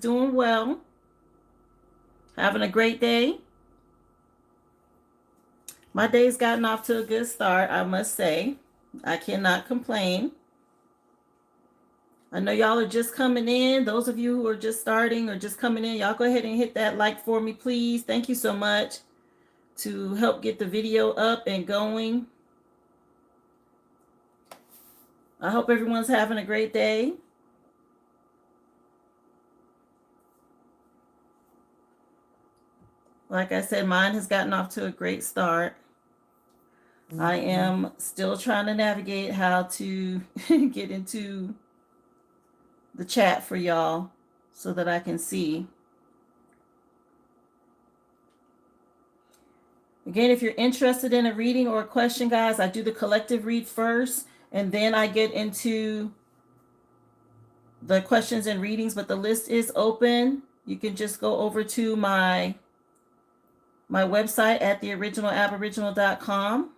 Doing well. Having a great day. My day's gotten off to a good start, I must say. I cannot complain. I know y'all are just coming in. Those of you who are just starting or just coming in, y'all go ahead and hit that like for me, please. Thank you so much to help get the video up and going. I hope everyone's having a great day. Like I said, mine has gotten off to a great start. I am still trying to navigate how to get into the chat for y'all so that I can see. Again, if you're interested in a reading or a question, guys, I do the collective read first, and then I get into the questions and readings, but the list is open. You can just go over to my website at theoriginalaboriginal.com,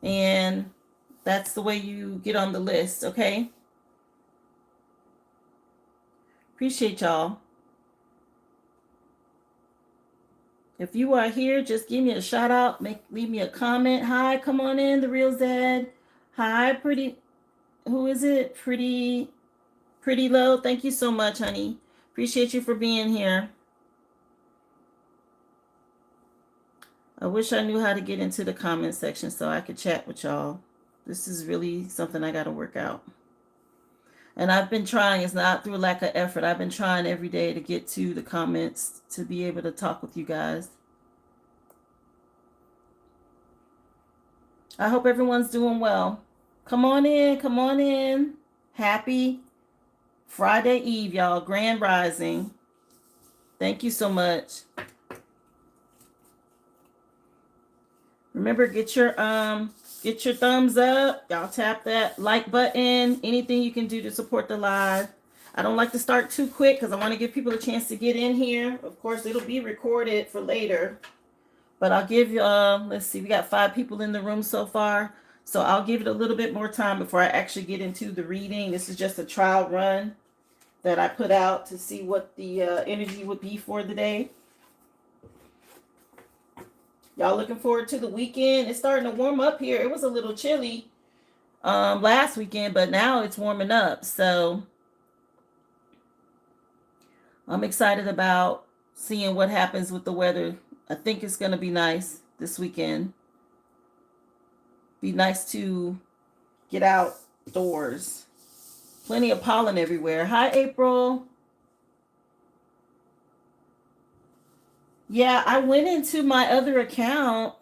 and that's the way you get on the list, okay? Appreciate y'all. If you are here, just give me a shout out, leave me a comment. Hi, come on in, the real Zed. Hi, pretty, who is it? Pretty low. Thank you so much, honey. Appreciate you for being here. I wish I knew how to get into the comment section so I could chat with y'all. This is really something I got to work out. And I've been trying. It's not through lack of effort. I've been trying every day to get to the comments to be able to talk with you guys. I hope everyone's doing well. Come on in. Come on in. Happy Friday Eve, y'all. Grand Rising. Thank you so much. Remember, get your thumbs up. Y'all tap that like button. Anything you can do to support the live. I don't like to start too quick because I want to give people a chance to get in here. Of course, it'll be recorded for later. But I'll give you, let's see, we got 5 people in the room so far. So I'll give it a little bit more time before I actually get into the reading. This is just a trial run that I put out to see what the energy would be for the day. Y'all looking forward to the weekend? It's starting to warm up here. It was a little chilly last weekend, but now it's warming up. So I'm excited about seeing what happens with the weather. I think it's going to be nice this weekend. Be nice to get outdoors. Plenty of pollen everywhere. Hi, April. Yeah, I went into my other account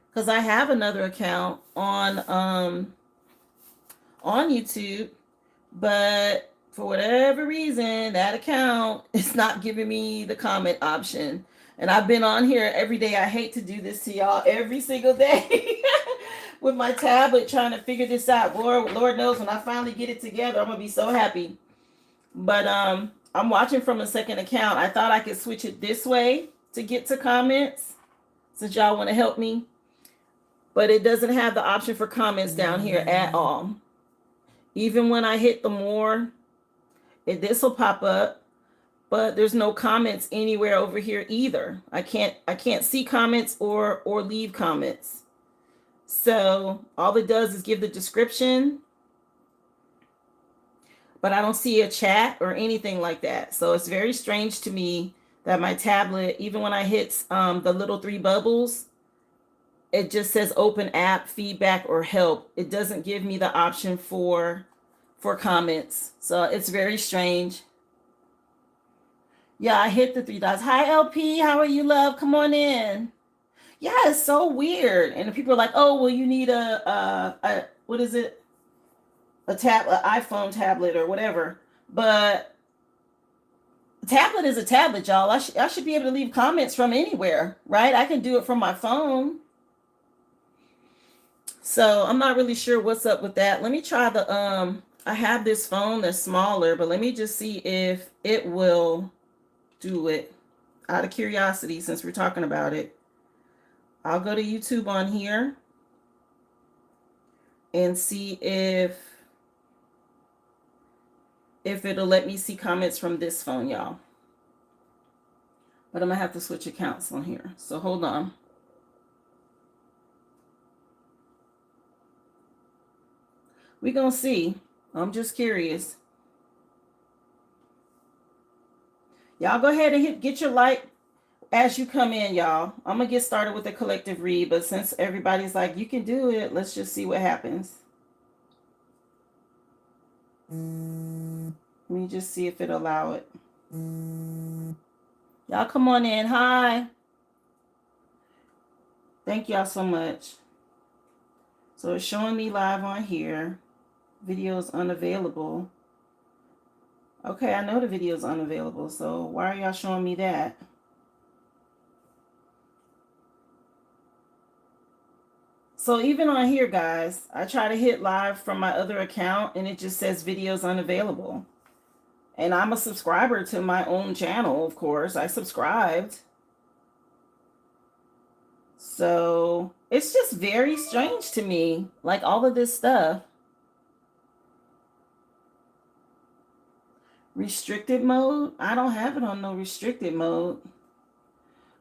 because I have another account on YouTube, but for whatever reason, that account is not giving me the comment option. And I've been on here every day. I hate to do this to y'all every single day with my tablet trying to figure this out. Lord knows when I finally get it together, I'm gonna be so happy. But I'm watching from a second account. I thought I could switch it this way to get to comments since y'all want to help me. But it doesn't have the option for comments down here at all. Even when I hit the more, this will pop up, but there's no comments anywhere over here either. I can't see comments or leave comments. So all it does is give the description, but I don't see a chat or anything like that. So it's very strange to me that my tablet, even when I hit the little 3 bubbles, it just says open app, feedback, or help. It doesn't give me the option for comments. So it's very strange. Yeah, I hit the 3 dots. Hi, LP. How are you, love? Come on in. Yeah, it's so weird. And people are like, oh, well, you need a what is it? An iPhone tablet or whatever. But tablet is a tablet, y'all. I should be able to leave comments from anywhere, right? I can do it from my phone. So I'm not really sure what's up with that. Let me try I have this phone that's smaller, but let me just see if it will do it. Out of curiosity, since we're talking about it, I'll go to YouTube on here and see if if it'll let me see comments from this phone, y'all. But I'm gonna have to switch accounts on here. So hold on. We're gonna see. I'm just curious. Y'all go ahead and get your like as you come in, y'all. I'm gonna get started with the collective read, but since everybody's like, you can do it, let's just see what happens. Let me just see if it'll allow it. Y'all come on in. Hi. Thank y'all so much. So it's showing me live on here. Videos unavailable. Okay, I know the video's unavailable, so why are y'all showing me that? So even on here, guys, I try to hit live from my other account and it just says videos unavailable. And I'm a subscriber to my own channel, of course. I subscribed. So it's just very strange to me, like all of this stuff. Restricted mode? I don't have it on no restricted mode.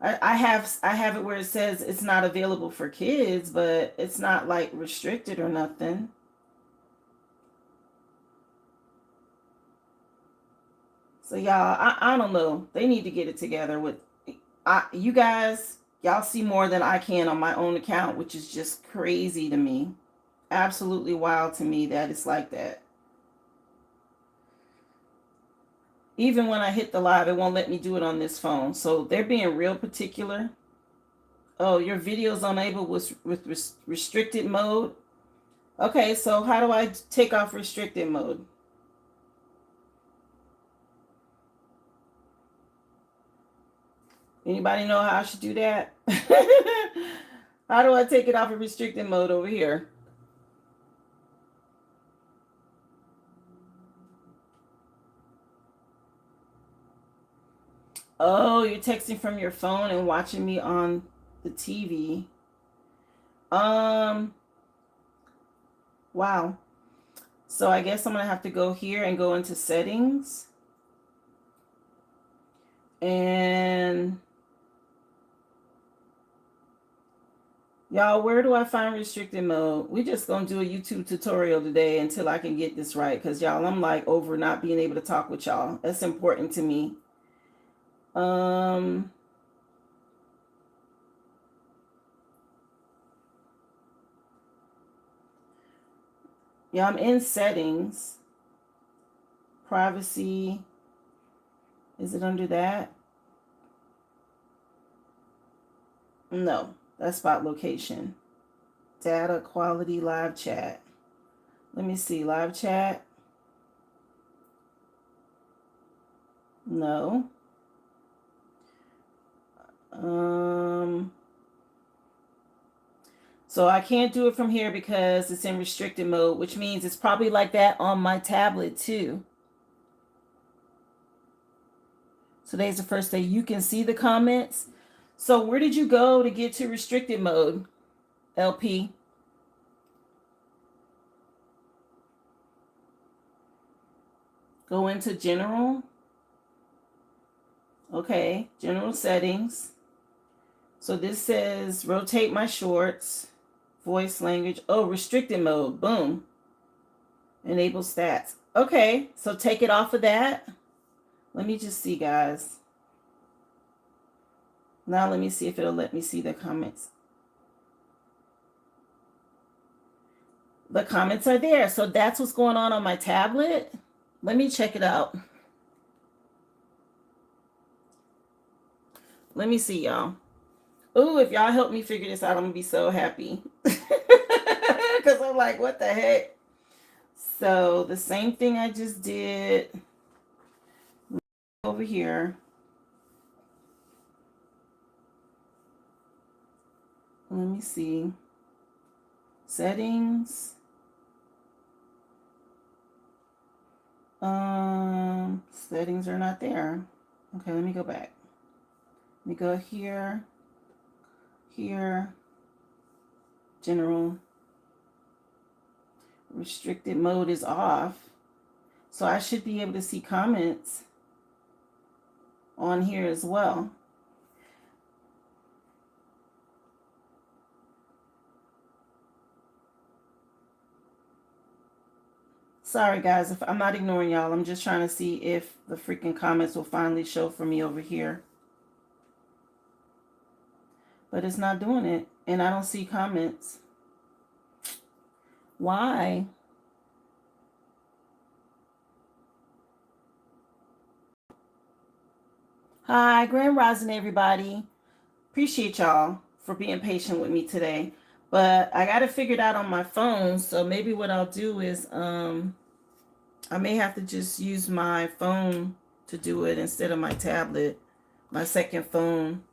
I have it where it says it's not available for kids, but it's not like restricted or nothing. So y'all, I don't know. They need to get it together with you guys. Y'all see more than I can on my own account, which is just crazy to me. Absolutely wild to me that it's like that. Even when I hit the live, it won't let me do it on this phone. So they're being real particular. Oh, your video's unable with restricted mode. Okay, so how do I take off restricted mode? Anybody know how I should do that? How do I take it off of restricted mode over here? Oh, you're texting from your phone and watching me on the TV. Wow. So I guess I'm gonna have to go here and go into settings. And y'all, where do I find restricted mode? We just gonna do a YouTube tutorial today until I can get this right, because y'all, I'm like over not being able to talk with y'all. That's important to me. Yeah, I'm in settings. Privacy. Is it under that? No, that's spot location. Data quality live chat. Let me see, live chat. No. So I can't do it from here because it's in restricted mode, which means it's probably like that on my tablet too. Today's the first day you can see the comments. So where did you go to get to restricted mode, LP? Go into general. Okay, general settings. So this says rotate my shorts, voice language. Oh, restricted mode. Boom. Enable stats. Okay, so take it off of that. Let me just see, guys. Now let me see if it'll let me see the comments. The comments are there. So that's what's going on my tablet. Let me check it out. Let me see, y'all. Ooh, if y'all help me figure this out, I'm gonna be so happy. Because I'm like, what the heck? So the same thing I just did over here. Let me see. Settings. Settings are not there. Okay, let me go back. Let me go here, here, general. Restricted mode is off. So I should be able to see comments on here as well. Sorry guys, if I'm not ignoring y'all, I'm just trying to see if the freaking comments will finally show for me over here. But it's not doing it, and I don't see comments. Why? Hi, Grand Rising, everybody. Appreciate y'all for being patient with me today. But I got it figured out on my phone, so maybe what I'll do is I may have to just use my phone to do it instead of my tablet, my second phone,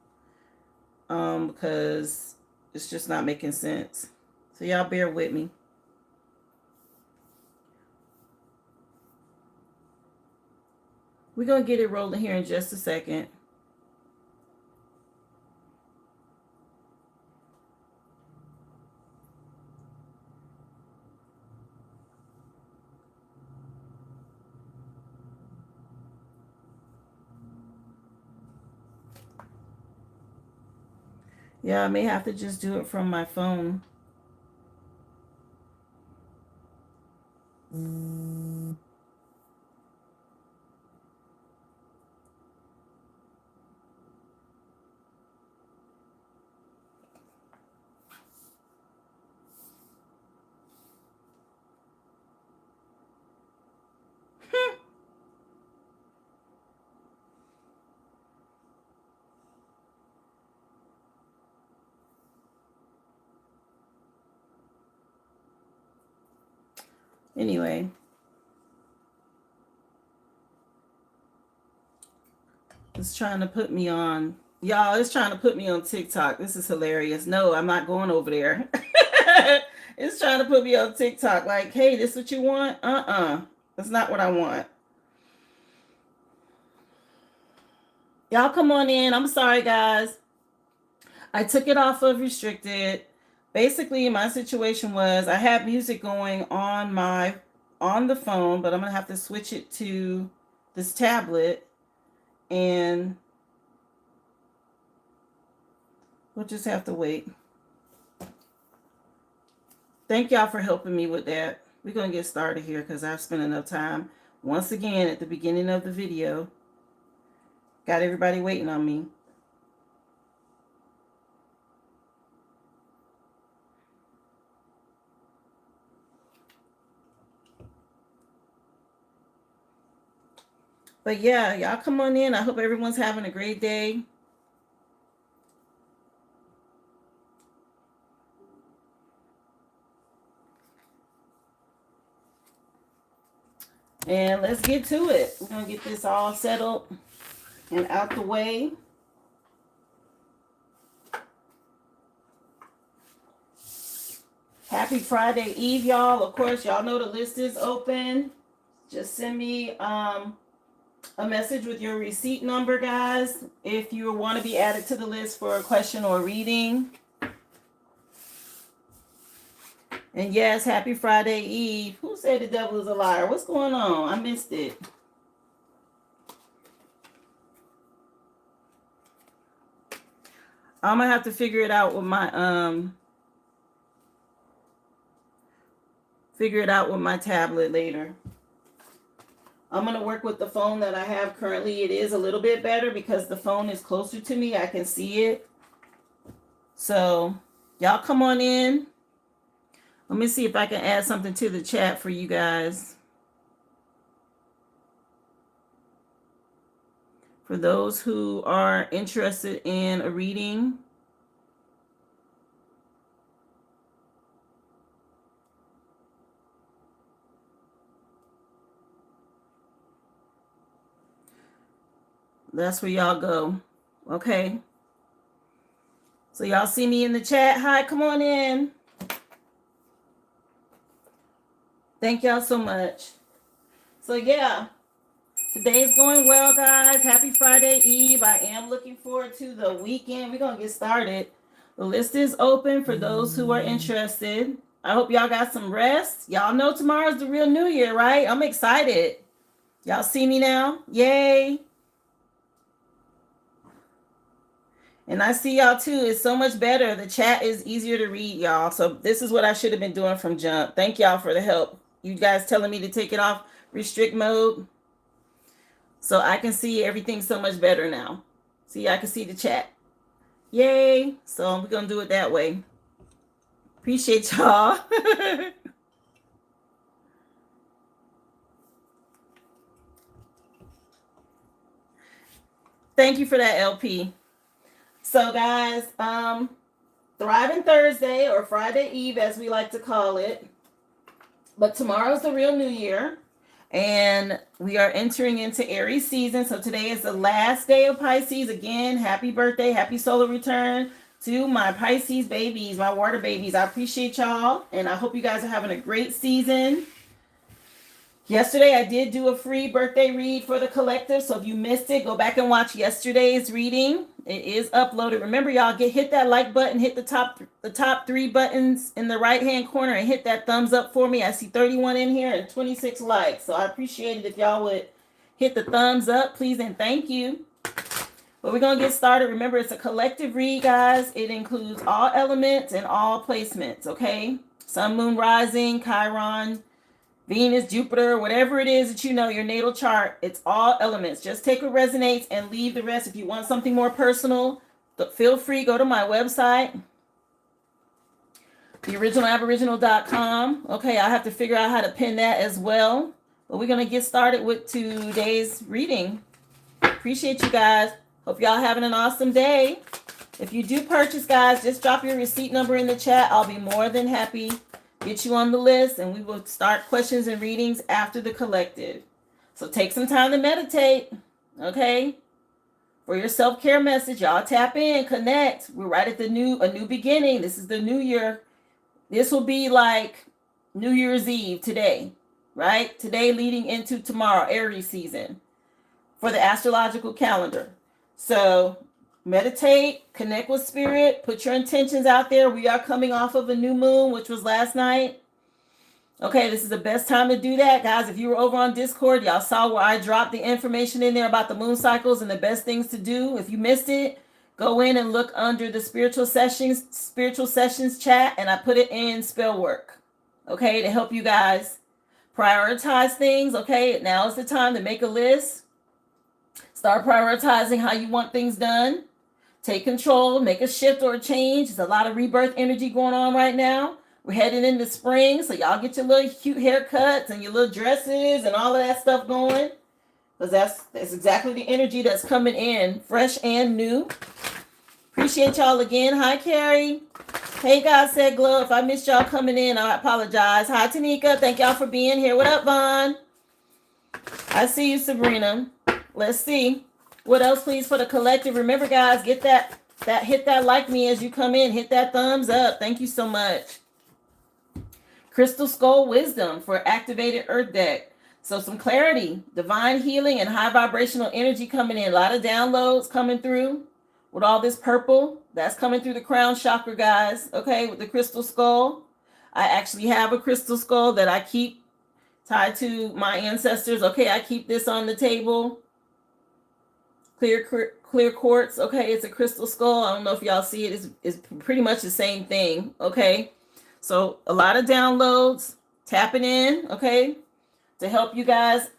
because it's just not making sense. So y'all bear with me. We're going to get it rolling here in just a second. Yeah, I may have to just do it from my phone. Anyway, it's trying to put me on. Y'all, it's trying to put me on TikTok. This is hilarious. No, I'm not going over there. It's trying to put me on TikTok. Like, hey, this what you want? That's not what I want. Y'all come on in. I'm sorry, guys. I took it off of restricted. Basically, my situation was I had music going on the phone, but I'm gonna have to switch it to this tablet, and we'll just have to wait. Thank y'all for helping me with that. We're gonna get started here because I've spent enough time. Once again, at the beginning of the video, got everybody waiting on me. But yeah, y'all come on in. I hope everyone's having a great day. And let's get to it. We're going to get this all settled and out the way. Happy Friday Eve, y'all. Of course, y'all know the list is open. Just send me a message with your receipt number, guys, if you want to be added to the list for a question or reading. And yes, happy Friday Eve. Who said the devil is a liar? What's going on? I missed it. I'm gonna have to figure it out with my tablet later. I'm gonna work with the phone that I have currently. It is a little bit better because the phone is closer to me. I can see it. So y'all come on in. Let me see if I can add something to the chat for you guys. For those who are interested in a reading. That's where y'all go. Okay. So y'all see me in the chat. Hi, come on in. Thank y'all so much. So yeah, today's going well, guys. Happy Friday Eve. I am looking forward to the weekend. We're going to get started. The list is open for those who are interested. I hope y'all got some rest. Y'all know tomorrow's the real New Year, right? I'm excited. Y'all see me now? Yay. And I see y'all too. It's so much better. The chat is easier to read, y'all. So this is what I should have been doing from jump. Thank y'all for the help. You guys telling me to take it off restrict mode so I can see everything so much better now. See, I can see the chat. Yay. So we're going to do it that way. Appreciate y'all. Thank you for that, LP. So guys, Thriving Thursday or Friday Eve as we like to call it. But tomorrow's the real new year. And we are entering into Aries season. So today is the last day of Pisces. Again, happy birthday, happy solar return to my Pisces babies, my water babies. I appreciate y'all. And I hope you guys are having a great season. Yesterday, I did do a free birthday read for the collective. So if you missed it, go back and watch yesterday's reading. It is uploaded. Remember, y'all, hit that like button, hit the top 3 buttons in the right-hand corner, and hit that thumbs up for me. I see 31 in here and 26 likes. So I appreciate it if y'all would hit the thumbs up, please, and thank you. But we're going to get started. Remember, it's a collective read, guys. It includes all elements and all placements, okay? Sun, moon, rising, Chiron, Venus, Jupiter, whatever it is that you know, your natal chart, it's all elements. Just take what resonates and leave the rest. If you want something more personal, feel free, go to my website, theoriginalaboriginal.com. Okay, I have to figure out how to pin that as well. But we're going to get started with today's reading. Appreciate you guys. Hope y'all having an awesome day. If you do purchase, guys, just drop your receipt number in the chat. I'll be more than happy get you on the list, and we will start questions and readings after the collective. So take some time to meditate, okay? For your self-care message, y'all tap in, connect. We're right at a new beginning. This is the new year. This will be like New Year's Eve today, right? Today leading into tomorrow, Aries season for the astrological calendar. So meditate, connect with spirit, put your intentions out there. We are coming off of a new moon, which was last night. Okay, this is the best time to do that, guys. If you were over on Discord, y'all saw where I dropped the information in there about the moon cycles and the best things to do. If you missed it, go in and look under the spiritual sessions chat, and I put it in spell work, okay, to help you guys prioritize things. Okay, now is the time to make a list. Start prioritizing how you want things done. Take control, make a shift or a change. There's a lot of rebirth energy going on right now. We're heading into spring, so y'all get your little cute haircuts and your little dresses and all of that stuff going. Because that's exactly the energy that's coming in, fresh and new. Appreciate y'all again. Hi, Carrie. Hey, God Said Glow. If I missed y'all coming in, I apologize. Hi, Tanika. Thank y'all for being here. What up, Vaughn? I see you, Sabrina. Let's see. What else, please, for the collective? Remember, guys, hit that like me as you come in. Hit that thumbs up. Thank you so much. Crystal Skull Wisdom for activated Earth deck. So some clarity, divine healing, and high vibrational energy coming in. A lot of downloads coming through with all this purple. That's coming through the crown chakra, guys. Okay, with the crystal skull. I actually have a crystal skull that I keep tied to my ancestors. Okay, I keep this on the table. Clear quartz. Okay, it's a crystal skull. I don't know if y'all see it. It's pretty much the same thing. Okay, so a lot of downloads, tapping in, okay, to help you guys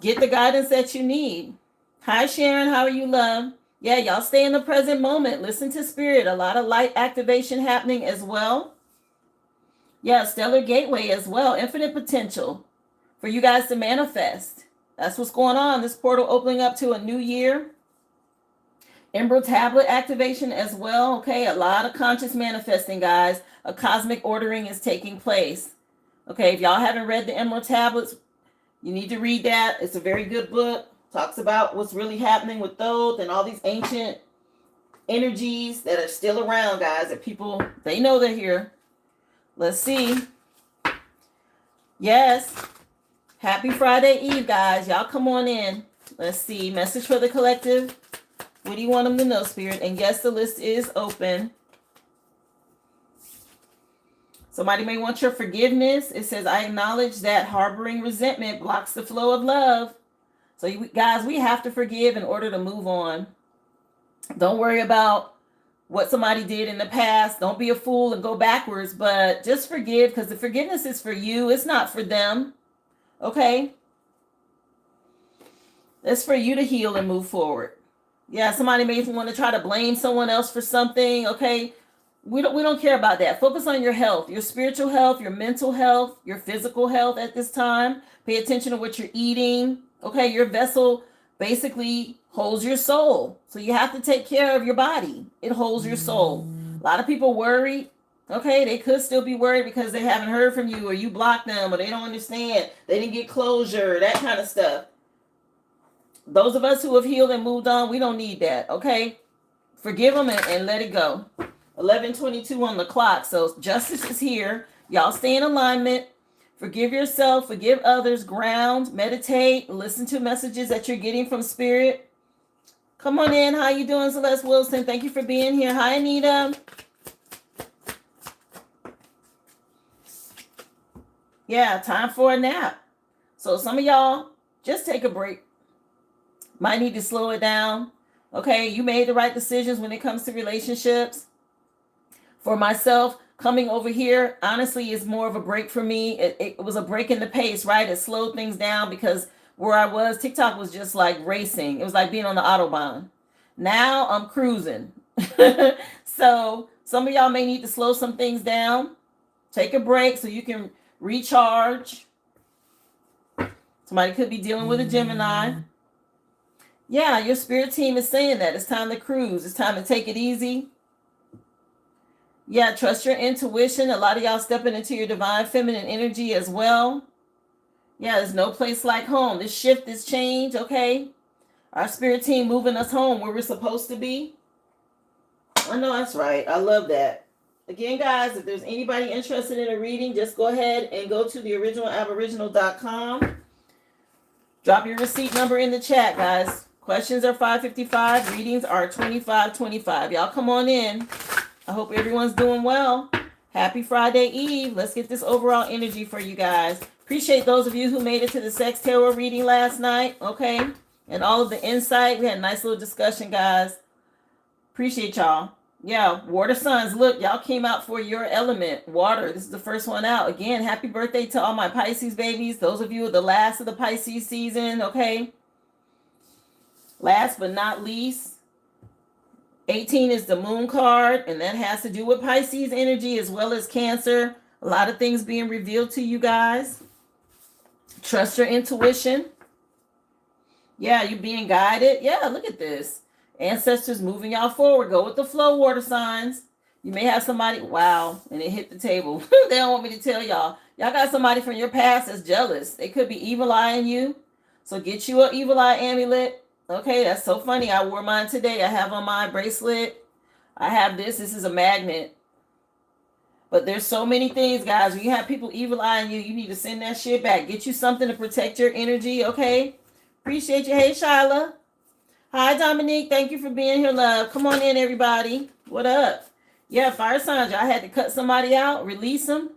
get the guidance that you need. Hi, Sharon. How are you, love? Yeah, y'all stay in the present moment. Listen to spirit. A lot of light activation happening as well. Yeah, stellar gateway as well. Infinite potential for you guys to manifest. That's what's going on. This portal opening up to a new year. Emerald tablet activation as well. Okay, a lot of conscious manifesting, guys. A cosmic ordering is taking place. Okay, if y'all haven't read the Emerald tablets, you need to read that. It's a very good book. Talks about what's really happening with those and all these ancient energies that are still around, guys. That people, they know they're here. Let's see. Yes. Happy Friday Eve, guys. Y'all come on in. Let's see. Message for the collective. What do you want them to know, Spirit? And yes, the list is open. Somebody may want your forgiveness. It says, I acknowledge that harboring resentment blocks the flow of love. So, you guys, we have to forgive in order to move on. Don't worry about what somebody did in the past. Don't be a fool and go backwards, but just forgive, because the forgiveness is for you. It's not for them. Okay? It's for you to heal and move forward. Yeah, somebody may want to try to blame someone else for something. Okay? We don't care about that. Focus on your health, your spiritual health, your mental health, your physical health at this time. Pay attention to what you're eating. Okay? Your vessel basically holds your soul. So you have to take care of your body. It holds your soul. A lot of people worry. Okay, they could still be worried because they haven't heard from you, or you blocked them, or they don't understand. They didn't get closure, that kind of stuff. Those of us who have healed and moved on, we don't need that. Okay, forgive them and let it go. 11:22 on the clock. So justice is here. Y'all stay in alignment. Forgive yourself, forgive others, ground, meditate, listen to messages that you're getting from spirit. Come on in. How you doing, Celeste Wilson? Thank you for being here. Hi, Anita. Yeah, time for a nap. So some of y'all, just take a break. Might need to slow it down. Okay, you made the right decisions when it comes to relationships. For myself, coming over here, honestly, is more of a break for me. It was a break in the pace, right? It slowed things down because where I was, TikTok was just like racing. It was like being on the Autobahn. Now I'm cruising. So some of y'all may need to slow some things down. Take a break so you can recharge. Somebody could be dealing with a Gemini. Yeah, your spirit team is saying that. It's time to cruise. It's time to take it easy. Yeah, trust your intuition. A lot of y'all stepping into your divine feminine energy as well. Yeah, there's no place like home. This shift, this change, okay? Our spirit team moving us home where we're supposed to be. I know that's right. I love that. Again, guys, if there's anybody interested in a reading, just go ahead and go to theoriginalaboriginal.com. Drop your receipt number in the chat, guys. Questions are $5.55. Readings are $25.25. Y'all come on in. I hope everyone's doing well. Happy Friday Eve. Let's get this overall energy for you guys. Appreciate those of you who made it to the Sex Tarot reading last night, okay? And all of the insight. We had a nice little discussion, guys. Appreciate y'all. Yeah, water signs. Look, y'all came out for your element, water. This is the first one out. Again, happy birthday to all my Pisces babies. Those of you are the last of the Pisces season, okay? Last but not least, 18 is the moon card, and that has to do with Pisces energy as well as Cancer. A lot of things being revealed to you guys. Trust your intuition. Yeah, you're being guided. Yeah, look at this. Ancestors moving y'all forward. Go with the flow, water signs. You may have somebody, wow, and it hit the table. They don't want me to tell y'all. Y'all got somebody from your past that's jealous. They could be evil eyeing you. So get you an evil eye amulet. Okay, that's so funny. I wore mine today. I have on my bracelet. I have this. This is a magnet. But there's so many things, guys. When you have people evil eyeing you, you need to send that shit back. Get you something to protect your energy, okay? Appreciate you. Hey, Shyla. Hi, Dominique. Thank you for being here, love. Come on in, everybody. What up? Yeah, fire signs. Y'all had to cut somebody out, release them,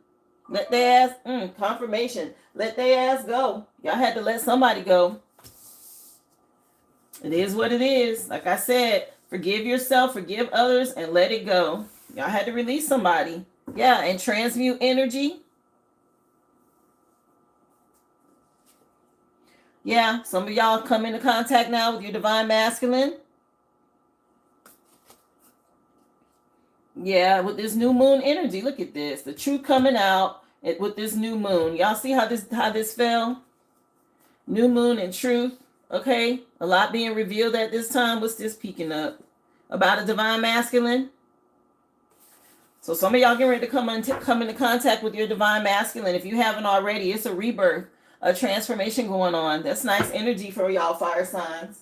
let their ass, confirmation. Let their ass go. Y'all had to let somebody go. It is what it is. Like I said, forgive yourself, forgive others, and let it go. Y'all had to release somebody. Yeah, and transmute energy. Yeah, some of y'all come into contact now with your divine masculine. Yeah, with this new moon energy. Look at this. The truth coming out with this new moon. Y'all see how this fell? New moon and truth. Okay, a lot being revealed at this time. What's this peeking up? About a divine masculine. So some of y'all getting ready to come into contact with your divine masculine. If you haven't already, it's a rebirth, a transformation going on. That's nice energy for y'all fire signs.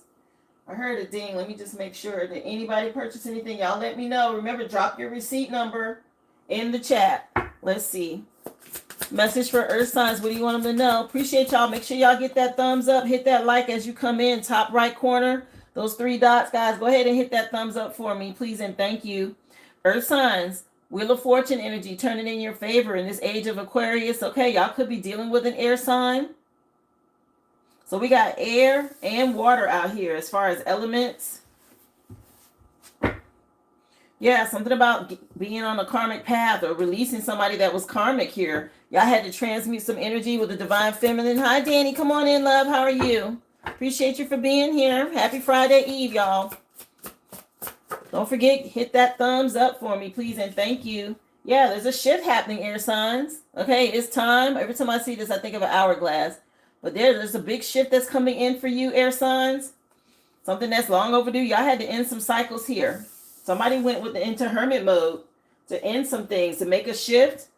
I heard a ding. Let me just make sure. Did anybody purchase anything? Y'all let me know. Remember, drop your receipt number in the chat. Let's see. Message for earth signs. What do you want them to know? Appreciate y'all. Make sure y'all get that thumbs up. Hit that like as you come in. Top right corner. Those 3 dots, guys. Go ahead and hit that thumbs up for me, please, and thank you. Earth signs. Wheel of Fortune energy turning in your favor in this age of Aquarius. Okay, y'all could be dealing with an air sign. So we got air and water out here as far as elements. Yeah, something about being on a karmic path or releasing somebody that was karmic here. Y'all had to transmute some energy with the divine feminine. Hi, Danny. Come on in, love. How are you? Appreciate you for being here. Happy Friday Eve, y'all. Don't forget, hit that thumbs up for me, please, and thank you. Yeah, there's a shift happening, air signs. Okay, it's time. Every time I see this, I think of an hourglass. But there's a big shift that's coming in for you, air signs. Something that's long overdue. Y'all had to end some cycles here. Somebody went into hermit mode to end some things, to make a shift.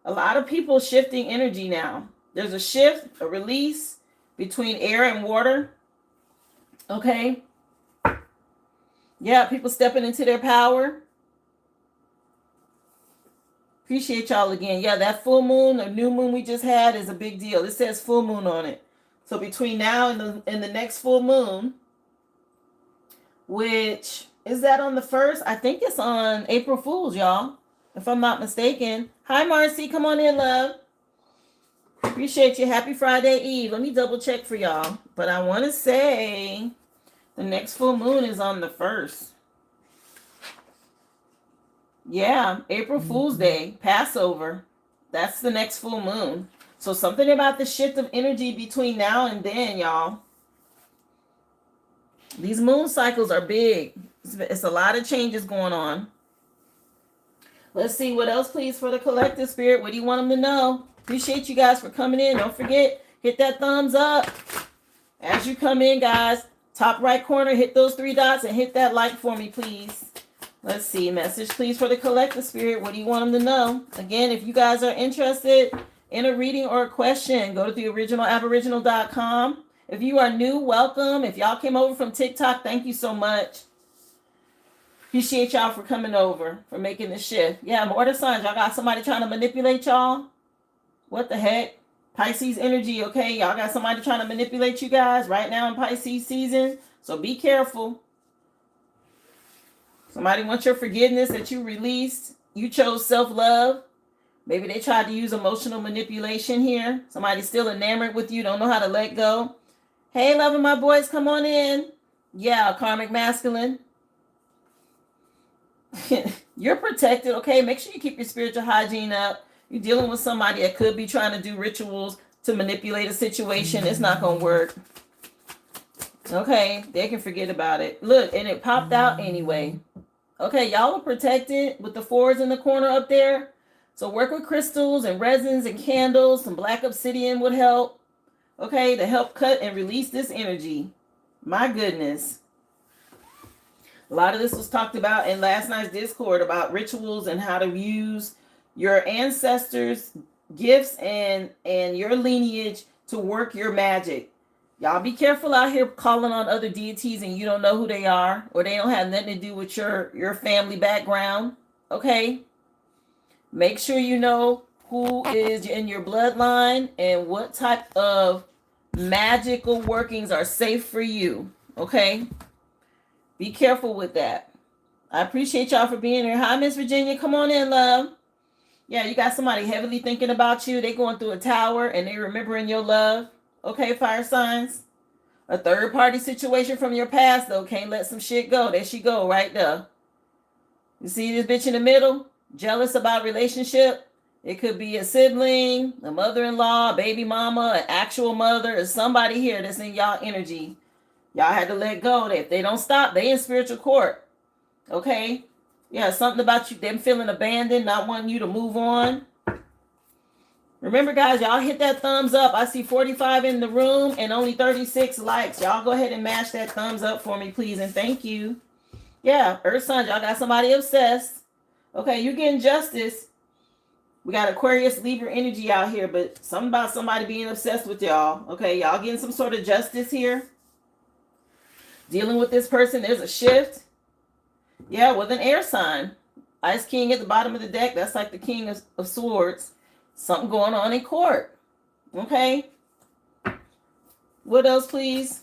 A lot of people shifting energy now. There's a shift, a release between air and water. Okay. Yeah, people stepping into their power. Appreciate y'all again. Yeah, that full moon or new moon we just had is a big deal. It says full moon on it. So between now and the next full moon, which is that on the 1st? I think it's on April Fool's, y'all, if I'm not mistaken. Hi, Marcy. Come on in, love. Appreciate you. Happy Friday Eve. Let me double check for y'all. But I want to say the next full moon is on the 1st. Yeah, April Fool's Day, Passover. That's the next full moon. So something about the shift of energy between now and then, y'all. These moon cycles are big. It's a lot of changes going on. Let's see what else, please, for the collective spirit. What do you want them to know? Appreciate you guys for coming in. Don't forget, hit that thumbs up. As you come in, guys, top right corner, hit those 3 dots and hit that like for me, please. Let's see. Message, please, for the collective spirit. What do you want them to know? Again, if you guys are interested in a reading or a question, go to theoriginalaboriginal.com. If you are new, welcome. If y'all came over from TikTok, thank you so much. Appreciate y'all for coming over, for making the shift. Yeah, water signs, y'all got somebody trying to manipulate y'all? What the heck? Pisces energy, okay? Y'all got somebody trying to manipulate you guys right now in Pisces season. So be careful. Somebody wants your forgiveness that you released. You chose self-love. Maybe they tried to use emotional manipulation here. Somebody's still enamored with you, don't know how to let go. Hey, loving my boys, come on in. Yeah, karmic masculine. You're protected, okay? Make sure you keep your spiritual hygiene up. You're dealing with somebody that could be trying to do rituals to manipulate a situation. It's not going to work. Okay, they can forget about it. Look, and it popped out anyway. Okay, y'all are protected with the 4s in the corner up there. So work with crystals and resins and candles. Some black obsidian would help. Okay, to help cut and release this energy. My goodness. A lot of this was talked about in last night's Discord about rituals and how to use your ancestors' gifts and your lineage to work your magic. Y'all be careful out here calling on other deities and you don't know who they are, or they don't have nothing to do with your family background. Okay? Make sure you know who is in your bloodline and what type of magical workings are safe for you. Okay? Be careful with that. I appreciate y'all for being here. Hi, Miss Virginia. Come on in, love. Yeah, you got somebody heavily thinking about you. They going through a tower and they remembering your love. Okay, fire signs. A third party situation from your past, though. Can't let some shit go. There she go, right there. You see this bitch in the middle? Jealous about relationship? It could be a sibling, a mother-in-law, a baby mama, an actual mother, or somebody here that's in y'all energy. Y'all had to let go. If they don't stop, they in spiritual court. Okay? Yeah, something about you, them feeling abandoned, not wanting you to move on. Remember, guys, y'all hit that thumbs up. I see 45 in the room and only 36 likes. Y'all go ahead and mash that thumbs up for me, please, and thank you. Yeah, Earth signs, y'all got somebody obsessed. Okay, you're getting justice. We got Aquarius, Libra energy out here, but something about somebody being obsessed with y'all. Okay, y'all getting some sort of justice here. Dealing with this person, there's a shift. Yeah, with an air sign. Ice King at the bottom of the deck. That's like the King of Swords. Something going on in court. Okay. What else, please?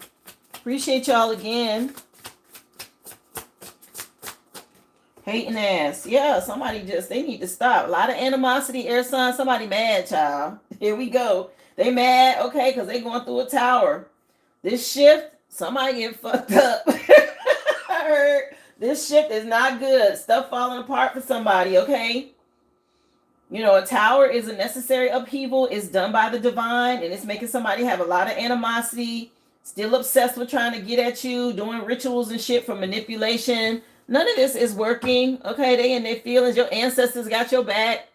Appreciate y'all again. Hating ass. Yeah, somebody just, they need to stop. A lot of animosity, air sign. Somebody mad, child. Here we go. They mad, okay, because they going through a tower. This shift, somebody get fucked up. I heard this shift is not good. Stuff falling apart for somebody, okay? You know, a tower is a necessary upheaval. It's done by the divine, and it's making somebody have a lot of animosity, still obsessed with trying to get at you, doing rituals and shit for manipulation. None of this is working. Okay, they in their feelings. Your ancestors got your back.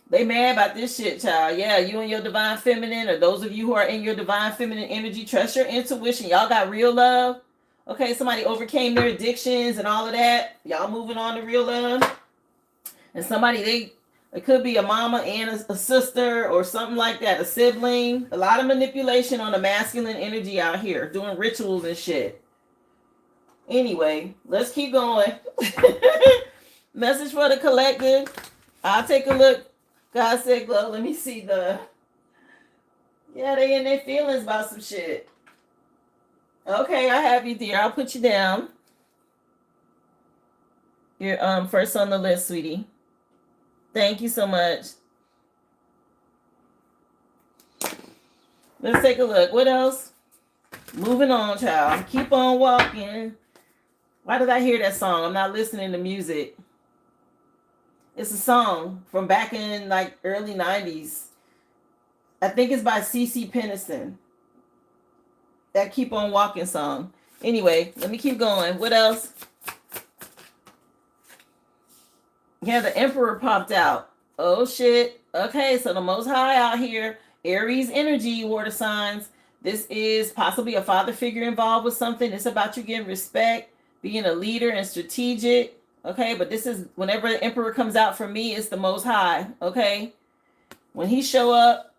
They mad about this shit, child. Yeah, you and your divine feminine, or those of you who are in your divine feminine energy, trust your intuition. Y'all got real love. Okay, somebody overcame their addictions and all of that. Y'all moving on to real love. And somebody, it could be a mama and a sister or something like that, a sibling. A lot of manipulation on the masculine energy out here, doing rituals and shit. Anyway, let's keep going. Message for the collective. I'll take a look. God said, glow. Let me see the. Yeah, they in their feelings about some shit. Okay, I have you, dear. I'll put you down. You're first on the list, sweetie. Thank you so much. Let's take a look. What else? Moving on, child. Keep on walking. Why did I hear that song? I'm not listening to music. It's a song from back in like early 90s. I think it's by CeCe Peniston. That Keep On Walking song. Anyway, let me keep going. What else? Yeah, the Emperor popped out. Oh shit. Okay, so the Most High out here. Aries energy, water signs. This is possibly a father figure involved with something. It's about you getting respect, being a leader and strategic. Okay, but this is whenever the Emperor comes out for me, it's the Most High. Okay, when he show up,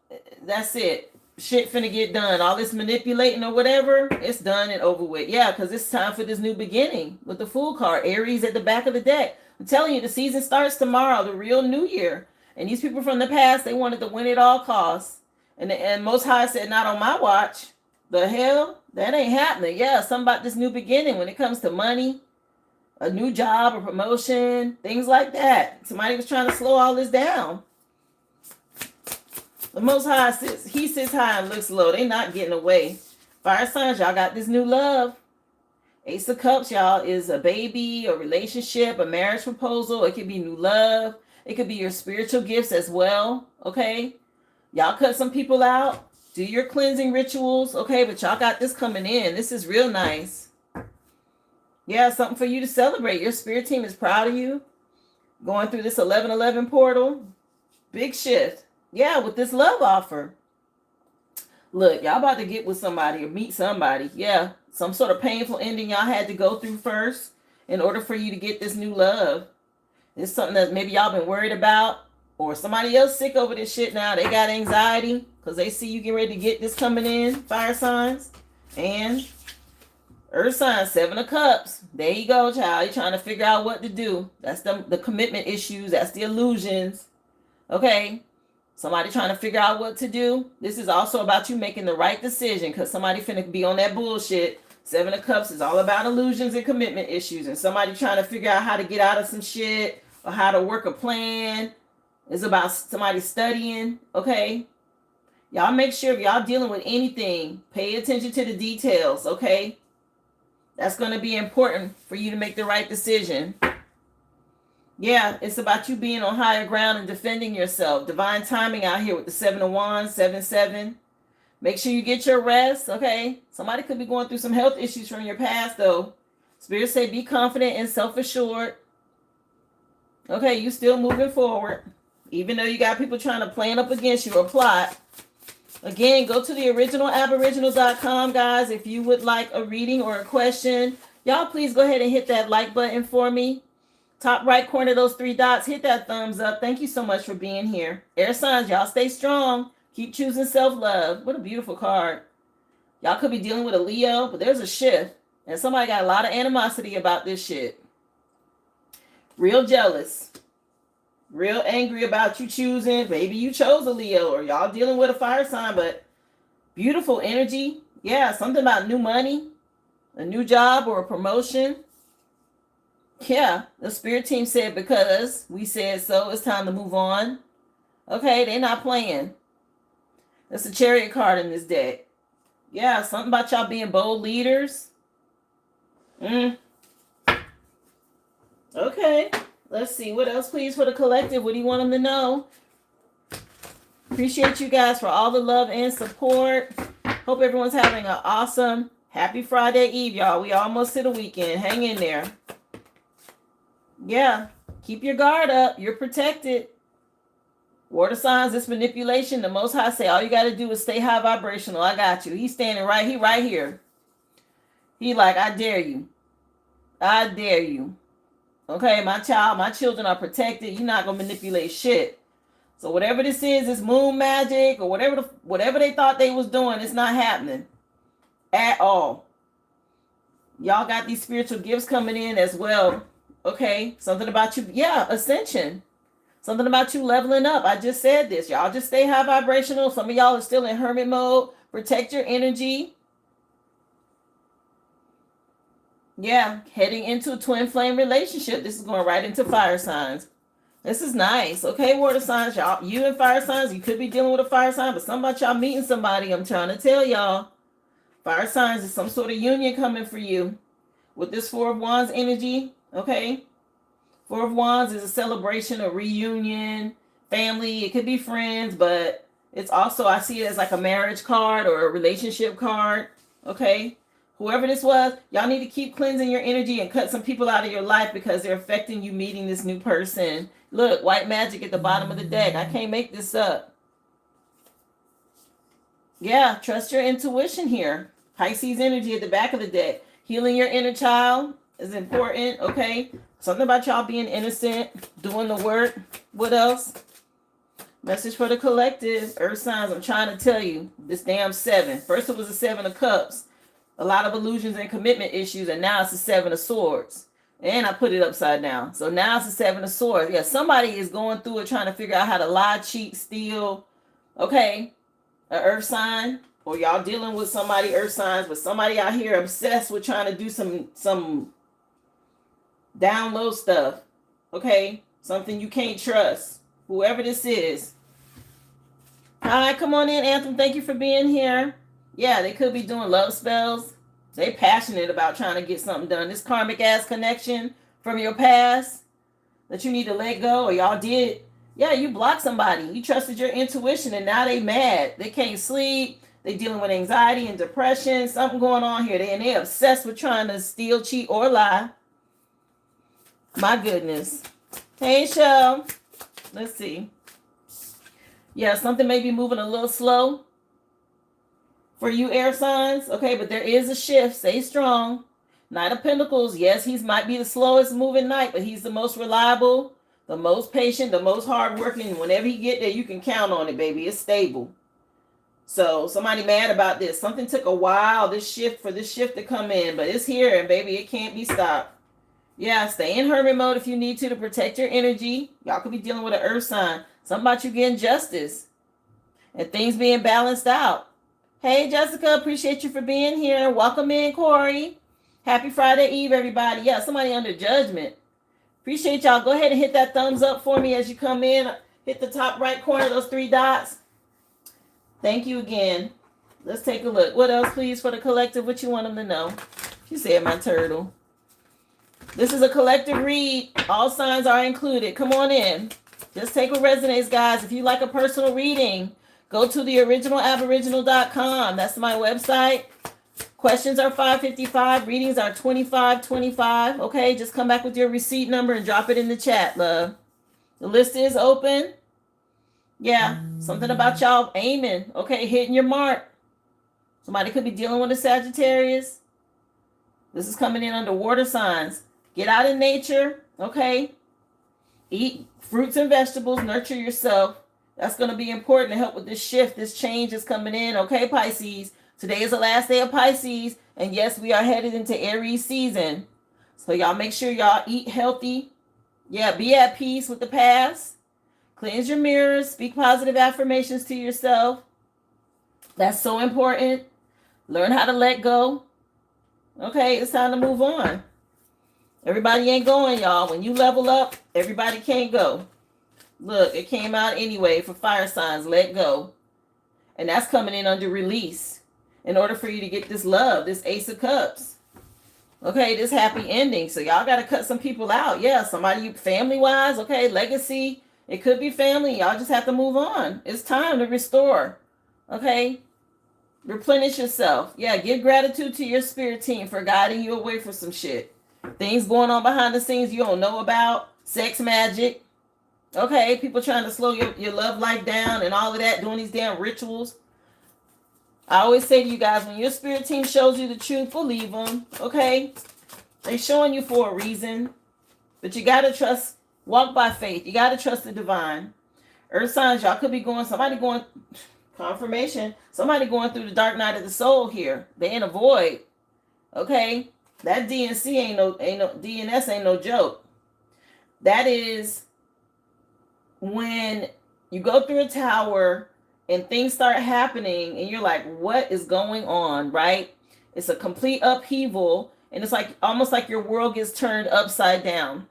that's it. Shit finna get done. All this manipulating or whatever, it's done and over with. Yeah, because it's time for this new beginning with the Fool card. Aries at the back of the deck. I'm telling you, the season starts tomorrow, the real new year. And these people from the past, they wanted to win at all costs. And Most High said, not on my watch. The hell? That ain't happening. Yeah, something about this new beginning when it comes to money, a new job, a promotion, things like that. Somebody was trying to slow all this down. The Most High sits, he sits high and looks low. They not getting away. Fire signs, y'all got this new love. Ace of Cups, y'all, is a baby, a relationship, a marriage proposal. It could be new love. It could be your spiritual gifts as well. Okay. Y'all cut some people out. Do your cleansing rituals. Okay, but y'all got this coming in. This is real nice. Yeah, something for you to celebrate. Your spirit team is proud of you. Going through this 1111 portal. Big shift. Yeah, with this love offer. Look, y'all about to get with somebody or meet somebody. Yeah, some sort of painful ending y'all had to go through first in order for you to get this new love. It's something that maybe y'all been worried about, or somebody else sick over this shit now. They got anxiety because they see you getting ready to get this coming in. Fire signs. And Earth signs, 7 of Cups. There you go, child. You're trying to figure out what to do. That's the commitment issues. That's the illusions. Okay. Somebody trying to figure out what to do. This is also about you making the right decision because somebody finna be on that bullshit. 7 of Cups is all about illusions and commitment issues. And somebody trying to figure out how to get out of some shit or how to work a plan. It's about somebody studying. Okay. Y'all make sure if y'all dealing with anything, pay attention to the details. Okay. That's going to be important for you to make the right decision. Yeah, it's about you being on higher ground and defending yourself. Divine timing out here with the 7 of Wands, 7-7. Make sure you get your rest, okay? Somebody could be going through some health issues from your past, though. Spirit say be confident and self-assured. Okay, you still moving forward. Even though you got people trying to plan up against you or plot. Again, go to the originalaboriginal.com, guys, if you would like a reading or a question. Y'all, please go ahead and hit that like button for me. Top right corner, those 3 dots, hit that thumbs up. Thank you so much for being here. Air signs, y'all stay strong. Keep choosing self-love. What a beautiful card. Y'all could be dealing with a Leo, but there's a shift. And somebody got a lot of animosity about this shit. Real jealous. Real angry about you choosing. Maybe you chose a Leo or y'all dealing with a fire sign, but beautiful energy. Yeah, something about new money, a new job or a promotion. Yeah, the spirit team said because we said so, it's time to move on. Okay, they're not playing. That's a chariot card in this deck. Yeah, something about y'all being bold leaders. Mm. Okay, let's see. What else, please, for the collective? What do you want them to know? Appreciate you guys for all the love and support. Hope everyone's having an awesome, happy Friday Eve, y'all. We almost to the weekend. Hang in there. Yeah, keep your guard up. You're protected. Water signs, this manipulation, the Most High say, all you got to do is stay high vibrational. I got you. He's standing right here. He like, I dare you. I dare you. Okay, my children are protected. You're not going to manipulate shit. So whatever this is moon magic or whatever they thought they was doing, it's not happening at all. Y'all got these spiritual gifts coming in as well. Okay, something about you. Yeah, ascension. Something about you leveling up. I just said this. Y'all just stay high vibrational. Some of y'all are still in hermit mode. Protect your energy. Yeah, heading into a twin flame relationship. This is going right into fire signs. This is nice. Okay, water signs. Y'all, you and fire signs, you could be dealing with a fire sign, but something about y'all meeting somebody. I'm trying to tell y'all. Fire signs is some sort of union coming for you. With this Four of Wands energy, okay? Four of Wands is a celebration, a reunion, family. It could be friends, but it's also, I see it as like a marriage card or a relationship card, okay? Whoever this was, y'all need to keep cleansing your energy and cut some people out of your life because they're affecting you meeting this new person. Look, white magic at the bottom of the deck. I can't make this up. Yeah, trust your intuition here. Pisces energy at the back of the deck. Healing your inner child is important, okay? Something about y'all being innocent, doing the work. What else? Message for the collective. Earth signs, I'm trying to tell you. This damn 7. First it was a 7 of cups. A lot of illusions and commitment issues, and now it's a 7 of swords. And I put it upside down. So now it's a 7 of swords. Yeah, somebody is going through it trying to figure out how to lie, cheat, steal. Okay? An earth sign. Or y'all dealing with somebody, earth signs, but somebody out here obsessed with trying to do some down low stuff. Okay? Something you can't trust. Whoever this is. Hi, come on in, Anthem. Thank you for being here. Yeah, they could be doing love spells. They passionate about trying to get something done. This karmic ass connection from your past that you need to let go, or y'all did. Yeah, you blocked somebody. You trusted your intuition, and now they mad. They can't sleep. They dealing with anxiety and depression. Something going on here. They obsessed with trying to steal, cheat, or lie. My goodness. Hey, Shell. Let's see. Yeah, something may be moving a little slow for you air signs. Okay, but there is a shift. Stay strong. Knight of Pentacles. Yes, he might be the slowest moving knight, but he's the most reliable, the most patient, the most hardworking. Whenever he get there, you can count on it, baby. It's stable. So somebody mad about this. Something took a while, this shift to come in, but it's here, and baby, it can't be stopped. Yeah, stay in hermit mode if you need to protect your energy. Y'all could be dealing with an earth sign. Something about you getting justice and things being balanced out. Hey, Jessica, appreciate you for being here. Welcome in, Corey. Happy Friday Eve, everybody. Yeah, somebody under judgment. Appreciate y'all. Go ahead and hit that thumbs up for me as you come in. Hit the top right corner, those 3 dots. Thank you again. Let's take a look. What else, please, for the collective? What you want them to know? She said, my turtle. This is a collective read. All signs are included. Come on in. Just take what resonates, guys. If you like a personal reading, go to the originalaboriginal.com. That's my website. Questions are $5.55. Readings are $25.25. Okay, just come back with your receipt number and drop it in the chat, love. The list is open. Yeah, something about y'all aiming. Okay, hitting your mark. Somebody could be dealing with a Sagittarius. This is coming in under water signs. Get out in nature, okay? Eat fruits and vegetables. Nurture yourself. That's going to be important to help with this shift. This change is coming in, okay, Pisces? Today is the last day of Pisces. And yes, we are headed into Aries season. So y'all make sure y'all eat healthy. Yeah, be at peace with the past. Cleanse your mirrors. Speak positive affirmations to yourself. That's so important. Learn how to let go. Okay, it's time to move on. Everybody ain't going, y'all. When you level up, everybody can't go. Look, it came out anyway for fire signs. Let go. And that's coming in under release in order for you to get this love, this Ace of Cups. Okay, this happy ending. So y'all got to cut some people out. Yeah, somebody family-wise, okay, legacy. It could be family. Y'all just have to move on. It's time to restore. Okay? Replenish yourself. Yeah, give gratitude to your spirit team for guiding you away from some shit. Things going on behind the scenes you don't know about. Sex magic. Okay, people trying to slow your love life down and all of that, doing these damn rituals. I always say to you guys, when your spirit team shows you the truth, believe them. Okay? They're showing you for a reason. But you got to trust, walk by faith. You got to trust the divine. Earth signs, y'all could be going, confirmation, somebody going through the dark night of the soul here. They in a void. Okay? That DNC ain't no DNS ain't no joke. That is when you go through a tower and things start happening and you're like, what is going on, right? It's a complete upheaval, and it's like almost like your world gets turned upside down.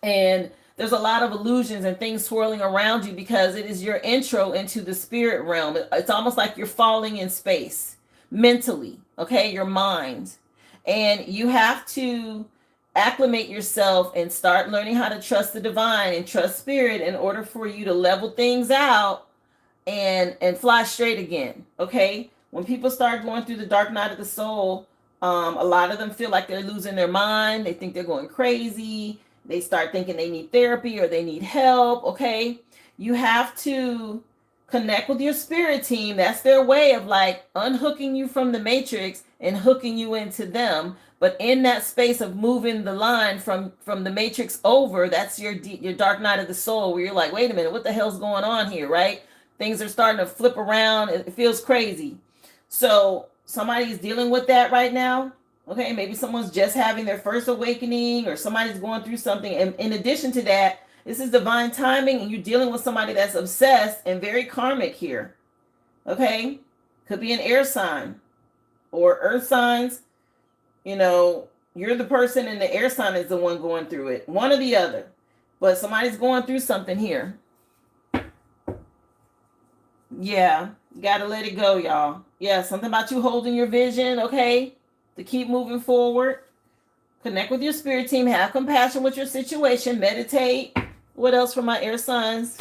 And there's a lot of illusions and things swirling around you because it is your intro into the spirit realm. It's almost like you're falling in space mentally, okay? Your mind. And you have to acclimate yourself and start learning how to trust the divine and trust spirit in order for you to level things out and fly straight again. Okay, when people start going through the dark night of the soul, a lot of them feel like they're losing their mind. They think they're going crazy. They start thinking they need therapy or they need help. Okay, you have to connect with your spirit team. That's their way of like unhooking you from the matrix and hooking you into them. But in that space of moving the line from the matrix over, that's your dark night of the soul, where you're like, wait a minute, what the hell's going on here, right? Things are starting to flip around. It feels crazy. So somebody's dealing with that right now. Okay, maybe someone's just having their first awakening, or somebody's going through something. And in addition to that, this is divine timing, and you're dealing with somebody that's obsessed and very karmic here. Okay, could be an air sign or earth signs. You know, you're the person and the air sign is the one going through it. One or the other. But somebody's going through something here. Yeah, you got to let it go, y'all. Yeah, something about you holding your vision, okay, to keep moving forward. Connect with your spirit team. Have compassion with your situation. Meditate. What else for my air signs?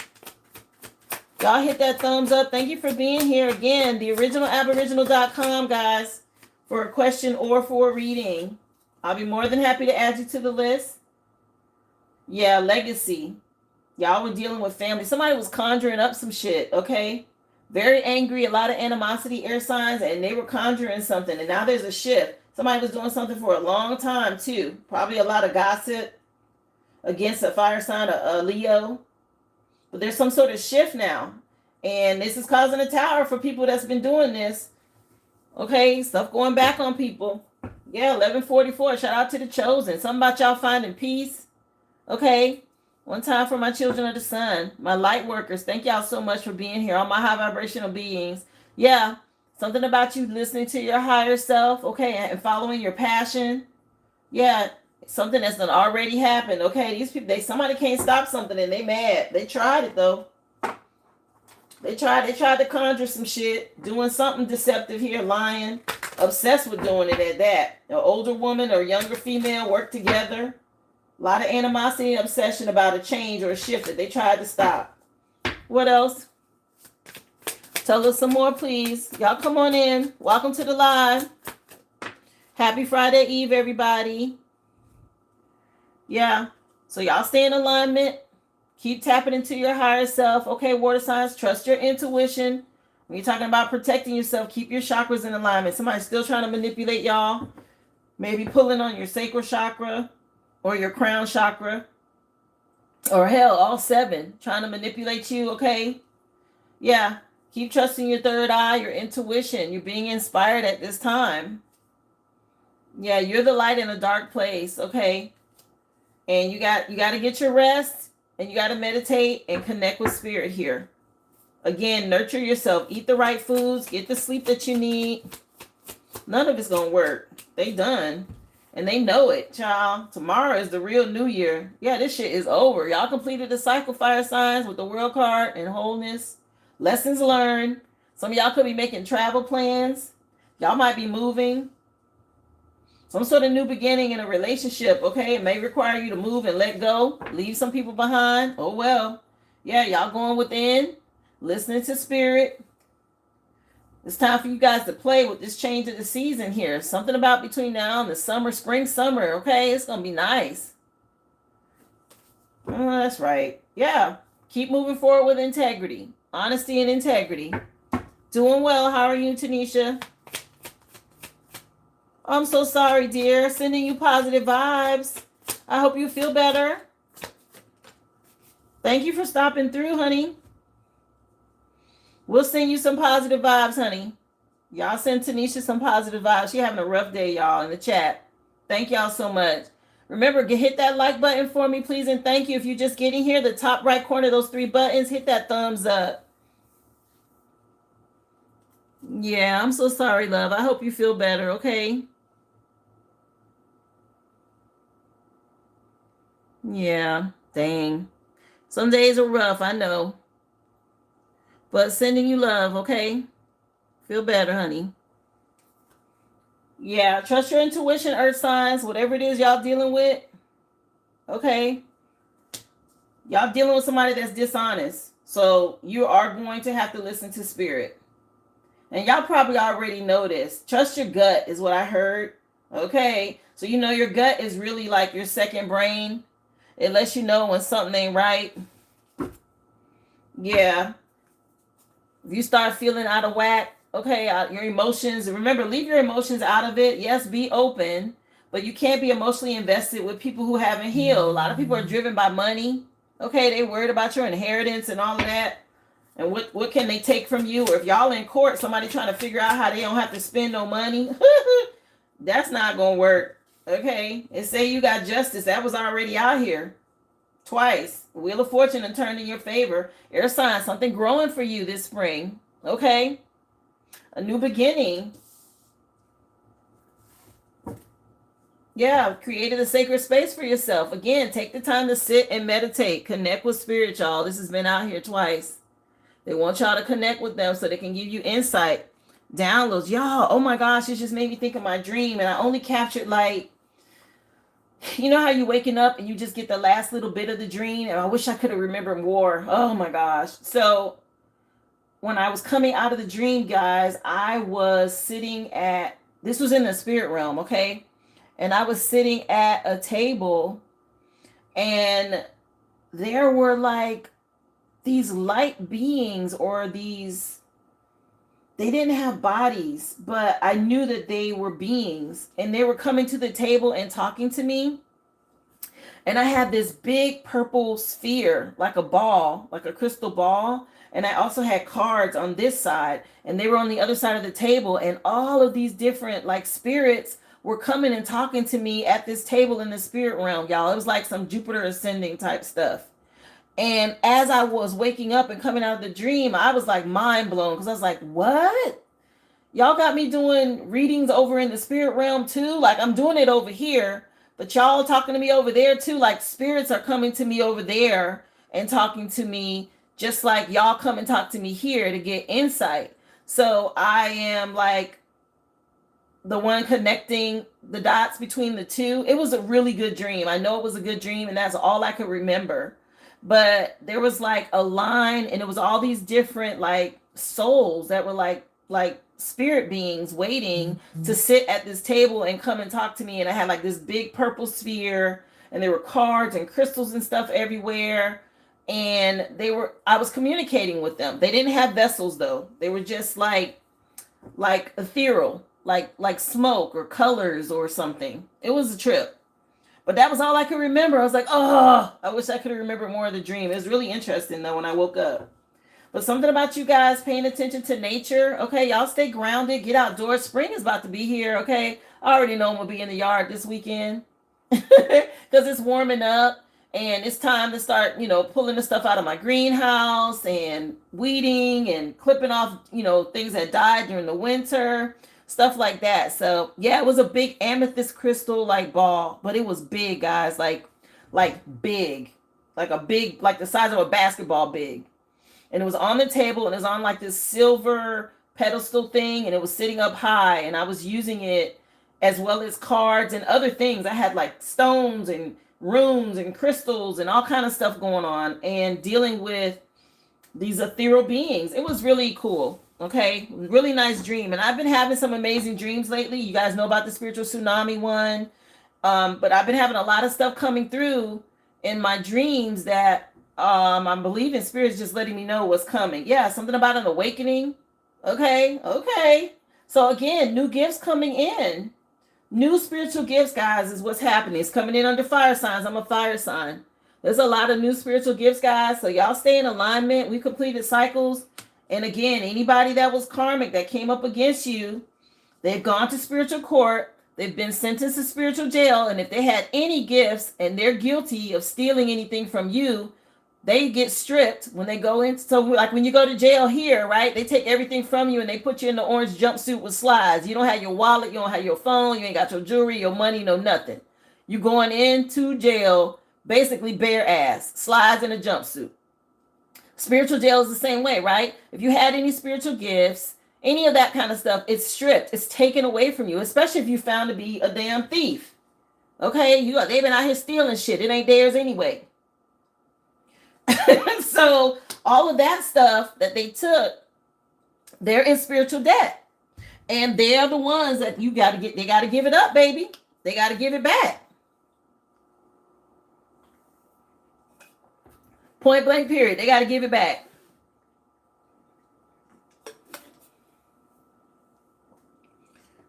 Y'all hit that thumbs up. Thank you for being here again. TheOriginalAboriginal.com, guys. For a question or for a reading. I'll be more than happy to add you to the list. Yeah, legacy. Y'all were dealing with family. Somebody was conjuring up some shit, okay? Very angry, a lot of animosity, air signs, and they were conjuring something. And now there's a shift. Somebody was doing something for a long time, too. Probably a lot of gossip against a fire sign, a Leo. But there's some sort of shift now. And this is causing a tower for people that's been doing this. Okay, stuff going back on people. Yeah, 1144. Shout out to the chosen. Something about y'all finding peace. Okay. One time for my children of the sun, my light workers. Thank y'all so much for being here. All my high vibrational beings. Yeah, something about you listening to your higher self. Okay, and following your passion. Yeah, something that's done already happened. Okay, these people, somebody can't stop something and they mad. They tried it though. They tried to conjure some shit, doing something deceptive here, lying, obsessed with doing it at that. An older woman or younger female work together. A lot of animosity and obsession about a change or a shift that they tried to stop. What else? Tell us some more, please. Y'all come on in. Welcome to the live. Happy Friday Eve, everybody. Yeah. So y'all stay in alignment. Keep tapping into your higher self. Okay, water signs, trust your intuition. When you're talking about protecting yourself, keep your chakras in alignment. Somebody's still trying to manipulate y'all. Maybe pulling on your sacral chakra or your crown chakra. Or hell, all 7. Trying to manipulate you, okay? Yeah, keep trusting your third eye, your intuition. You're being inspired at this time. Yeah, you're the light in a dark place, okay? And you got to get your rest. And you got to meditate and connect with spirit here. Again, nurture yourself. Eat the right foods. Get the sleep that you need. None of it's going to work. They done. And they know it, child. Tomorrow is the real new year. Yeah, this shit is over. Y'all completed the cycle, fire signs, with the world card and wholeness. Lessons learned. Some of y'all could be making travel plans. Y'all might be moving. Some sort of new beginning in a relationship, okay? It may require you to move and let go. Leave some people behind. Oh, well. Yeah, y'all going within. Listening to spirit. It's time for you guys to play with this change of the season here. Something about between now and the summer, spring, summer, okay? It's going to be nice. Oh, that's right. Yeah. Keep moving forward with integrity. Honesty and integrity. Doing well. How are you, Tanisha? I'm so sorry, dear. Sending you positive vibes. I hope you feel better. Thank you for stopping through, honey. We'll send you some positive vibes, honey. Y'all send Tanisha some positive vibes. She having a rough day, y'all, in the chat. Thank y'all so much. Remember, hit that like button for me, please, and thank you. If you're just getting here, the top right corner, those 3 buttons, hit that thumbs up. Yeah, I'm so sorry, love. I hope you feel better, okay? Yeah, dang. Some days are rough, I know. But sending you love, okay? Feel better, honey. Yeah, trust your intuition, earth signs, whatever it is y'all dealing with. Okay? Y'all dealing with somebody that's dishonest. So you are going to have to listen to spirit. And y'all probably already know this. Trust your gut is what I heard. Okay? So you know your gut is really like your second brain. It lets you know when something ain't right. Yeah. If you start feeling out of whack, okay, your emotions, remember, leave your emotions out of it. Yes, be open, but you can't be emotionally invested with people who haven't healed. A lot of people are driven by money. Okay, they worried about your inheritance and all of that. And what can they take from you? Or if y'all in court, somebody trying to figure out how they don't have to spend no money, that's not going to work. Okay, and say you got justice. That was already out here. Twice. Wheel of Fortune and turned in your favor. Air sign, something growing for you this spring. Okay? A new beginning. Yeah, created a sacred space for yourself. Again, take the time to sit and meditate. Connect with spirit, y'all. This has been out here twice. They want y'all to connect with them so they can give you insight. Downloads. Y'all, oh my gosh, it just made me think of my dream. And I only captured like, you know how you waking up and you just get the last little bit of the dream? And I wish I could have remembered more. Oh my gosh. So when I was coming out of the dream, guys, I was sitting at, this was in the spirit realm, okay? And I was sitting at a table and there were like these light beings or these, they didn't have bodies, but I knew that they were beings and they were coming to the table and talking to me. And I had this big purple sphere, like a ball, like a crystal ball. And I also had cards on this side and they were on the other side of the table. And all of these different like spirits were coming and talking to me at this table in the spirit realm, y'all. It was like some Jupiter ascending type stuff. And as I was waking up and coming out of the dream, I was like mind blown because I was like, what? Y'all got me doing readings over in the spirit realm too? Like I'm doing it over here, but y'all talking to me over there too? Like spirits are coming to me over there and talking to me just like y'all come and talk to me here to get insight. So I am like the one connecting the dots between the two. It was a really good dream. I know it was a good dream and that's all I could remember. But there was like a line and it was all these different like souls that were like spirit beings waiting to sit at this table and come and talk to me. And I had like this big purple sphere and there were cards and crystals and stuff everywhere. And I was communicating with them. They didn't have vessels though. They were just like ethereal, like smoke or colors or something. It was a trip. But that was all I could remember. I was like, oh, I wish I could remember more of the dream. It was really interesting, though, when I woke up. But something about you guys paying attention to nature. Okay, y'all stay grounded. Get outdoors. Spring is about to be here, okay? I already know I'm going to be in the yard this weekend because it's warming up. And it's time to start, pulling the stuff out of my greenhouse and weeding and clipping off, things that died during the winter. stuff like that. So yeah, it was a big amethyst crystal like ball, but it was big, guys, like big, like a big, like the size of a basketball big. And it was on the table, and it was on like this silver pedestal thing, and it was sitting up high, and I was using it as well as cards and other things. I had like stones and runes and crystals and all kind of stuff going on and dealing with these ethereal beings. It was really cool. Okay, really nice dream. And I've been having some amazing dreams lately. You guys know about the spiritual tsunami one. But I've been having a lot of stuff coming through in my dreams that I'm believing spirit's just letting me know what's coming. Yeah, something about an awakening. Okay, okay. So again, new gifts coming in. New spiritual gifts, guys, is what's happening. It's coming in under fire signs. I'm a fire sign. There's a lot of new spiritual gifts, guys. So y'all stay in alignment. We completed cycles. And again, anybody that was karmic that came up against you, they've gone to spiritual court. They've been sentenced to spiritual jail. And if they had any gifts and they're guilty of stealing anything from you, they get stripped when they go in. So like when you go to jail here, right? They take everything from you and they put you in the orange jumpsuit with slides. You don't have your wallet. You don't have your phone. You ain't got your jewelry, your money, no nothing. You going into jail basically bare ass, slides in a jumpsuit. Spiritual jail is the same way, right? If you had any spiritual gifts, any of that kind of stuff, it's stripped. It's taken away from you, especially if you found to be a damn thief. Okay? They've been out here stealing shit. It ain't theirs anyway. So all of that stuff that they took, they're in spiritual debt. And they're the ones that they got to give it up, baby. They got to give it back. Point blank period. They got to give it back.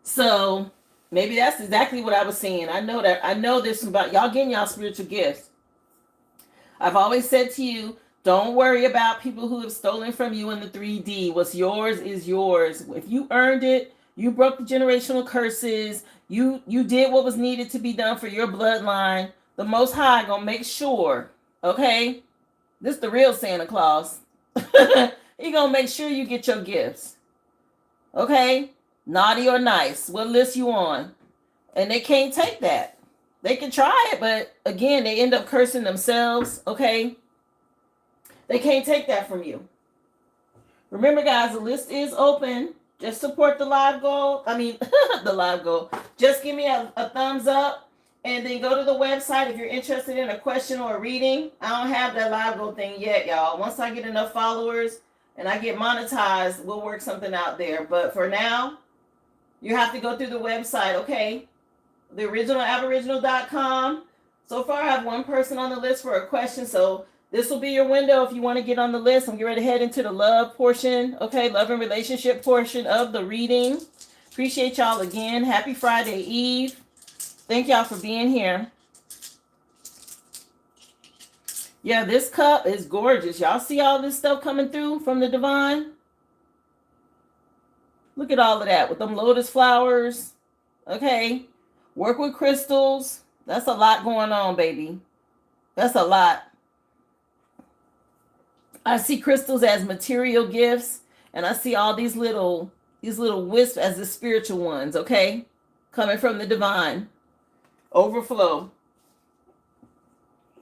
So maybe that's exactly what I was saying. I know there's about y'all getting y'all spiritual gifts. I've always said to you, don't worry about people who have stolen from you in the 3D. What's yours is yours. If you earned it, you broke the generational curses, you did what was needed to be done for your bloodline, the Most High gonna make sure, okay? This is the real Santa Claus. He gonna make sure you get your gifts. Okay? Naughty or nice. What list you on? And they can't take that. They can try it, but again, they end up cursing themselves. Okay? They can't take that from you. Remember, guys, the list is open. Just support the live goal. The live goal. Just give me a thumbs up. And then go to the website if you're interested in a question or a reading. I don't have that live goal thing yet, y'all. Once I get enough followers and I get monetized, we'll work something out there. But for now, you have to go through the website, okay? The original Aboriginal.com. So far, I have one person on the list for a question. So this will be your window if you want to get on the list. I'm getting ready to head into the love portion, okay? Love and relationship portion of the reading. Appreciate y'all again. Happy Friday Eve. Thank y'all for being here. Yeah, this cup is gorgeous. Y'all see all this stuff coming through from the divine? Look at all of that with them lotus flowers. Okay. Work with crystals. That's a lot going on, baby. That's a lot. I see crystals as material gifts, and I see all these little wisps as the spiritual ones, okay? Coming from the divine. Overflow.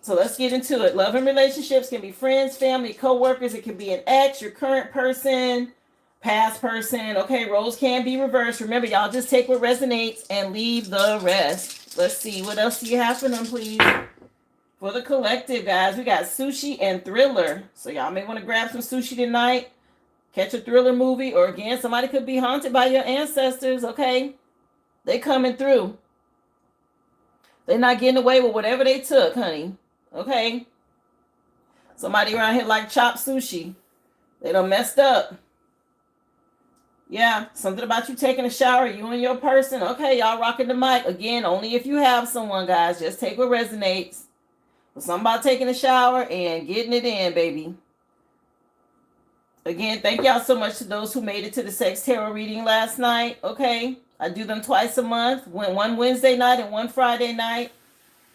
So let's get into it. Love and relationships can be friends, family, co-workers. It can be an ex, your current person, past person. Okay, roles can be reversed. Remember, y'all just take what resonates and leave the rest. Let's see. What else do you have for them, please? For the collective, guys, we got sushi and thriller. So y'all may want to grab some sushi tonight. Catch a thriller movie. Or again, somebody could be haunted by your ancestors, okay? They coming through. They're not getting away with whatever they took, honey. Okay? Somebody around here like chopped sushi. They done messed up. Yeah, something about you taking a shower, you and your person. Okay, y'all rocking the mic. Again, only if you have someone, guys. Just take what resonates. But something about taking a shower and getting it in, baby. Again, thank y'all so much to those who made it to the Sex Tarot reading last night. Okay? I do them twice a month. One Wednesday night and one Friday night.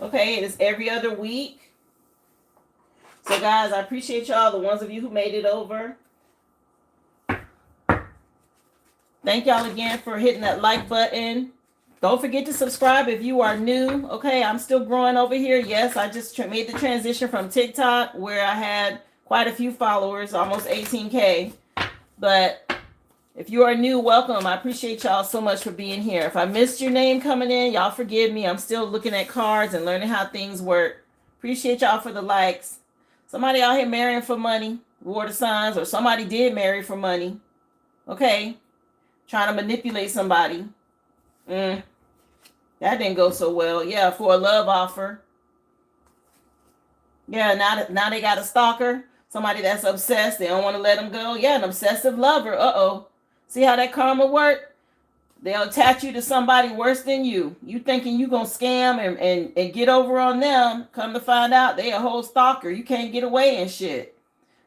Okay, it is every other week. So, guys, I appreciate y'all, the ones of you who made it over. Thank y'all again for hitting that like button. Don't forget to subscribe if you are new. Okay, I'm still growing over here. Yes, I just made the transition from TikTok where I had quite a few followers, almost 18K. But if you are new, welcome. I appreciate y'all so much for being here. If I missed your name coming in, y'all forgive me. I'm still looking at cards and learning how things work. Appreciate y'all for the likes. Somebody out here marrying for money, water signs, or somebody did marry for money. Okay, trying to manipulate somebody. That didn't go so well. Yeah, for a love offer. Yeah, now they got a stalker. Somebody that's obsessed. They don't want to let them go. Yeah, an obsessive lover. Uh-oh. See how that karma work? They'll attach you to somebody worse than you. You thinking you gonna scam and get over on them. Come to find out they a whole stalker. You can't get away and shit.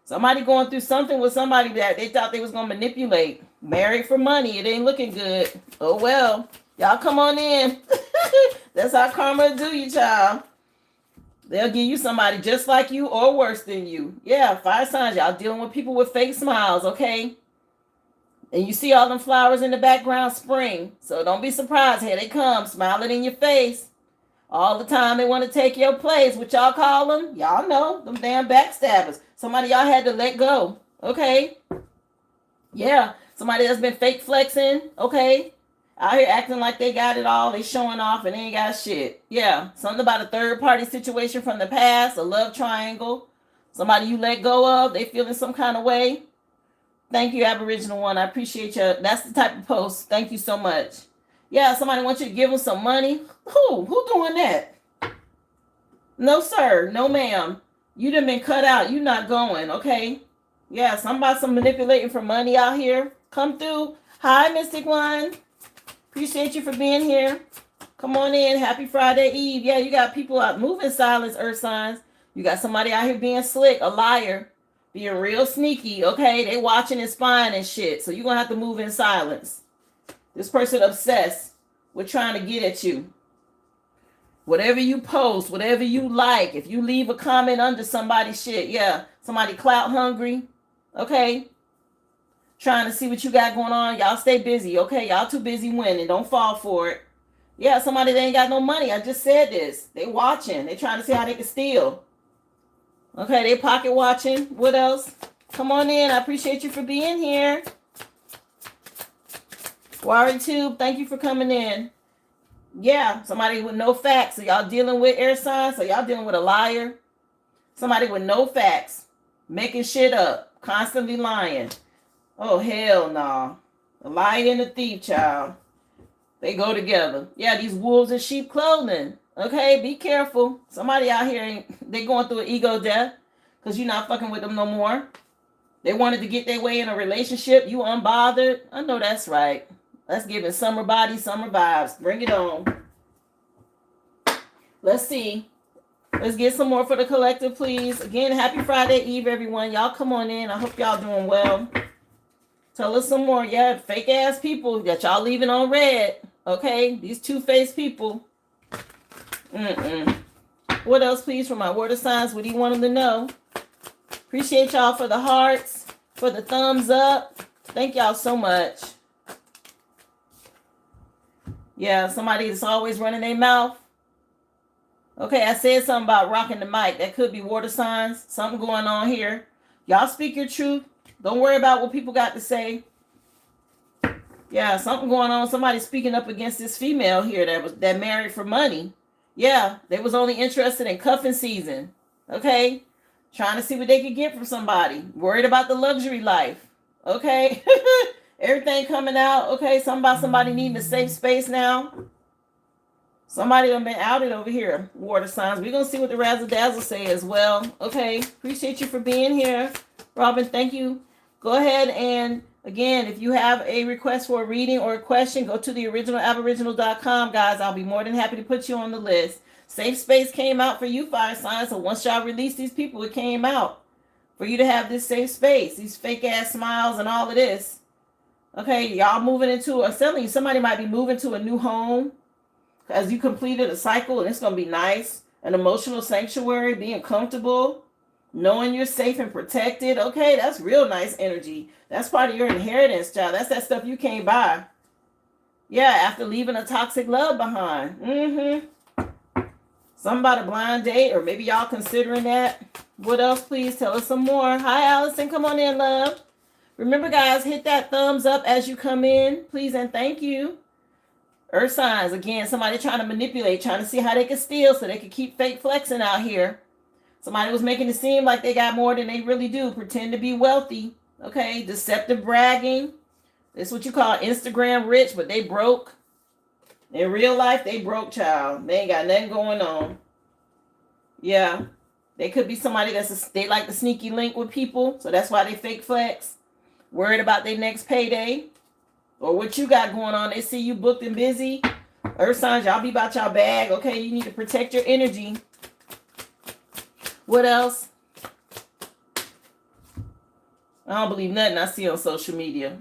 Somebody going through something with somebody that they thought they was gonna manipulate. Married for money. It ain't looking good. Oh well. Y'all come on in. That's how karma do you, child. They'll give you somebody just like you or worse than you. Yeah, fire signs. Y'all dealing with people with fake smiles, okay? And you see all them flowers in the background, spring. So don't be surprised. Here they come, smiling in your face. All the time they want to take your place. What y'all call them? Y'all know, them damn backstabbers. Somebody y'all had to let go, okay? Yeah, somebody that's been fake flexing, okay? Out here acting like they got it all. They showing off and they ain't got shit. Yeah, something about a third party situation from the past, a love triangle. Somebody you let go of, they feeling some kind of way. Thank you, Aboriginal one. I appreciate you. That's the type of post. Thank you so much. Yeah, somebody wants you to give them some money. Who doing that? No, sir. No, ma'am. You done been cut out. You not going, okay? Yeah, somebody some manipulating for money out here. Come through. Hi, Mystic One. Appreciate you for being here. Come on in. Happy Friday Eve. Yeah, you got people out moving silence, earth signs. You got somebody out here being slick, a liar. Being real sneaky, okay? They watching and spying and shit. So you're going to have to move in silence. This person obsessed with trying to get at you. Whatever you post, whatever you like, if you leave a comment under somebody's shit, yeah, somebody clout hungry, okay? Trying to see what you got going on. Y'all stay busy, okay? Y'all too busy winning. Don't fall for it. Yeah, somebody that ain't got no money. I just said this. They watching. They trying to see how they can steal. Okay, they pocket watching. What else? Come on in. I appreciate you for being here. Wari Tube, thank you for coming in. Yeah, somebody with no facts. So y'all dealing with air signs. So y'all dealing with a liar. Somebody with no facts. Making shit up. Constantly lying. Oh, hell no. A liar and a thief, child. They go together. Yeah, these wolves in sheep clothing. Okay, be careful. Somebody out here, they going through an ego death because you're not fucking with them no more. They wanted to get their way in a relationship. You unbothered. I know that's right. Let's give it summer body, summer vibes. Bring it on. Let's see. Let's get some more for the collective, please. Again, happy Friday Eve, everyone. Y'all come on in. I hope y'all doing well. Tell us some more. Yeah, fake ass people that y'all leaving on red. Okay, these two-faced people. What else, please, for my water signs? What do you want them to know? Appreciate y'all for the hearts, for the thumbs up. Thank y'all so much. Yeah, somebody that's always running their mouth. Okay, I said something about rocking the mic. That could be water signs. Something going on here. Y'all speak your truth. Don't worry about what people got to say. Yeah, something going on. Somebody speaking up against this female here that married for money. Yeah, they was only interested in cuffing season. Okay? Trying to see what they could get from somebody. Worried about the luxury life. Okay? Everything coming out. Okay, something about somebody needing a safe space now. Somebody done been outed over here. Water signs. We're going to see what the razzle dazzle say as well. Okay? Appreciate you for being here. Robin, thank you. Go ahead and, again, if you have a request for a reading or a question, go to theoriginalaboriginal.com, guys. I'll be more than happy to put you on the list. Safe space came out for you, fire signs. So once y'all release these people, it came out for you to have this safe space. These fake ass smiles and all of this. Okay, y'all moving into, I'm telling you, somebody might be moving to a new home as you completed a cycle, and it's going to be nice. An emotional sanctuary, being comfortable. Knowing you're safe and protected. Okay, that's real nice energy. That's part of your inheritance, child. That's that stuff you can't buy. Yeah, after leaving a toxic love behind. Something about a blind date, or maybe y'all considering that. What else, please? Tell us some more. Hi, Allison. Come on in, love. Remember, guys, hit that thumbs up as you come in, please, and thank you. Earth signs, again, somebody trying to manipulate, trying to see how they can steal so they can keep fake flexing out here. Somebody was making it seem like they got more than they really do. Pretend to be wealthy. Okay, deceptive bragging. This is what you call Instagram rich, but they broke. In real life, they broke, child. They ain't got nothing going on. Yeah. They could be somebody they like the sneaky link with people, so that's why they fake flex. Worried about their next payday. Or what you got going on. They see you booked and busy. Earth signs, y'all be about y'all bag. Okay, you need to protect your energy. What else? I don't believe nothing I see on social media.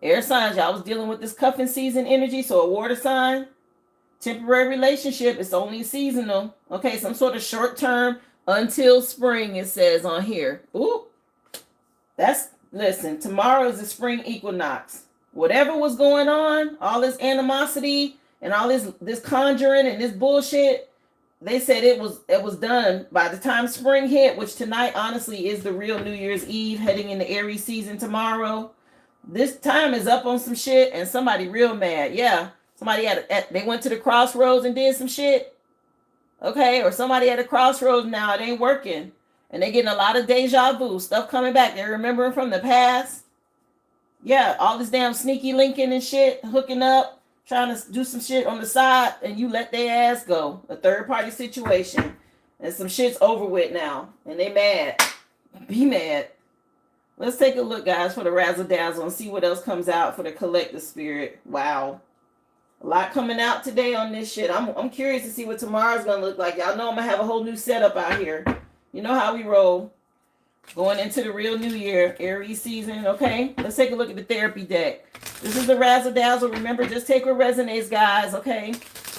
Air signs, y'all was dealing with this cuffing season energy. So a water sign, temporary relationship, it's only seasonal. Okay, some sort of short term until spring, it says on here. Ooh, listen, tomorrow is the spring equinox. Whatever was going on, all this animosity and all this conjuring and this bullshit, they said it was done by the time spring hit, which tonight honestly is the real New Year's Eve, heading into Aries season tomorrow. This time is up on some shit and somebody real mad. Yeah, somebody they went to the crossroads and did some shit. Okay, or somebody at a crossroads now, it ain't working. And they getting a lot of deja vu, stuff coming back. They're remembering from the past. Yeah, all this damn sneaky linking and shit, hooking up, trying to do some shit on the side, and you let their ass go. A third party situation. And some shit's over with now. And they mad. Be mad. Let's take a look, guys, for the razzle dazzle and see what else comes out for the collective spirit. Wow. A lot coming out today on this shit. I'm curious to see what tomorrow's gonna look like. Y'all know I'm gonna have a whole new setup out here. You know how we roll. Going into the real new year, Aries season, okay? Let's take a look at the therapy deck. This is the razzle dazzle. Remember, just take what resonates, guys, okay?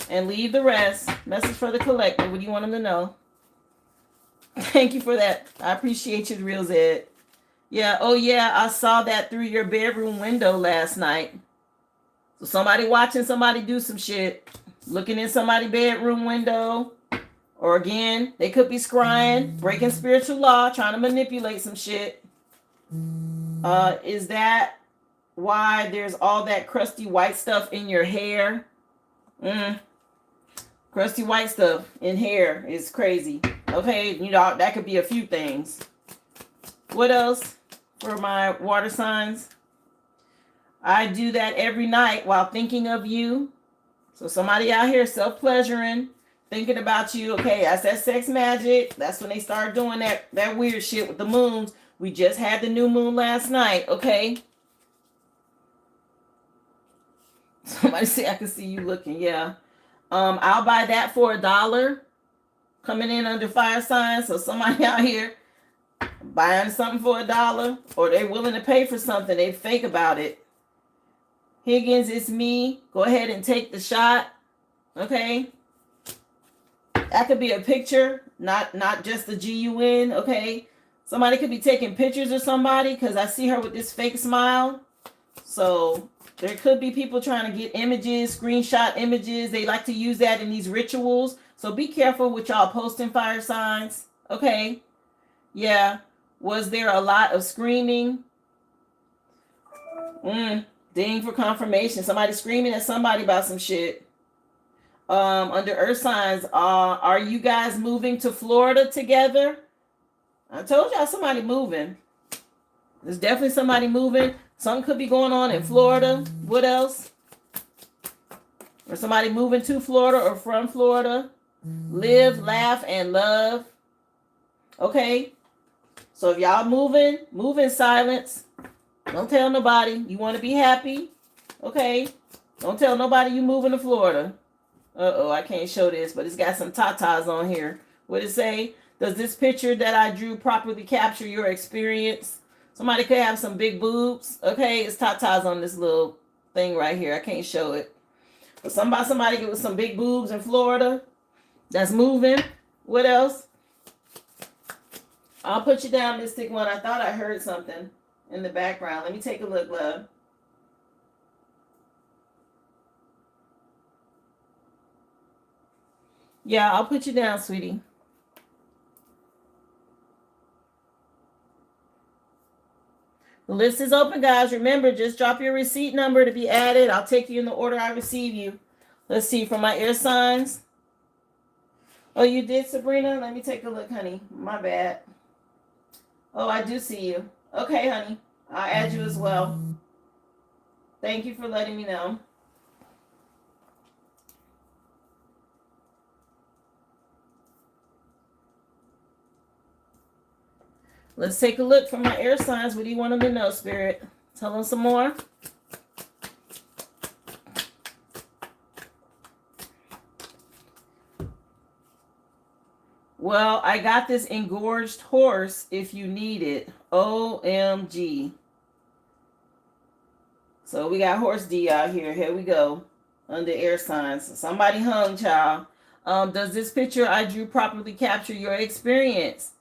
And leave the rest. Message for the collective. What do you want them to know? Thank you for that. I appreciate you, Real Zed. Yeah, oh yeah, I saw that through your bedroom window last night. So somebody watching somebody do some shit, looking in somebody's bedroom window. Or again, they could be scrying, breaking spiritual law, trying to manipulate some shit. Is that why there's all that crusty white stuff in your hair? Crusty white stuff in hair is crazy. Okay, you know, that could be a few things. What else for my water signs? I do that every night while thinking of you. So somebody out here self-pleasuring, thinking about you. Okay, that's that sex magic. That's when they start doing that weird shit with the moons. We just had the new moon last night. Okay. Somebody say I can see you looking. Yeah. I'll buy that for $1. Coming in under fire signs. So somebody out here buying something for $1, or they're willing to pay for something. They fake about it. Higgins, it's me. Go ahead and take the shot. Okay. That could be a picture, not just the GUN, okay? Somebody could be taking pictures of somebody because I see her with this fake smile. So there could be people trying to get images, screenshot images. They like to use that in these rituals. So be careful with y'all posting, fire signs, okay? Yeah. Was there a lot of screaming? Ding for confirmation. Somebody screaming at somebody about some shit. Under earth signs, are you guys moving to Florida together? I told y'all somebody moving. There's definitely somebody moving. Something could be going on in Florida. What else? Or somebody moving to Florida or from Florida. Live, laugh, and love. Okay. So if y'all moving, move in silence. Don't tell nobody. You want to be happy? Okay. Don't tell nobody you moving to Florida. Uh-oh, I can't show this, but it's got some tatas on here. What it say? Does this picture that I drew properly capture your experience? Somebody could have some big boobs. Okay, it's tatas on this little thing right here. I can't show it. But somebody with some big boobs in Florida that's moving. What else? I'll put you down, Mystic One. I thought I heard something in the background. Let me take a look, love. Yeah, I'll put you down, sweetie. The list is open, guys. Remember, just drop your receipt number to be added. I'll take you in the order I receive you. Let's see, for my air signs. Oh, you did, Sabrina? Let me take a look, honey. My bad. Oh, I do see you. Okay, honey. I'll add you as well. Thank you for letting me know. Let's take a look for my air signs. What do you want them to know, Spirit? Tell them some more. Well, I got this engorged horse if you need it. OMG. So we got horse D out here. Here we go. Under air signs. Somebody hung, child. Does this picture I drew properly capture your experience?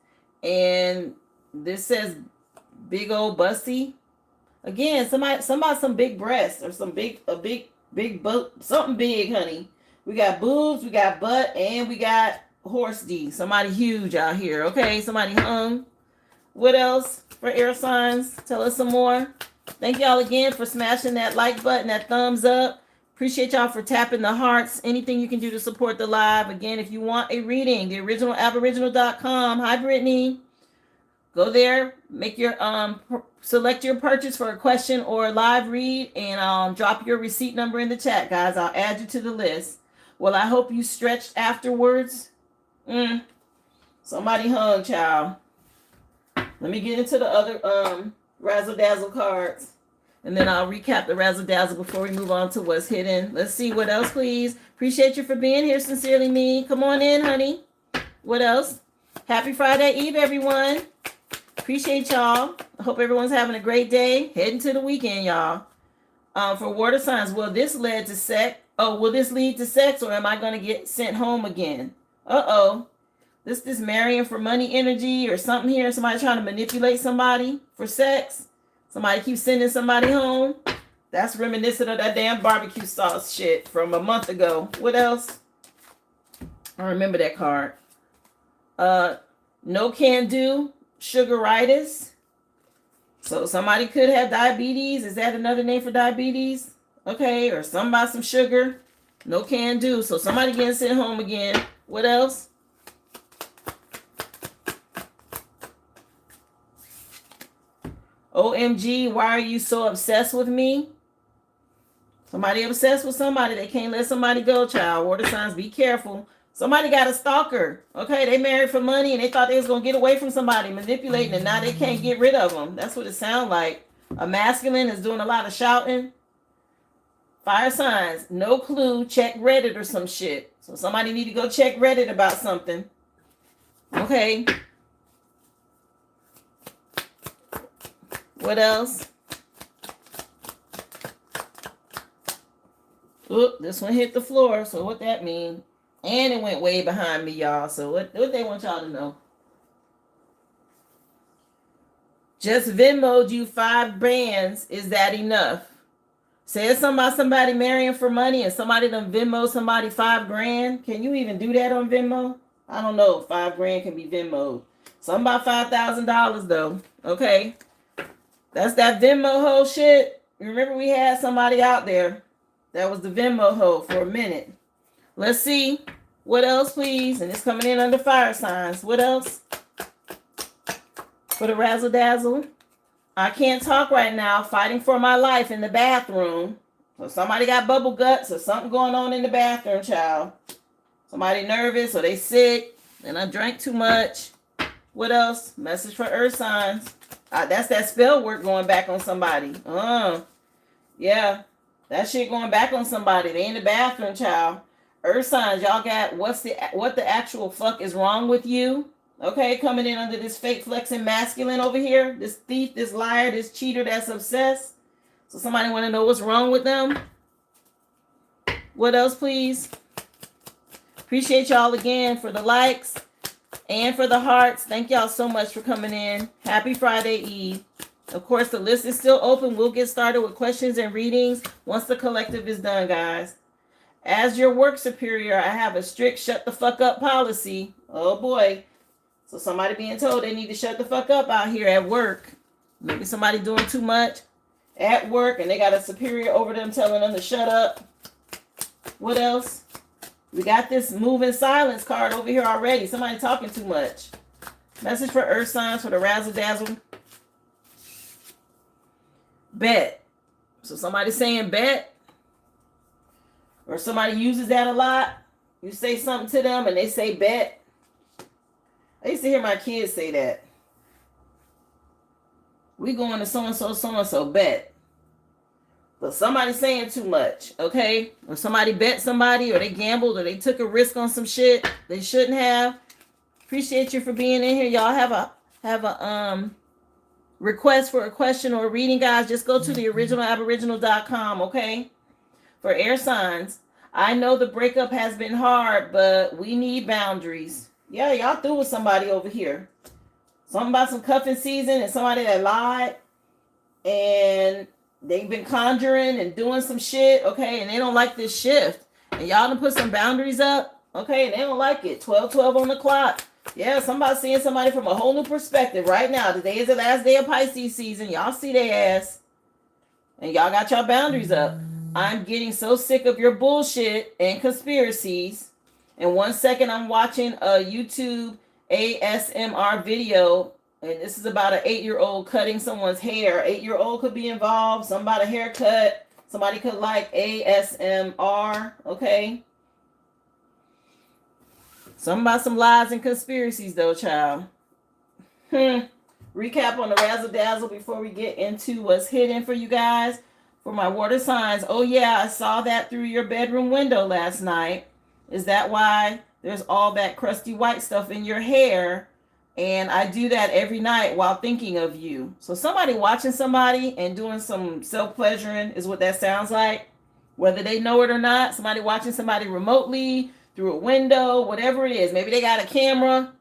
And this says big old busty. Again, somebody some big breasts or some big butt, something big, honey. We got boobs, we got butt, and we got horse D. Somebody huge out here. Okay, somebody hung. What else for air signs? Tell us some more. Thank y'all again for smashing that like button, that thumbs up. Appreciate y'all for tapping the hearts. Anything you can do to support the live. Again, if you want a reading, theoriginalaboriginal.com. Hi, Brittany. Go there, make your select your purchase for a question or a live read, and drop your receipt number in the chat, guys. I'll add you to the list. Well, I hope you stretched afterwards. Somebody hung, child. Let me get into the other razzle dazzle cards, and then I'll recap the razzle dazzle before we move on to what's hidden. Let's see what else, please. Appreciate you for being here, sincerely, me. Come on in, honey. What else? Happy Friday Eve, everyone. Appreciate y'all. I hope everyone's having a great day. Heading to the weekend, y'all. For water signs, will this lead to sex? Oh, will this lead to sex, or am I going to get sent home again? Uh-oh. This marrying for money energy or something here. Somebody trying to manipulate somebody for sex. Somebody keeps sending somebody home. That's reminiscent of that damn barbecue sauce shit from a month ago. What else? I remember that card. No can do. Sugaritis. So somebody could have diabetes. Is that another name for diabetes? Okay, or something about some sugar. No can do. So somebody getting sent home again. What else? OMG, why are you so obsessed with me? Somebody obsessed with somebody. They can't let somebody go, child. Water signs, be careful. Somebody got a stalker. Okay, they married for money and they thought they was going to get away from somebody manipulating, and now they can't get rid of them. That's what it sounds like. A masculine is doing a lot of shouting. Fire signs, no clue. Check Reddit or some shit. So somebody need to go check Reddit about something. Okay. What else? Oop, this one hit the floor. So what that mean? And it went way behind me, y'all. So what they want y'all to know? Just Venmo'd you 5 bands. Is that enough? Said something about somebody marrying for money and somebody done Venmo somebody 5 grand. Can you even do that on Venmo? I don't know. 5 grand can be Venmo'd. Something about $5,000 though. Okay. That's that Venmo hoe shit. Remember we had somebody out there that was the Venmo hoe for a minute. Let's see. What else, please? And it's coming in under fire signs. What else? For the razzle dazzle. I can't talk right now. Fighting for my life in the bathroom. So somebody got bubble guts or something going on in the bathroom, child. Somebody nervous or they sick. And I drank too much. What else? Message for earth signs. That's that spell work going back on somebody. Yeah. That shit going back on somebody. They in the bathroom, child. Earth signs, y'all got what the actual fuck is wrong with you? Okay, coming in under this fake flexing masculine over here. This thief, this liar, this cheater that's obsessed. So somebody want to know what's wrong with them? What else, please? Appreciate y'all again for the likes. And for the hearts, thank y'all so much for coming in. Happy Friday Eve. Of course, the list is still open. We'll get started with questions and readings once the collective is done, guys. As your work superior, I have a strict shut the fuck up policy. Oh boy. So somebody being told they need to shut the fuck up out here at work. Maybe somebody doing too much at work and they got a superior over them telling them to shut up. What else? We got this moving silence card over here already. Somebody talking too much. Message for earth signs for the razzle dazzle. Bet. So somebody saying bet. Or somebody uses that a lot. You say something to them and they say bet. I used to hear my kids say that. We going to so-and-so, bet. But somebody saying too much, okay? Or somebody bet somebody, or they gambled, or they took a risk on some shit they shouldn't have. Appreciate you for being in here. Y'all have a request for a question or a reading, guys. Just go to the originalaboriginal.com, okay? For air signs, I know the breakup has been hard, but we need boundaries. Yeah, y'all through with somebody over here. Something about some cuffing season and somebody that lied and they've been conjuring and doing some shit, okay, and they don't like this shift. And y'all done put some boundaries up, okay, and they don't like it. 12:12 on the clock. Yeah, somebody's seeing somebody from a whole new perspective right now. Today is the last day of Pisces season. Y'all see their ass. And y'all got y'all boundaries up. I'm getting so sick of your bullshit and conspiracies. In 1 second, I'm watching a YouTube ASMR video. And this is about an 8-year-old cutting someone's hair. 8-year-old could be involved. Somebody haircut. Somebody could like ASMR. Okay. Something about some lies and conspiracies, though, child. Recap on the razzle dazzle before we get into what's hidden for you guys. For my water signs. Oh, yeah, I saw that through your bedroom window last night. Is that why there's all that crusty white stuff in your hair? And I do that every night while thinking of you. So somebody watching somebody and doing some self-pleasuring is what that sounds like. Whether they know it or not, somebody watching somebody remotely, through a window, whatever it is. Maybe they got a camera.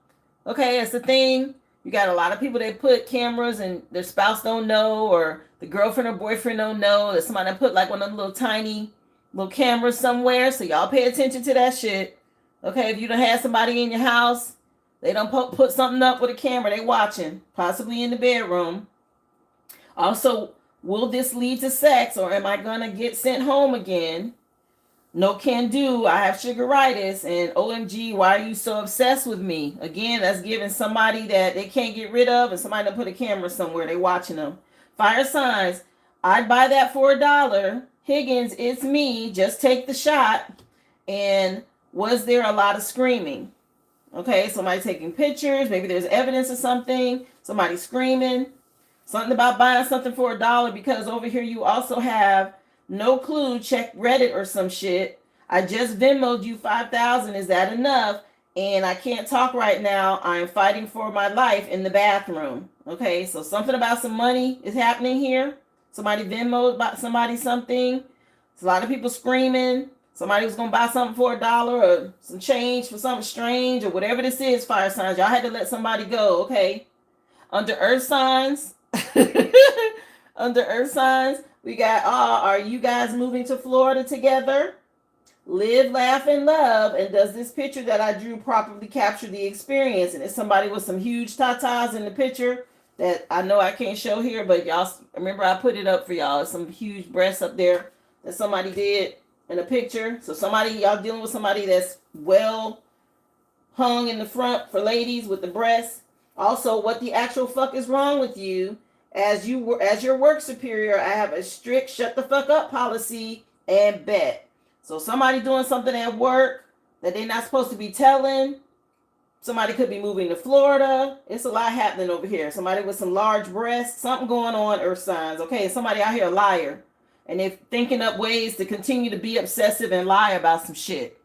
Okay, it's a thing. You got a lot of people that put cameras and their spouse don't know, or the girlfriend or boyfriend don't know. That somebody put like one of them little tiny little cameras somewhere. So y'all pay attention to that shit. Okay, if you don't have somebody in your house, they don't put something up with a camera. They watching, possibly in the bedroom. Also, will this lead to sex, or am I gonna get sent home again? No can do. I have sugaritis, and OMG, why are you so obsessed with me? Again, that's giving somebody that they can't get rid of, and somebody to put a camera somewhere. They watching them. Fire signs. I'd buy that for $1. Higgins, it's me. Just take the shot. And was there a lot of screaming? Okay, somebody taking pictures. Maybe there's evidence of something. Somebody screaming. Something about buying something for $1 because over here you also have no clue. Check Reddit or some shit. I just Venmo'd you 5,000. Is that enough? And I can't talk right now. I'm fighting for my life in the bathroom. Okay, so something about some money is happening here. Somebody Venmo'd about somebody something. There's a lot of people screaming. Somebody was going to buy something for $1 or some change for something strange or whatever this is, fire signs. Y'all had to let somebody go, okay? Under earth signs, under earth signs, we got, are you guys moving to Florida together? Live, laugh, and love. And does this picture that I drew properly capture the experience? And it's somebody with some huge tatas in the picture that I know I can't show here, but y'all remember I put it up for y'all. Some huge breasts up there that somebody did in a picture. So somebody, y'all dealing with somebody that's well hung in the front for ladies with the breasts. Also, what the actual fuck is wrong with you? As your work superior, I have a strict shut the fuck up policy and bet. So somebody doing something at work that they're not supposed to be telling. Somebody could be moving to Florida. It's a lot happening over here. Somebody with some large breasts. Something going on, earth signs. Okay, somebody out here a liar. And they're thinking up ways to continue to be obsessive and lie about some shit.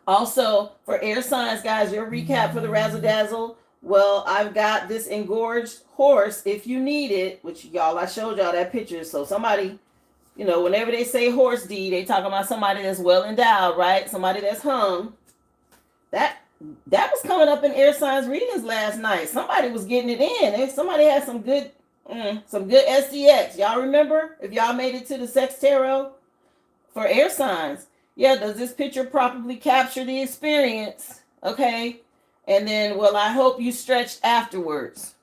Also, for air signs, guys, your recap for the razzle dazzle. Well, I've got this engorged horse if you need it, which y'all, I showed y'all that picture. So somebody, you know, whenever they say horse deed, they talking about somebody that's well endowed, right? Somebody that's hung. That was coming up in air signs readings last night. Somebody was getting it in. If somebody had some good SCX. Y'all remember? If y'all made it to the Sex Tarot for air signs. Yeah, does this picture properly capture the experience? Okay. And then, well, I hope you stretched afterwards.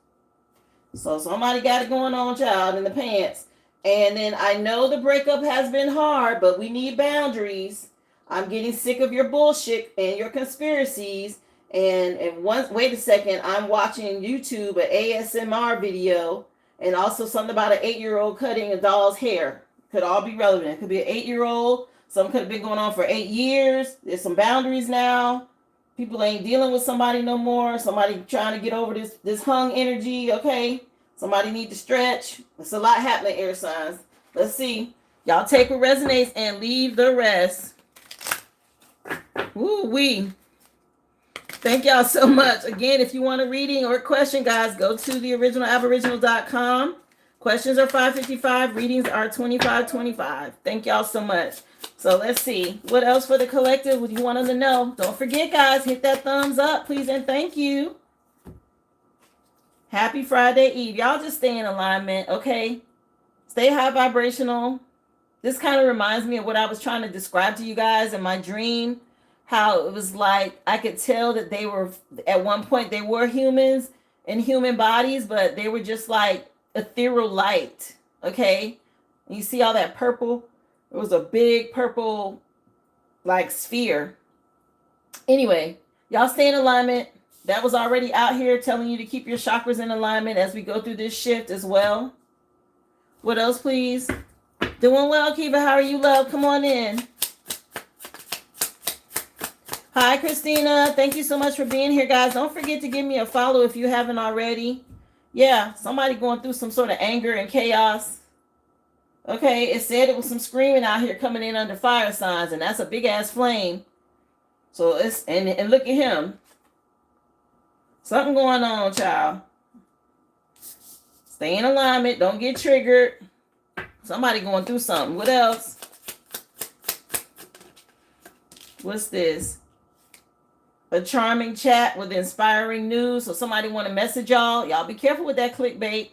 So somebody got it going on, child, in the pants. And then I know the breakup has been hard, but we need boundaries. I'm getting sick of your bullshit and your conspiracies. And once, wait a second, I'm watching YouTube an ASMR video, and also something about an 8-year-old cutting a doll's hair. Could all be relevant. It could be an 8-year-old. Something could have been going on for 8 years. There's some boundaries now. People ain't dealing with somebody no more. Somebody trying to get over this hung energy, okay? Somebody need to stretch. There's a lot happening, air signs. Let's see. Y'all take what resonates and leave the rest. Woo-wee. Thank y'all so much. Again, if you want a reading or a question, guys, go to theoriginalaboriginal.com. Questions are $5.55. Readings are $25.25. Thank y'all so much. So let's see. What else for the collective would you want them to know? Don't forget, guys, hit that thumbs up, please, and thank you. Happy Friday Eve. Y'all just stay in alignment, okay? Stay high vibrational. This kind of reminds me of what I was trying to describe to you guys in my dream. How it was like I could tell that they were, at one point, they were humans in human bodies, but they were just like ethereal light, okay? And you see all that purple? It was a big purple, like, sphere. Anyway, y'all stay in alignment. That was already out here telling you to keep your chakras in alignment as we go through this shift as well. What else, please? Doing well, Kiva. How are you, love? Come on in. Hi, Christina. Thank you so much for being here, guys. Don't forget to give me a follow if you haven't already. Yeah, somebody going through some sort of anger and chaos. Okay, it said it was some screaming out here coming in under fire signs, and that's a big-ass flame. So it's, and look at him. Something going on, child. Stay in alignment. Don't get triggered. Somebody going through something. What else? What's this? A charming chat with inspiring news. So somebody want to message y'all. Y'all be careful with that clickbait.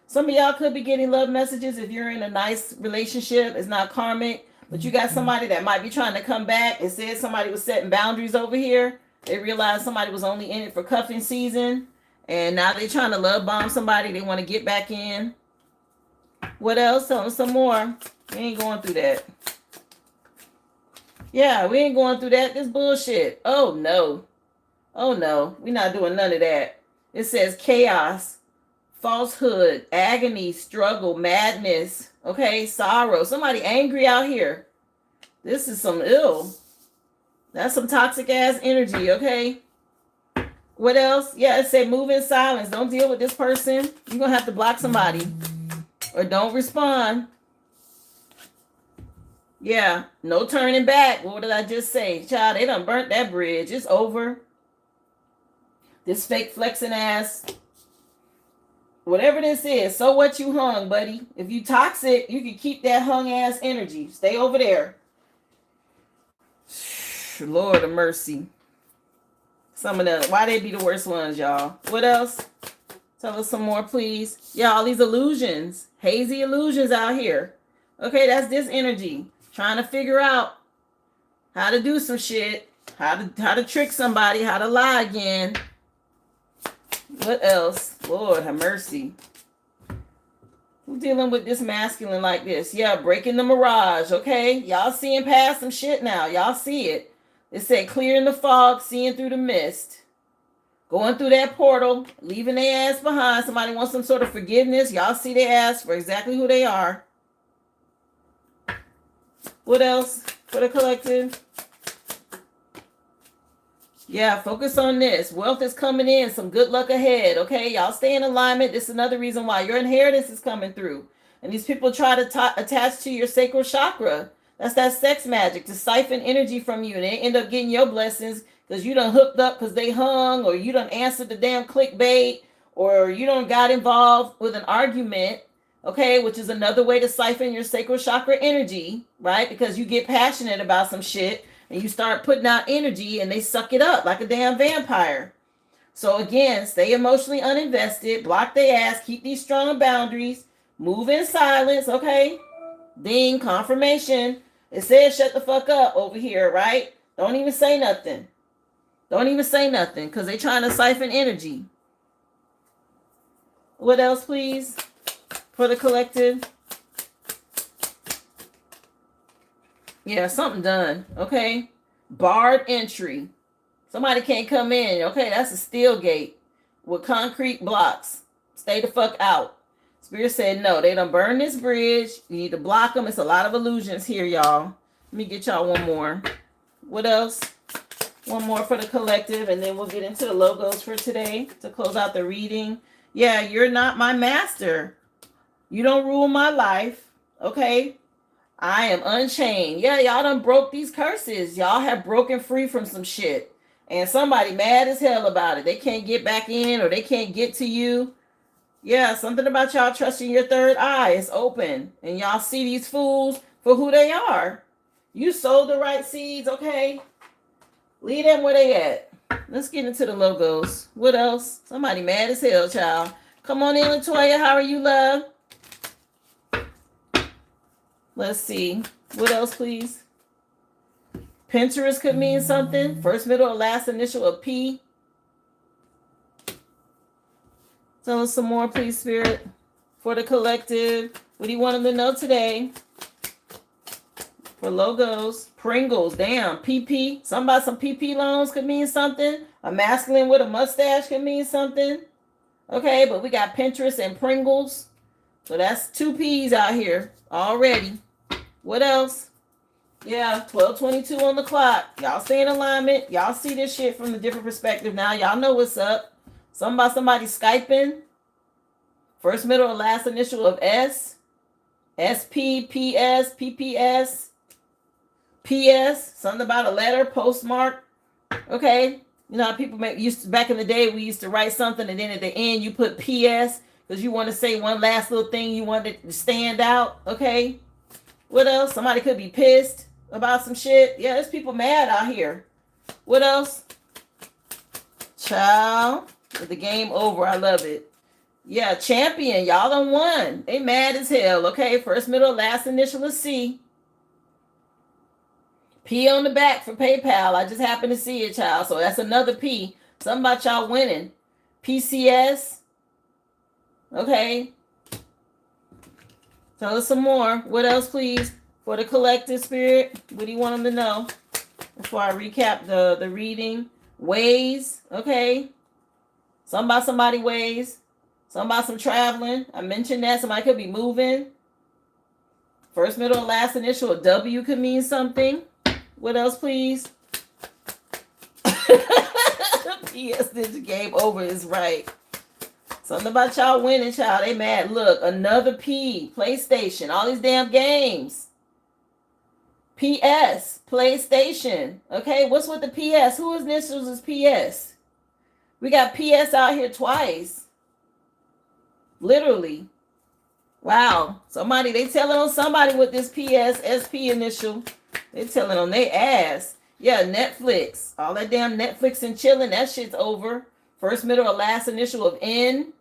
Some of y'all could be getting love messages if you're in a nice relationship. It's not karmic. But you got somebody that might be trying to come back. It said somebody was setting boundaries over here. They realized somebody was only in it for cuffing season. And now they're trying to love bomb somebody. They want to get back in. What else? Tell them some more. We ain't going through that. Yeah, we ain't going through that. This bullshit. Oh, no. Oh, no. We're not doing none of that. It says chaos, falsehood, agony, struggle, madness, okay, sorrow. Somebody angry out here. This is some ill. That's some toxic ass energy, okay? What else? Yeah, it said move in silence. Don't deal with this person. You're going to have to block somebody. Or don't respond. Yeah, no turning back. What did I just say? Child, they done burnt that bridge. It's over. This fake flexing ass. Whatever this is, so what you hung, buddy. If you toxic, you can keep that hung ass energy. Stay over there. Lord of mercy. Some of them, why they be the worst ones, y'all? What else? Tell us some more, please. Yeah, all these illusions. Hazy illusions out here. Okay, that's this energy. Trying to figure out how to do some shit. How to trick somebody. How to lie again. What else? Lord have mercy. Who's dealing with this masculine like this? Yeah, breaking the mirage, okay? Y'all seeing past some shit now. Y'all see it. It said clearing the fog, seeing through the mist. Going through that portal, leaving their ass behind. Somebody wants some sort of forgiveness. Y'all see their ass for exactly who they are. What else for the collective? Yeah, focus on this. Wealth is coming in. Some good luck ahead, okay? Y'all stay in alignment. This is another reason why your inheritance is coming through. And these people try to attach to your sacral chakra. That's that sex magic to siphon energy from you. And they end up getting your blessings because you done hooked up because they hung, or you done answered the damn clickbait, or you done got involved with an argument, okay, which is another way to siphon your sacral chakra energy, right? Because you get passionate about some shit. and you start putting out energy and they suck it up like a damn vampire. So again, stay emotionally uninvested, block their ass, keep these strong boundaries, move in silence, okay? Ding, confirmation. It says shut the fuck up over here, right? Don't even say nothing. Don't even say nothing because they're trying to siphon energy. What else, please, for the collective? Yeah, something done, okay? Barred entry. Somebody can't come in, okay? That's a steel gate with concrete blocks. Stay the fuck out. Spirit said no. They done burn this bridge. You need to block them. It's a lot of illusions here, y'all. Let me get y'all one more. What else? One more for the collective, and then we'll get into the logos for today to close out the reading. Yeah, you're not my master. You don't rule my life, okay? I am unchained. Yeah, y'all done broke these curses. Y'all have broken free from some shit. And somebody mad as hell about it. They can't get back in or they can't get to you. Yeah, something about y'all trusting your third eye is open. And y'all see these fools for who they are. You sowed the right seeds, okay? Leave them where they at. Let's get into the logos. What else? Somebody mad as hell, child. Come on in, Latoya. How are you, love? Let's see. What else, please? Pinterest could mean something. First, middle, or last initial of P. Tell us some more, please, Spirit. For the collective. What do you want them to know today? For logos. Pringles. Damn. PP. Something about some PP loans could mean something. A masculine with a mustache could mean something. Okay, but we got Pinterest and Pringles. So that's 2 P's out here already. What else? Yeah, 12:22 on the clock. Y'all stay in alignment. Y'all see this shit from a different perspective now. Y'all know what's up. Something about somebody Skyping. First, middle, or last initial of S. SP, PS, PPS, PS. Something about a letter, postmark. Okay. You know how people back in the day, we used to write something and then at the end you put PS because you want to say one last little thing you want it to stand out. Okay. What else? Somebody could be pissed about some shit. Yeah, there's people mad out here. What else? Child, with the game over. I love it. Yeah, champion. Y'all done won. They mad as hell. Okay, first, middle, last initial is C. P on the back for PayPal. I just happened to see it, child. So that's another P. Something about y'all winning. PCS. Okay. Tell us some more. What else, please? For the collective, Spirit. What do you want them to know? Before I recap the reading. Ways. Okay. Something about somebody ways. Something about some traveling. I mentioned that. Somebody could be moving. First, middle, last initial. A W could mean something. What else, please? P.S. This game over is right. Something about y'all winning, child. They mad. Look, another P. PlayStation. All these damn games. P.S. PlayStation. Okay, what's with the P.S.? Who initials is P.S.? We got P.S. out here twice. Literally. Wow. Somebody, they telling on somebody with this P.S. SP initial. They telling on their ass. Yeah, Netflix. All that damn Netflix and chilling. That shit's over. First, middle, or last initial of N.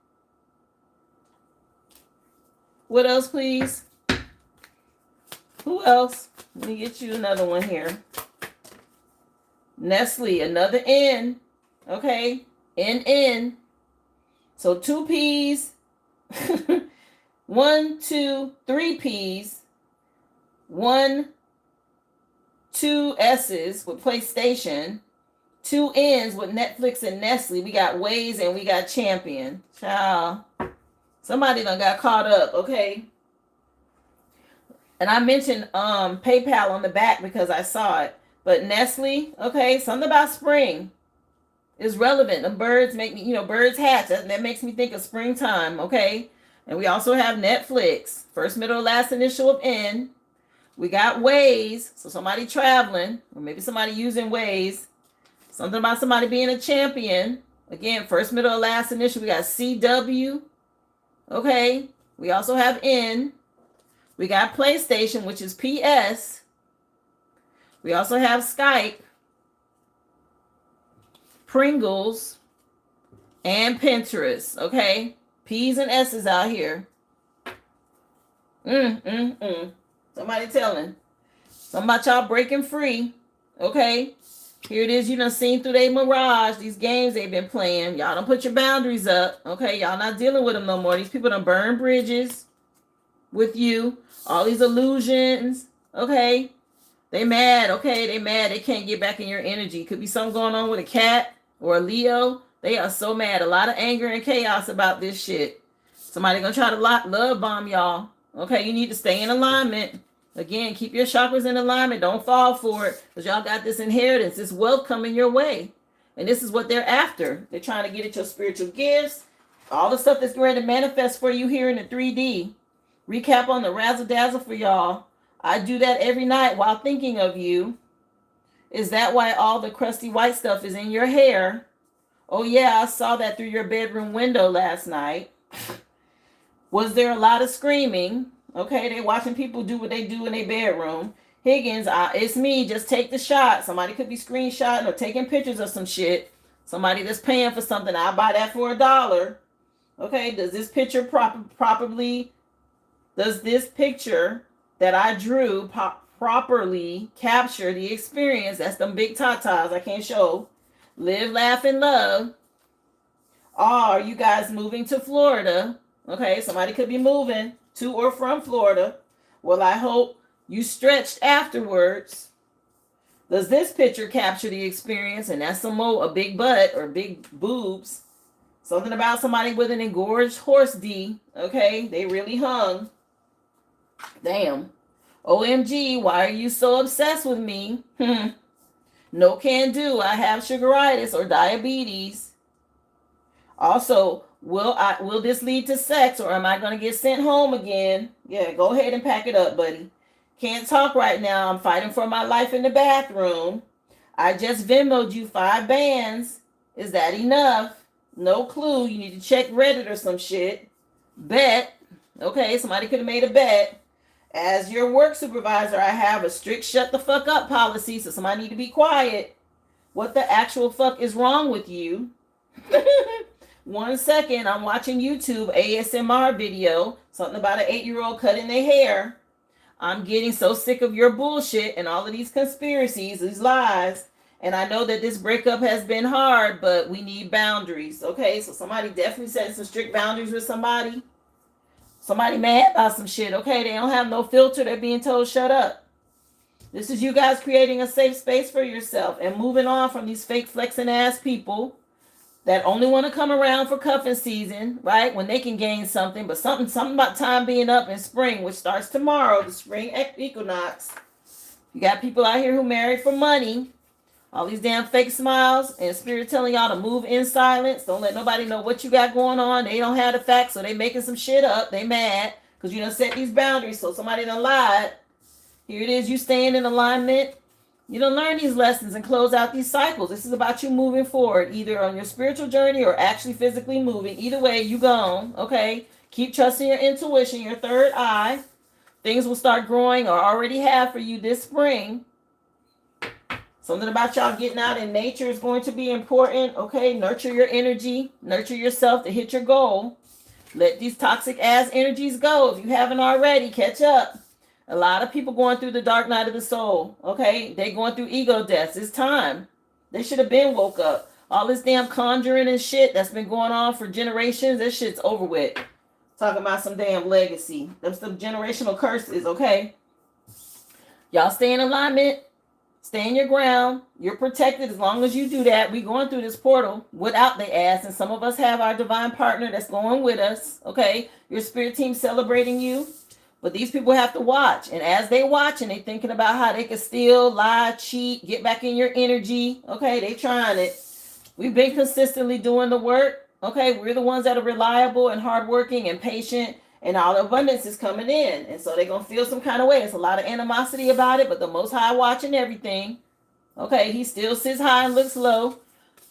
What else, please? Who else? Let me get you another one here. Nestle, another N. Okay. NN. So 2 P's. 1, 2, 3 P's. 1, 2 S's with PlayStation. 2 N's with Netflix and Nestle. We got Waze and we got Champion. Child. Somebody done got caught up, okay? And I mentioned PayPal on the back because I saw it. But Nestle, okay, something about spring is relevant. The birds make me, birds hatch. That makes me think of springtime, okay? And we also have Netflix. First, middle, last initial of N. We got Waze. So somebody traveling, or maybe somebody using Waze. Something about somebody being a champion. Again, first, middle, last initial. We got CW. Okay. We also have N. We got PlayStation, which is PS. We also have Skype, Pringles, and Pinterest. Okay, P's and S's out here. Somebody telling. Something about y'all breaking free. Okay. Here it is. You done seen through their mirage. These games they've been playing. Y'all don't put your boundaries up. Okay. Y'all not dealing with them no more. These people done burn bridges with you. All these illusions. Okay. They mad. Okay. They mad. They can't get back in your energy. Could be something going on with a cat or a Leo. They are so mad. A lot of anger and chaos about this shit. Somebody gonna try to love bomb y'all. Okay. You need to stay in alignment. Again, keep your chakras in alignment. Don't fall for it. Because y'all got this inheritance, this wealth coming your way. And this is what they're after. They're trying to get at your spiritual gifts. All the stuff that's going to manifest for you here in the 3D. Recap on the razzle dazzle for y'all. I do that every night while thinking of you. Is that why all the crusty white stuff is in your hair? Oh yeah, I saw that through your bedroom window last night. Was there a lot of screaming? Okay, they watching people do what they do in their bedroom. Higgins, it's me. Just take the shot. Somebody could be screenshotting or taking pictures of some shit. Somebody that's paying for something. I'll buy that for $1. Okay, does this picture properly? Does this picture that I drew properly capture the experience? That's them big tatas I can't show. Live, laugh, and love. Are you guys moving to Florida? Okay, somebody could be moving to or from Florida. Well, I hope you stretched afterwards. Does this picture capture the experience? And that's a big butt or big boobs. Something about somebody with an engorged horse D. Okay, they really hung. Damn. OMG, why are you so obsessed with me? No can do. I have sugaritis or diabetes. Also, will this lead to sex or am I going to get sent home again? Yeah, go ahead and pack it up, buddy. Can't talk right now. I'm fighting for my life in the bathroom. I just Venmo'd you 5 bands. Is that enough? No clue. You need to check Reddit or some shit. Bet. Okay, somebody could have made a bet. As your work supervisor, I have a strict shut the fuck up policy, so somebody need to be quiet. What the actual fuck is wrong with you? 1 second, I'm watching YouTube ASMR video. Something about an 8-year-old cutting their hair. I'm getting so sick of your bullshit and all of these conspiracies, these lies. And I know that this breakup has been hard, but we need boundaries. Okay, so somebody definitely set some strict boundaries with somebody. Somebody mad about some shit. Okay, they don't have no filter. They're being told shut up. This is you guys creating a safe space for yourself and moving on from these fake flexing ass people that only want to come around for cuffing season, right? When they can gain something, but something about time being up in spring, which starts tomorrow, the spring equinox. You got people out here who married for money. All these damn fake smiles and spirit telling y'all to move in silence. Don't let nobody know what you got going on. They don't have the facts, so they making some shit up. They mad because you done set these boundaries, so somebody done lied. Here it is, you staying in alignment. You don't learn these lessons and close out these cycles. This is about you moving forward, either on your spiritual journey or actually physically moving. Either way, you gone, okay? Keep trusting your intuition, your third eye. Things will start growing or already have for you this spring. Something about y'all getting out in nature is going to be important, okay? Nurture your energy. Nurture yourself to hit your goal. Let these toxic ass energies go. If you haven't already, catch up. A lot of people going through the dark night of the soul, okay? They going through ego deaths. It's time. They should have been woke up. All this damn conjuring and shit that's been going on for generations, this shit's over with. Talking about some damn legacy. Them some generational curses, okay? Y'all stay in alignment. Stay in your ground. You're protected as long as you do that. We going through this portal without the ass, and some of us have our divine partner that's going with us, okay? Your spirit team celebrating you. But these people have to watch. And as they watch and they thinking about how they can steal, lie, cheat, get back in your energy. Okay, they trying it. We've been consistently doing the work. Okay, we're the ones that are reliable and hardworking and patient. And all the abundance is coming in. And so they're going to feel some kind of way. It's a lot of animosity about it. But the Most High watching everything. Okay, he still sits high and looks low.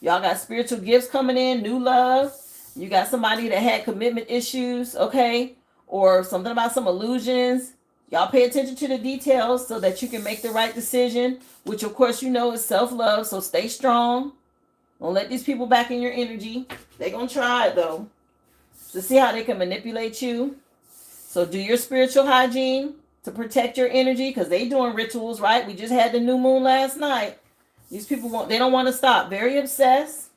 Y'all got spiritual gifts coming in. New love. You got somebody that had commitment issues. Okay. Or something about some illusions. Y'all pay attention to the details so that you can make the right decision, which of course you know is self-love. So stay strong. Don't let these people back in your energy. They're going to try it though, to see how they can manipulate you. So do your spiritual hygiene to protect your energy, because they doing rituals, right? We just had the new moon last night. These people they don't want to stop. Very obsessed.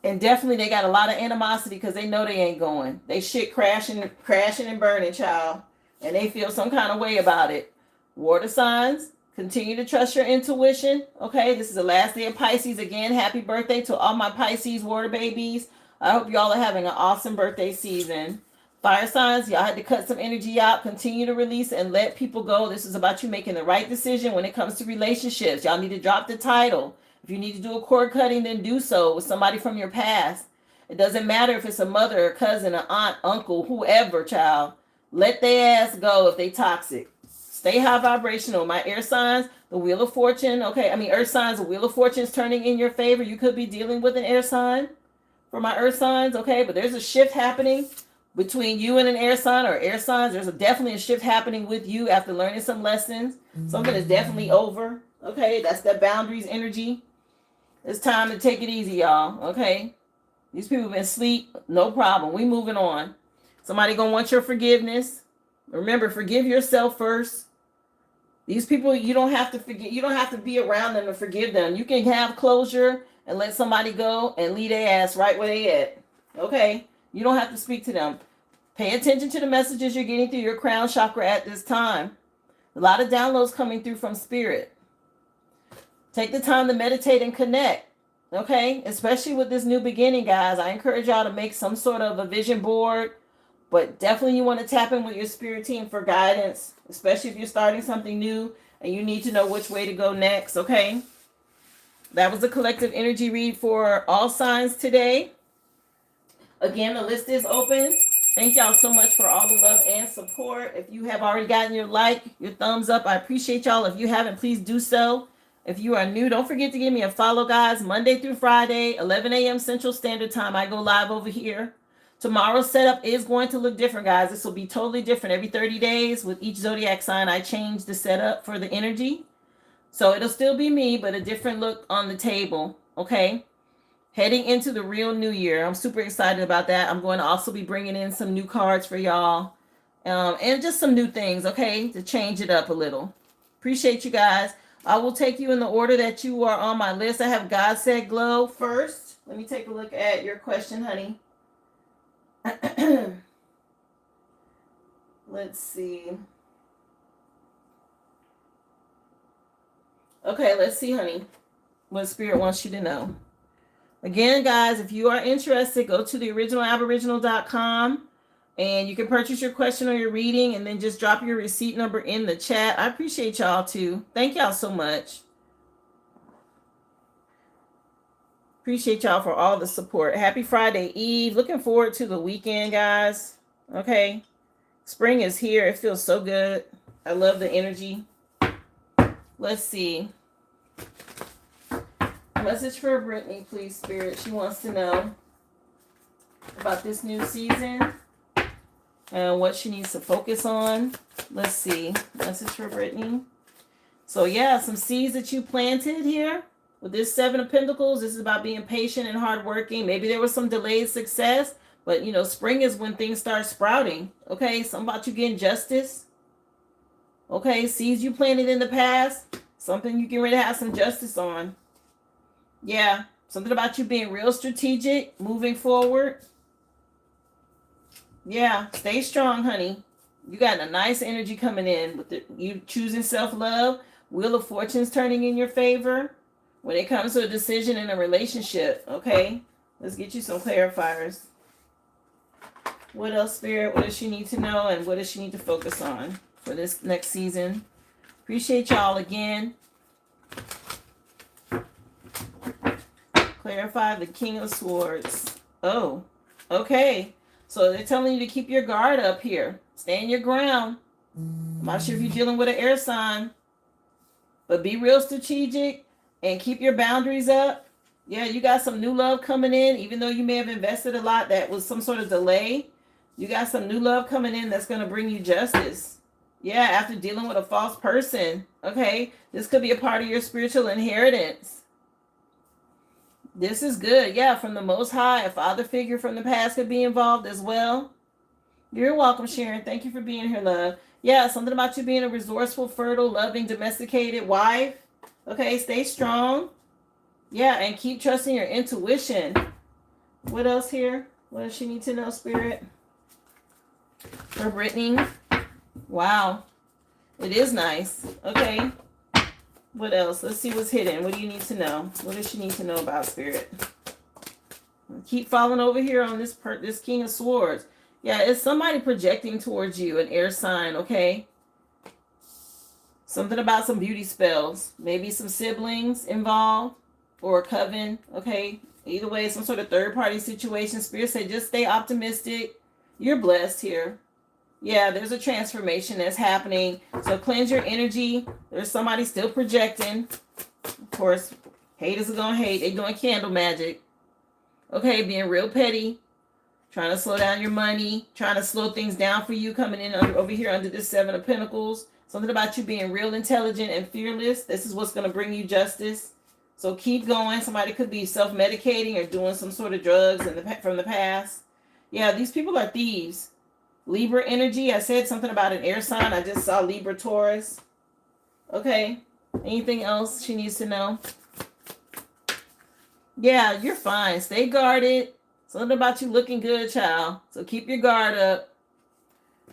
And definitely they got a lot of animosity because they know they ain't going. They shit crashing and burning, child. And they feel some kind of way about it. Water signs, continue to trust your intuition. Okay, this is the last day of Pisces. Again, happy birthday to all my Pisces water babies. I hope y'all are having an awesome birthday season. Fire signs, y'all had to cut some energy out. Continue to release and let people go. This is about you making the right decision when it comes to relationships. Y'all need to drop the title. If you need to do a cord cutting, then do so with somebody from your past. It doesn't matter if it's a mother, a cousin, an aunt, uncle, whoever, child. Let their ass go if they toxic. Stay high vibrational. My air signs, the Wheel of Fortune. Okay, earth signs, the Wheel of Fortune is turning in your favor. You could be dealing with an air sign for my earth signs, okay? But there's a shift happening between you and an air sign or air signs. There's definitely a shift happening with you after learning some lessons. Something is definitely over, okay? That's that boundaries energy. It's time to take it easy, y'all, okay? These people have been asleep, no problem. We moving on. Somebody gonna want your forgiveness. Remember, forgive yourself first. These people, you don't have to forget. You don't have to be around them to forgive them. You can have closure and let somebody go and leave their ass right where they at. Okay? You don't have to speak to them. Pay attention to the messages you're getting through your crown chakra at this time. A lot of downloads coming through from spirit. Take the time to meditate and connect. Okay? Especially with this new beginning, guys. I encourage y'all to make some sort of a vision board. But definitely you want to tap in with your spirit team for guidance, especially if you're starting something new and you need to know which way to go next, okay? That was a collective energy read for all signs today. Again, the list is open. Thank y'all so much for all the love and support. If you have already gotten your like, your thumbs up, I appreciate y'all. If you haven't, please do so. If you are new, don't forget to give me a follow, guys. Monday through Friday, 11 a.m. Central Standard Time. I go live over here. Tomorrow's setup is going to look different, guys. This will be totally different. Every 30 days with each zodiac sign, I change the setup for the energy. So it'll still be me, but a different look on the table, okay? Heading into the real new year. I'm super excited about that. I'm going to also be bringing in some new cards for y'all. And just some new things, okay? To change it up a little. Appreciate you guys. I will take you in the order that you are on my list. I have God Said Glow first. Let me take a look at your question, honey. Let's see. Okay, let's see, honey, what spirit wants you to know. Again, guys, if you are interested, go to the originalaboriginal.com and you can purchase your question or your reading and then just drop your receipt number in the chat. I appreciate y'all too. Thank y'all so much. Appreciate y'all for all the support. Happy Friday Eve. Looking forward to the weekend, guys. Okay. Spring is here. It feels so good. I love the energy. Let's see. Message for Brittany, please, Spirit. She wants to know about this new season and what she needs to focus on. Let's see. Message for Brittany. So, yeah, some seeds that you planted here. With this Seven of Pentacles, this is about being patient and hardworking. Maybe there was some delayed success, but, you know, spring is when things start sprouting. Okay, something about you getting justice. Okay, seeds you planted in the past, something you get ready to have some justice on. Yeah, something about you being real strategic, moving forward. Yeah, stay strong, honey. You got a nice energy coming in with you choosing self-love. Wheel of Fortune's turning in your favor. When it comes to a decision in a relationship, okay? Let's get you some clarifiers. What else, Spirit? What does she need to know? And what does she need to focus on for this next season? Appreciate y'all again. Clarify the King of Swords. Oh, okay. So they're telling you to keep your guard up here. Stand your ground. I'm not sure if you're dealing with an air sign. But be real strategic. And keep your boundaries up. Yeah, you got some new love coming in. Even though you may have invested a lot, that was some sort of delay. You got some new love coming in that's going to bring you justice. Yeah, after dealing with a false person. Okay, this could be a part of your spiritual inheritance. This is good. Yeah, from the Most High. A father figure from the past could be involved as well. You're welcome, Sharon. Thank you for being here, love. Yeah, something about you being a resourceful, fertile, loving, domesticated wife. Okay, stay strong. Yeah, and keep trusting your intuition. What else here? What does she need to know, Spirit? For Brittany. Wow. It is nice. Okay. What else? Let's see what's hidden. What do you need to know? What does she need to know about, Spirit? Keep falling over here on this King of Swords. Yeah, it's somebody projecting towards you, an air sign, okay? Something about some beauty spells. Maybe some siblings involved or a coven, okay? Either way, some sort of third-party situation. Spirit say just stay optimistic. You're blessed here. Yeah, there's a transformation that's happening. So cleanse your energy. There's somebody still projecting. Of course, haters are going to hate. They're doing candle magic. Okay, being real petty. Trying to slow down your money. Trying to slow things down for you coming in over here under this Seven of Pentacles. Something about you being real intelligent and fearless. This is what's going to bring you justice. So keep going. Somebody could be self-medicating or doing some sort of drugs from the past. Yeah, these people are thieves. Libra energy. I said something about an air sign. I just saw Libra Taurus. Okay. Anything else she needs to know? Yeah, you're fine. Stay guarded. Something about you looking good, child. So keep your guard up.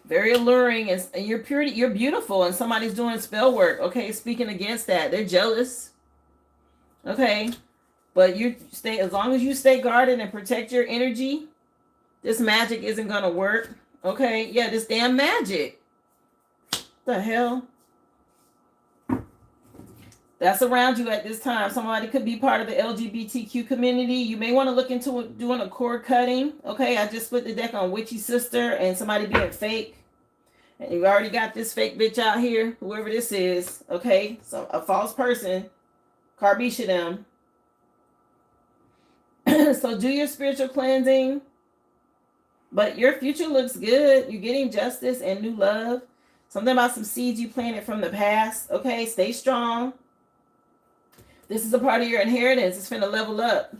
Very alluring, and you're pure. You're beautiful, and somebody's doing spell work. Okay, speaking against that, they're jealous. Okay, but you stay as long as you stay guarded and protect your energy. This magic isn't gonna work. Okay, yeah, this damn magic. The hell? That's around you at this time. Somebody could be part of the LGBTQ community. You may want to look into doing a cord cutting. Okay, I just put the deck on Witchy Sister and somebody being fake. And you already got this fake bitch out here, whoever this is. Okay, so a false person. Carbisha them. So do your spiritual cleansing. But your future looks good. You're getting justice and new love. Something about some seeds you planted from the past. Okay, stay strong. This is a part of your inheritance. It's finna level up.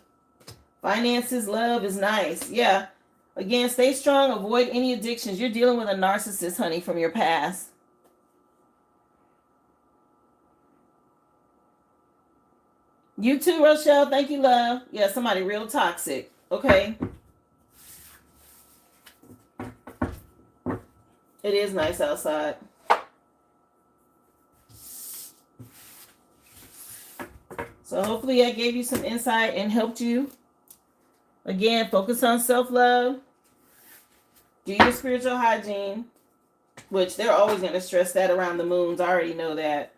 Finances, love is nice. Yeah. Again, stay strong. Avoid any addictions. You're dealing with a narcissist, honey, from your past. You too, Rochelle. Thank you, love. Yeah, somebody real toxic. Okay. It is nice outside. So hopefully I gave you some insight and helped you. Again, focus on self-love. Do your spiritual hygiene, which they're always going to stress that around the moons. I already know that.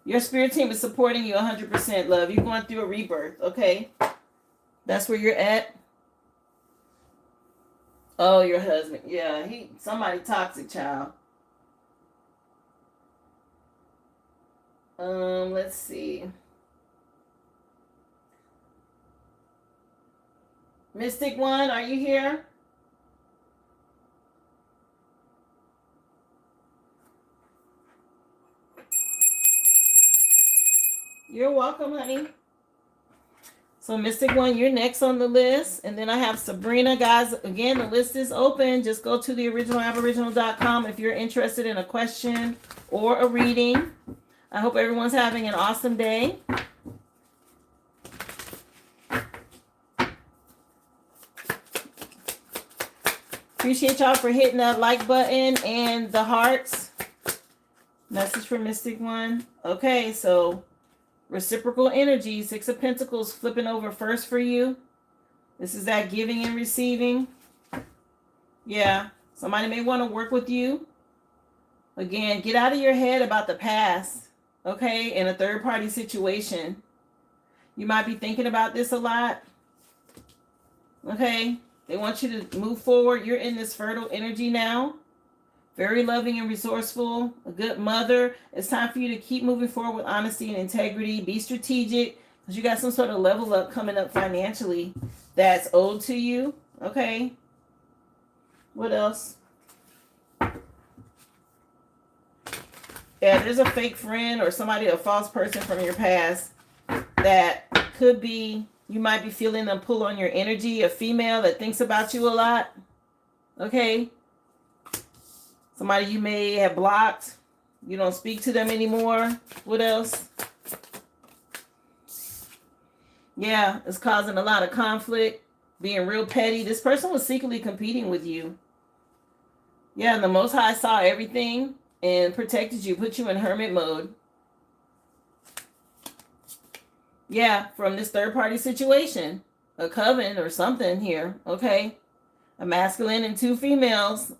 Your spirit team is supporting you 100%, love. You're going through a rebirth, okay? That's where you're at. Oh, your husband. Yeah, somebody toxic, child. Let's see. Mystic One, are you here? You're welcome, honey. So Mystic One, you're next on the list. And then I have Sabrina. Guys, again, the list is open. Just go to theoriginalaboriginal.com if you're interested in a question or a reading. I hope everyone's having an awesome day. Appreciate y'all for hitting that like button and the hearts. Message for Mystic One. Okay, so reciprocal energy, Six of Pentacles flipping over first for you. This is that giving and receiving. Yeah, somebody may want to work with you. Again, get out of your head about the past, okay, in a third-party situation. You might be thinking about this a lot, okay? They want you to move forward. You're in this fertile energy now. Very loving and resourceful. A good mother. It's time for you to keep moving forward with honesty and integrity. Be strategic because you got some sort of level up coming up financially that's owed to you. Okay. What else? Yeah, there's a fake friend or somebody, a false person from your past that could be, you might be feeling them pull on your energy, a female that thinks about you a lot. Okay. Somebody you may have blocked. You don't speak to them anymore. What else? Yeah, it's causing a lot of conflict, being real petty. This person was secretly competing with you. Yeah, and the Most High saw everything and protected you, put you in hermit mode. Yeah, from this third party situation, a coven or something here. Okay. A masculine and two females.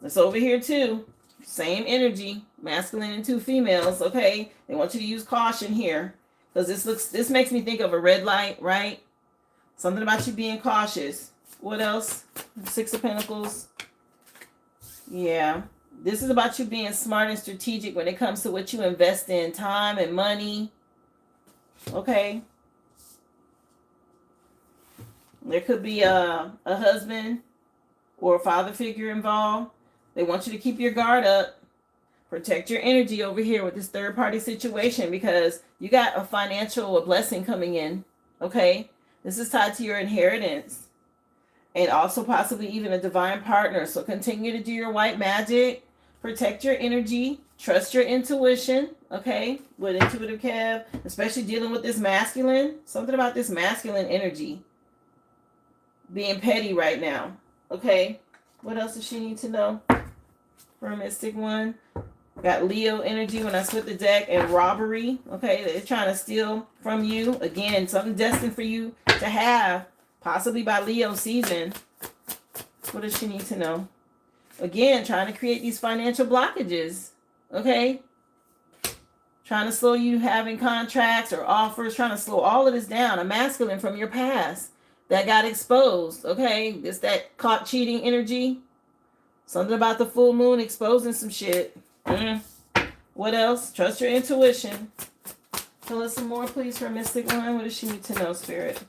It's over here too. Same energy, masculine and two females. Okay. They want you to use caution here. Because this makes me think of a red light, right? Something about you being cautious. What else? Six of Pentacles. Yeah. This is about you being smart and strategic when it comes to what you invest in, time and money. Okay. There could be a husband or a father figure involved. They want you to keep your guard up. Protect your energy over here with this third party situation because you got a financial blessing coming in. Okay. This is tied to your inheritance and also possibly even a divine partner. So continue to do your white magic. Protect your energy. Trust your intuition. Okay. With intuitive Kev, especially dealing with this masculine. Something about this masculine energy being petty right now. Okay. What else does she need to know? For a mystic one. Got Leo energy when I split the deck and robbery. Okay, they're trying to steal from you. Again, something destined for you to have, possibly by Leo season. What does she need to know? Again, trying to create these financial blockages. Okay, trying to slow you having contracts or offers, trying to slow all of this down. A masculine from your past that got exposed. Okay, it's that caught cheating energy. Something about the full moon exposing some shit. What else? Trust your intuition. Tell us some more, please, for Mystic One. What does she need to know, Spirit?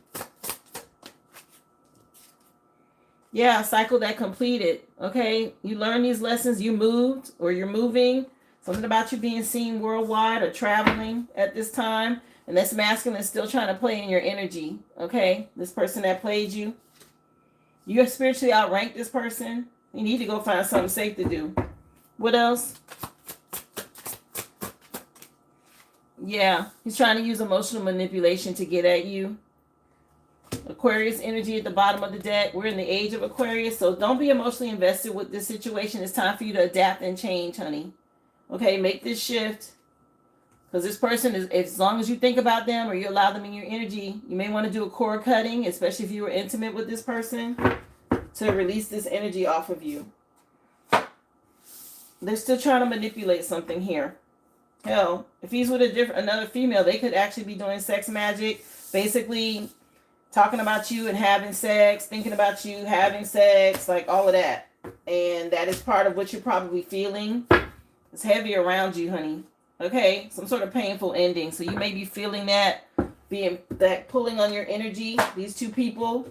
Yeah, a cycle that completed. Okay, you learned these lessons. You moved or you're moving. Something about you being seen worldwide or traveling at this time. And this masculine is still trying to play in your energy. Okay, this person that played you. You have spiritually outranked this person. You need to go find something safe to do. What else? Yeah, he's trying to use emotional manipulation to get at you. Aquarius energy at the bottom of the deck. We're in the age of Aquarius, so don't be emotionally invested with this situation. It's time for you to adapt and change, honey. Okay, make this shift. Because this person is, as long as you think about them or you allow them in your energy, you may want to do a cord cutting, especially if you were intimate with this person, to release this energy off of you. They're still trying to manipulate something here. Hell, if he's with another female, they could actually be doing sex magic, basically talking about you and having sex, thinking about you, having sex, like all of that. And that is part of what you're probably feeling. It's heavy around you, honey. Okay, some sort of painful ending. So you may be feeling that, being that pulling on your energy. These two people.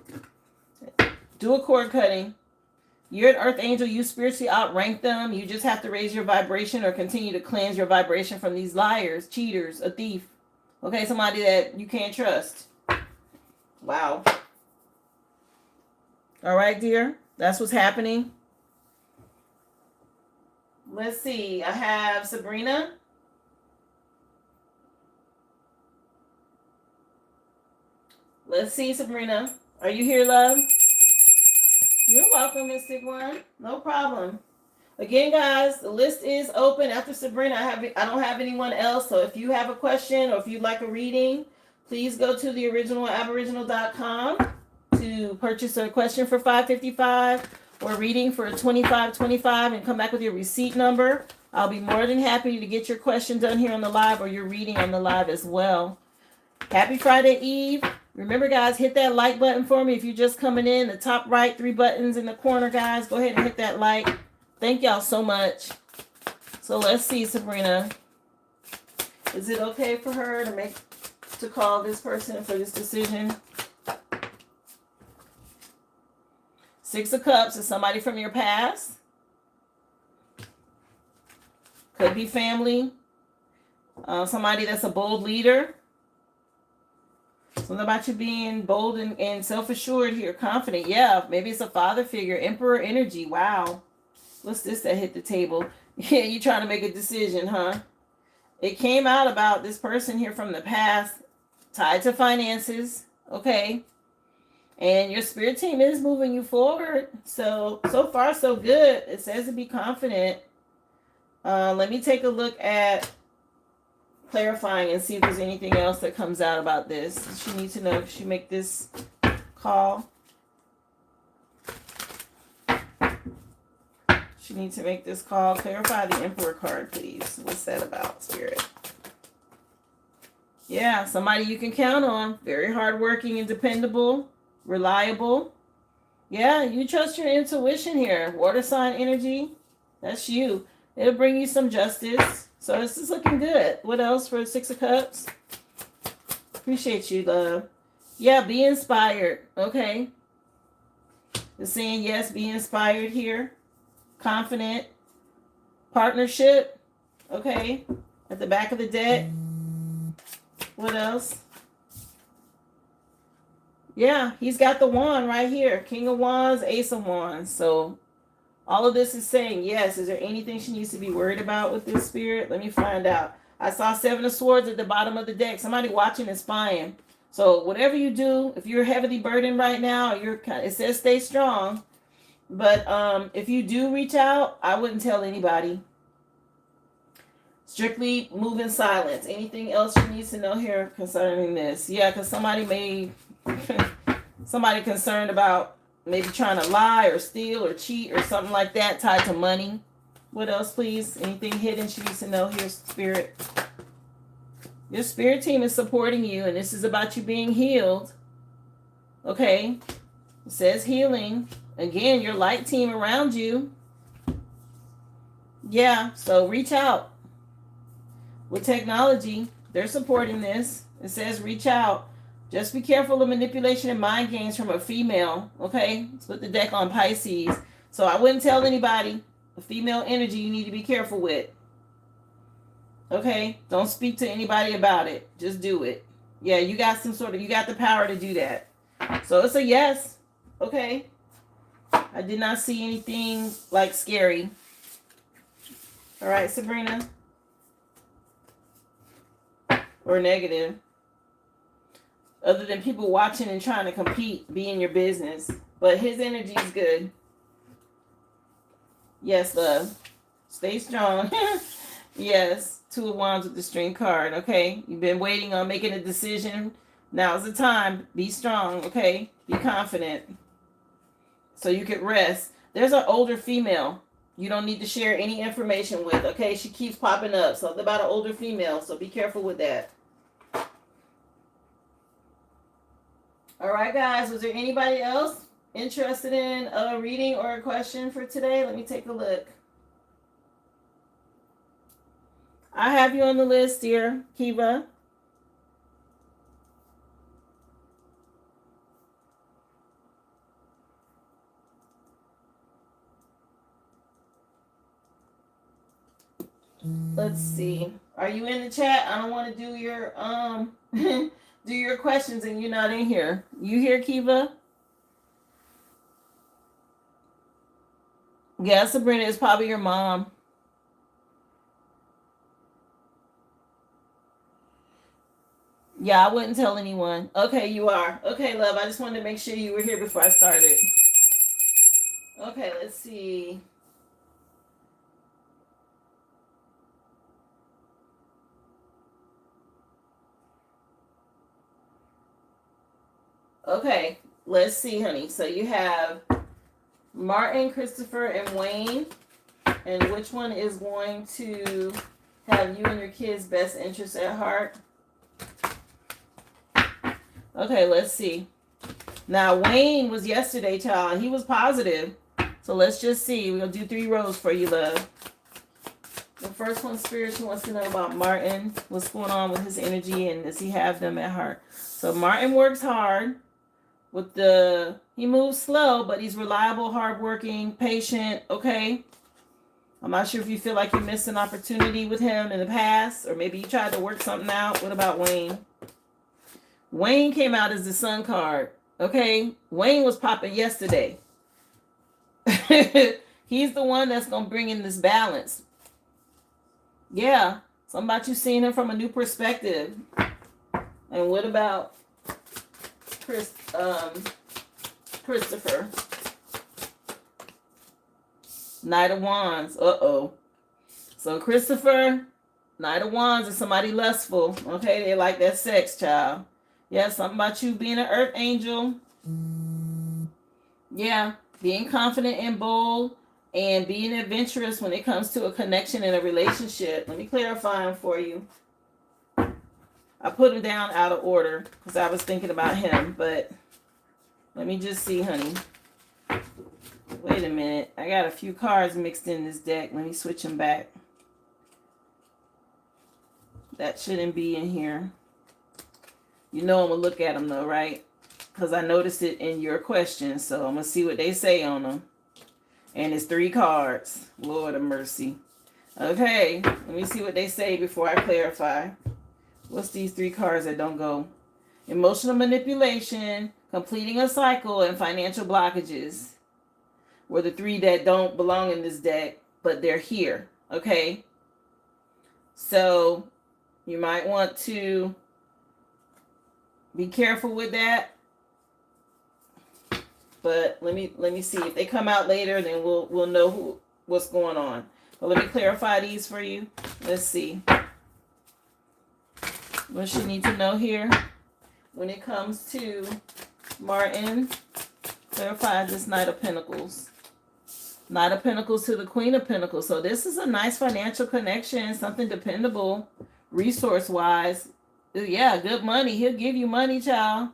Do a cord cutting. You're an earth angel. You spiritually outrank them. You just have to raise your vibration or continue to cleanse your vibration from these liars, cheaters, a thief. Okay, somebody that you can't trust. Wow. All right, dear. That's what's happening. Let's see. I have Sabrina. Let's see, Sabrina. Are you here, love? You're welcome, Mystic One. No problem. Again, guys, the list is open. After Sabrina, I don't have anyone else. So if you have a question or if you'd like a reading, please go to the original aboriginal.com to purchase a question for $5.55 or reading for $25.25 and come back with your receipt number. I'll be more than happy to get your question done here on the live or your reading on the live as well. Happy Friday Eve. Remember, guys, hit that like button for me if you're just coming in. The top right, 3 buttons in the corner, guys. Go ahead and hit that like. Thank y'all so much. So let's see, Sabrina. Is it okay for her to call this person for this decision? 6 of Cups is somebody from your past. Could be family. Somebody that's a bold leader. Something about you being bold and self-assured here, confident. Yeah, maybe it's a father figure, emperor energy. Wow. What's this that hit the table? Yeah, you trying to make a decision, huh? It came out about this person here from the past, tied to finances. Okay. And your spirit team is moving you forward. So far, so good. It says to be confident. Let me take a look at clarifying and see if there's anything else that comes out about this. She needs to know if she make this call. She needs to make this call. Clarify the Emperor card, please. What's that about, Spirit? Yeah, somebody you can count on. Very hardworking and dependable. Reliable. Yeah, you trust your intuition here. Water sign energy. That's you. It'll bring you some justice. So this is looking good. What else for 6 of Cups? Appreciate you, love. Yeah, be inspired. Okay. It's saying yes, be inspired here. Confident. Partnership. Okay. At the back of the deck. What else? Yeah, he's got the wand right here. King of Wands, Ace of Wands. So all of this is saying yes. Is there anything she needs to be worried about with this, Spirit? Let me find out. I saw 7 of Swords at the bottom of the deck. Somebody watching and spying. So whatever you do, if you're heavily burdened right now, it says stay strong. But if you do reach out, I wouldn't tell anybody. Strictly move in silence. Anything else you need to know here concerning this? Yeah, because somebody concerned about maybe trying to lie or steal or cheat or something like that tied to money. What else, please? Anything hidden she needs to know here, Spirit? Your spirit team is supporting you, and this is about you being healed. Okay? It says healing. Again, your light team around you. Yeah, so reach out. With technology, they're supporting this. It says reach out. Just be careful of manipulation and mind games from a female. Okay? Let's put the deck on Pisces. So I wouldn't tell anybody. The female energy you need to be careful with. Okay? Don't speak to anybody about it. Just do it. Yeah, you got the power to do that. So it's a yes. Okay? I did not see anything like scary. All right, Sabrina. Or negative. Other than people watching and trying to compete, be in your business. But his energy is good. Yes, love. Stay strong. Yes. 2 of Wands with the string card. Okay. You've been waiting on making a decision. Now's the time. Be strong. Okay. Be confident. So you could rest. There's an older female you don't need to share any information with. Okay. She keeps popping up. Something about an older female. So be careful with that. All right, guys. Was there anybody else interested in a reading or a question for today? Let me take a look. I have you on the list, dear Kiva. Let's see. Are you in the chat? I don't want to do your do your questions and you're not in here. You here, Kiva? Yeah, Sabrina, is probably your mom. Yeah, I wouldn't tell anyone. Okay, you are. Okay, love. I just wanted to make sure you were here before I started. Okay, let's see. Okay, let's see, honey. So you have Martin, Christopher, and Wayne. And which one is going to have you and your kids' best interests at heart? Okay, let's see. Now, Wayne was yesterday, child. He was positive. So let's just see. We'll do 3 rows for you, love. The first one, Spirit, she wants to know about Martin. What's going on with his energy and does he have them at heart? So Martin works hard. He moves slow, but he's reliable, hardworking, patient. Okay. I'm not sure if you feel like you missed an opportunity with him in the past, or maybe you tried to work something out. What about Wayne? Wayne came out as the Sun card. Okay, Wayne was popping yesterday. He's the one that's gonna bring in this balance. Yeah, something about you seeing him from a new perspective. And what about Christopher? Knight of Wands. So Christopher, Knight of Wands is somebody lustful. Okay, they like that sex, child. Yeah, something about you being an earth angel. Yeah, being confident and bold and being adventurous when it comes to a connection in a relationship. Let me clarify them for you. I put him down out of order because I was thinking about him, but let me just see, honey. Wait a minute. I got a few cards mixed in this deck. Let me switch them back. That shouldn't be in here. You know I'm going to look at them though, right? Because I noticed it in your questions. So I'm going to see what they say on them. And it's 3 cards. Lord of mercy. Okay. Let me see what they say before I clarify. What's these 3 cards that don't go? Emotional manipulation, completing a cycle, and financial blockages were the 3 that don't belong in this deck, but they're here. Okay. So you might want to be careful with that. But let me see. If they come out later, then we'll know what's going on. But let me clarify these for you. Let's see. What you need to know here when it comes to Martin. Clarify this Knight of Pentacles. Knight of Pentacles to the Queen of Pentacles. So this is a nice financial connection, something dependable, resource-wise. Yeah, good money. He'll give you money, child.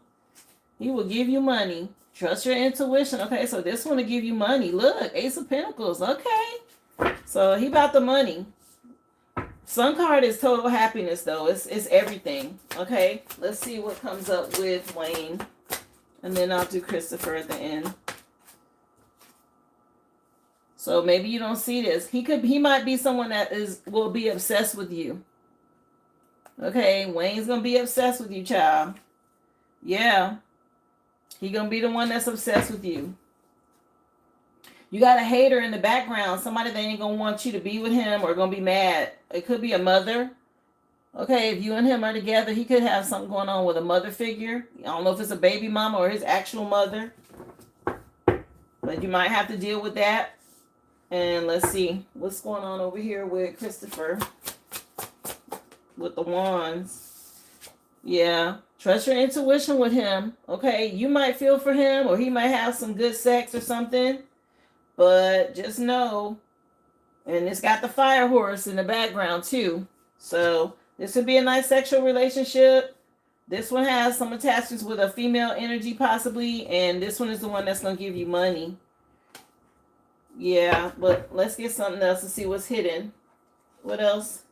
He will give you money. Trust your intuition. Okay, so this one will give you money. Look, Ace of Pentacles. Okay. So he about the money. Sun card is total happiness, though. It's everything. Okay, let's see what comes up with Wayne. And then I'll do Christopher at the end. So maybe you don't see this. He might be someone that will be obsessed with you. Okay, Wayne's gonna be obsessed with you, child. Yeah. He gonna be the one that's obsessed with you. You got a hater in the background, somebody that ain't gonna want you to be with him or gonna be mad. It could be a mother. Okay, if you and him are together, he could have something going on with a mother figure. I don't know if it's a baby mama or his actual mother. But you might have to deal with that. And let's see what's going on over here with Christopher. With the wands. Yeah. Trust your intuition with him. Okay. You might feel for him or he might have some good sex or something. But just know. And it's got the fire horse in the background too. So this would be a nice sexual relationship. This one has some attachments with a female energy possibly. And this one is the one that's going to give you money. Yeah. But let's get something else to see what's hidden. What else?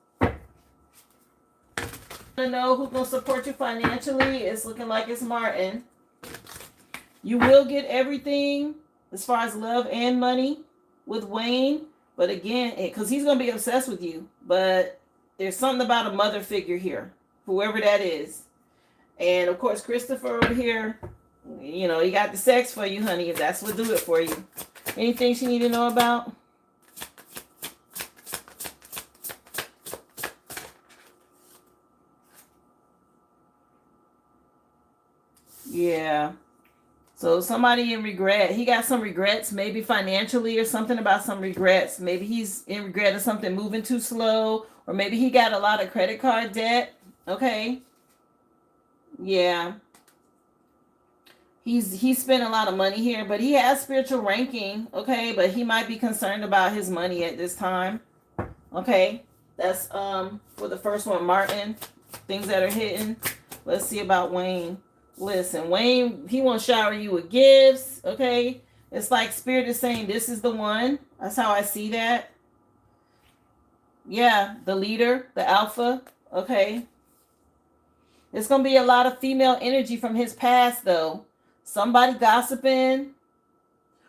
To know who's going to support you financially. It's looking like it's Martin. You will get everything as far as love and money with Wayne. But again, because he's going to be obsessed with you. But there's something about a mother figure here. Whoever that is. And of course, Christopher over here. You know, he got the sex for you, honey. If that's what do it for you. Anything you need to know about? Yeah. So somebody in regret. He got some regrets, maybe financially or something about some regrets. Maybe he's in regret of something moving too slow. Or maybe he got a lot of credit card debt. Okay. Yeah. He spent a lot of money here, but he has spiritual ranking. Okay. But he might be concerned about his money at this time. Okay. That's for the first one, Martin. Things that are hidden. Let's see about Wayne. Listen, Wayne, he won't shower you with gifts, okay? It's like Spirit is saying, this is the one. That's how I see that. Yeah, the leader, the alpha, okay? It's going to be a lot of female energy from his past, though. Somebody gossiping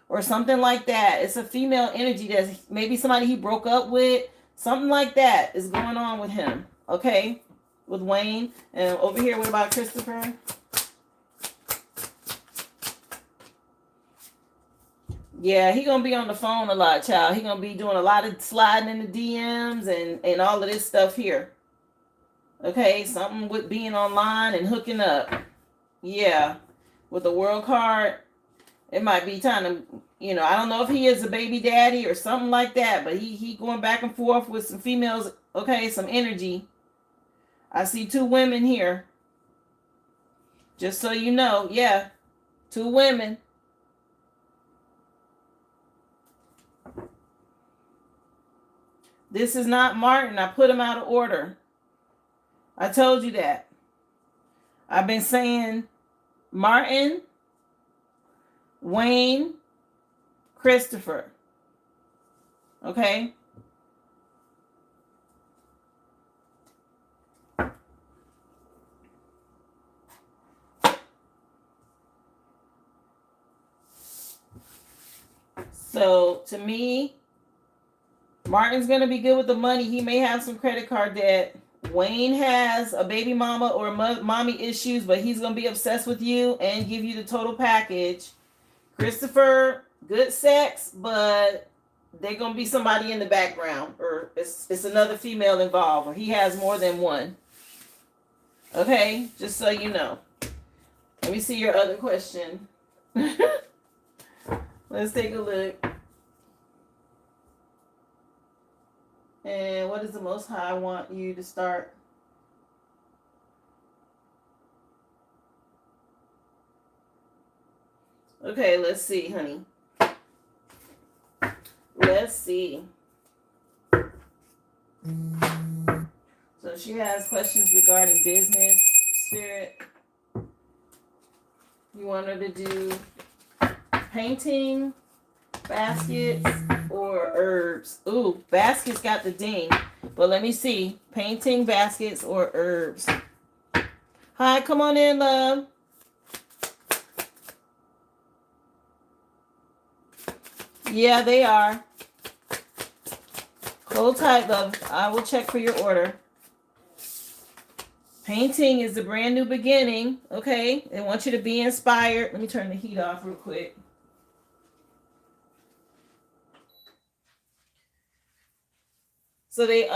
or something like that. It's a female energy that's maybe somebody he broke up with. Something like that is going on with him. Okay? With Wayne. And over here, what about Christopher? Yeah, he gonna be on the phone a lot, child. He gonna be doing a lot of sliding in the DMs and all of this stuff here. Okay, something with being online and hooking up. Yeah, with the world card, it might be time to, I don't know if he is a baby daddy or something like that, but he going back and forth with some females. Okay, some energy. I see 2 women here. Just so you know, yeah, 2 women. This is not Martin. I put him out of order. I told you that. I've been saying Martin, Wayne, Christopher. Okay? So, to me, Martin's going to be good with the money. He may have some credit card debt. Wayne has a baby mama or mommy issues, but he's going to be obsessed with you and give you the total package. Christopher, good sex, but they're going to be somebody in the background, or it's another female involved, or he has more than one. Okay, just so you know. Let me see your other question. Let's take a look. And what is the Most High want you to start? Okay, let's see, honey. Let's see. So she has questions regarding business, spirit. You want her to do painting, baskets, or herbs? Ooh, baskets got the ding. But let me see. Painting, baskets, or herbs. Hi, come on in, love. Yeah, they are. Hold tight, love. I will check for your order. Painting is a brand new beginning. Okay, they want you to be inspired. Let me turn the heat off real quick. So they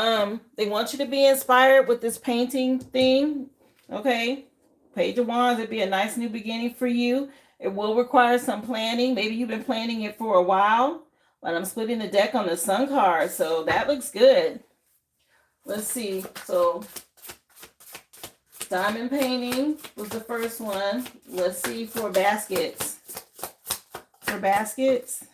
want you to be inspired with this painting thing. Okay, Page of Wands, it'd be a nice new beginning for you. It will require some planning. Maybe you've been planning it for a while, but I'm splitting the deck on the Sun card, so that looks good. Let's see. So diamond painting was the first one. Let's see for baskets. For baskets.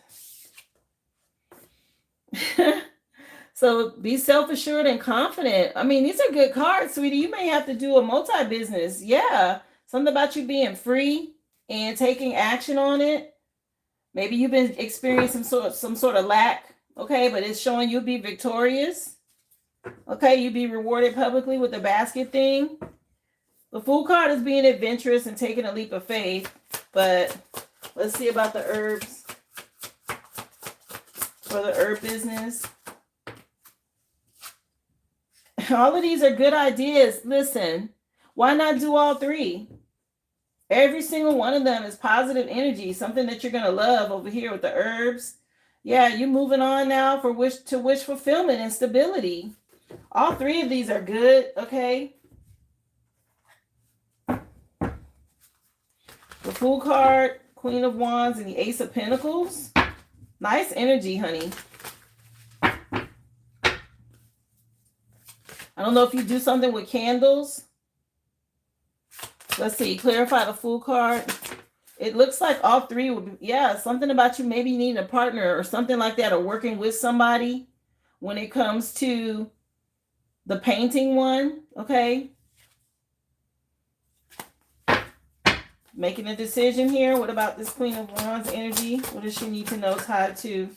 So be self-assured and confident. I mean, these are good cards, sweetie. You may have to do a multi-business. Yeah. Something about you being free and taking action on it. Maybe you've been experiencing some sort of lack. Okay, but it's showing you'll be victorious. Okay, you'll be rewarded publicly with the basket thing. The Fool card is being adventurous and taking a leap of faith. But let's see about the herbs. For the herb business. All of these are good ideas. Listen, why not do all 3? Every single one of them is positive energy, something that you're going to love over here with the herbs. Yeah, you're moving on now for wish fulfillment and stability. All 3 of these are good, okay? The Fool card, Queen of Wands, and the Ace of Pentacles. Nice energy, honey. I don't know if you do something with candles. Let's see. Clarify the Fool card. It looks like all 3 would be, yeah, something about you maybe needing a partner or something like that, or working with somebody when it comes to the painting one, okay? Making a decision here. What about this Queen of Wands energy? What does she need to know tied to?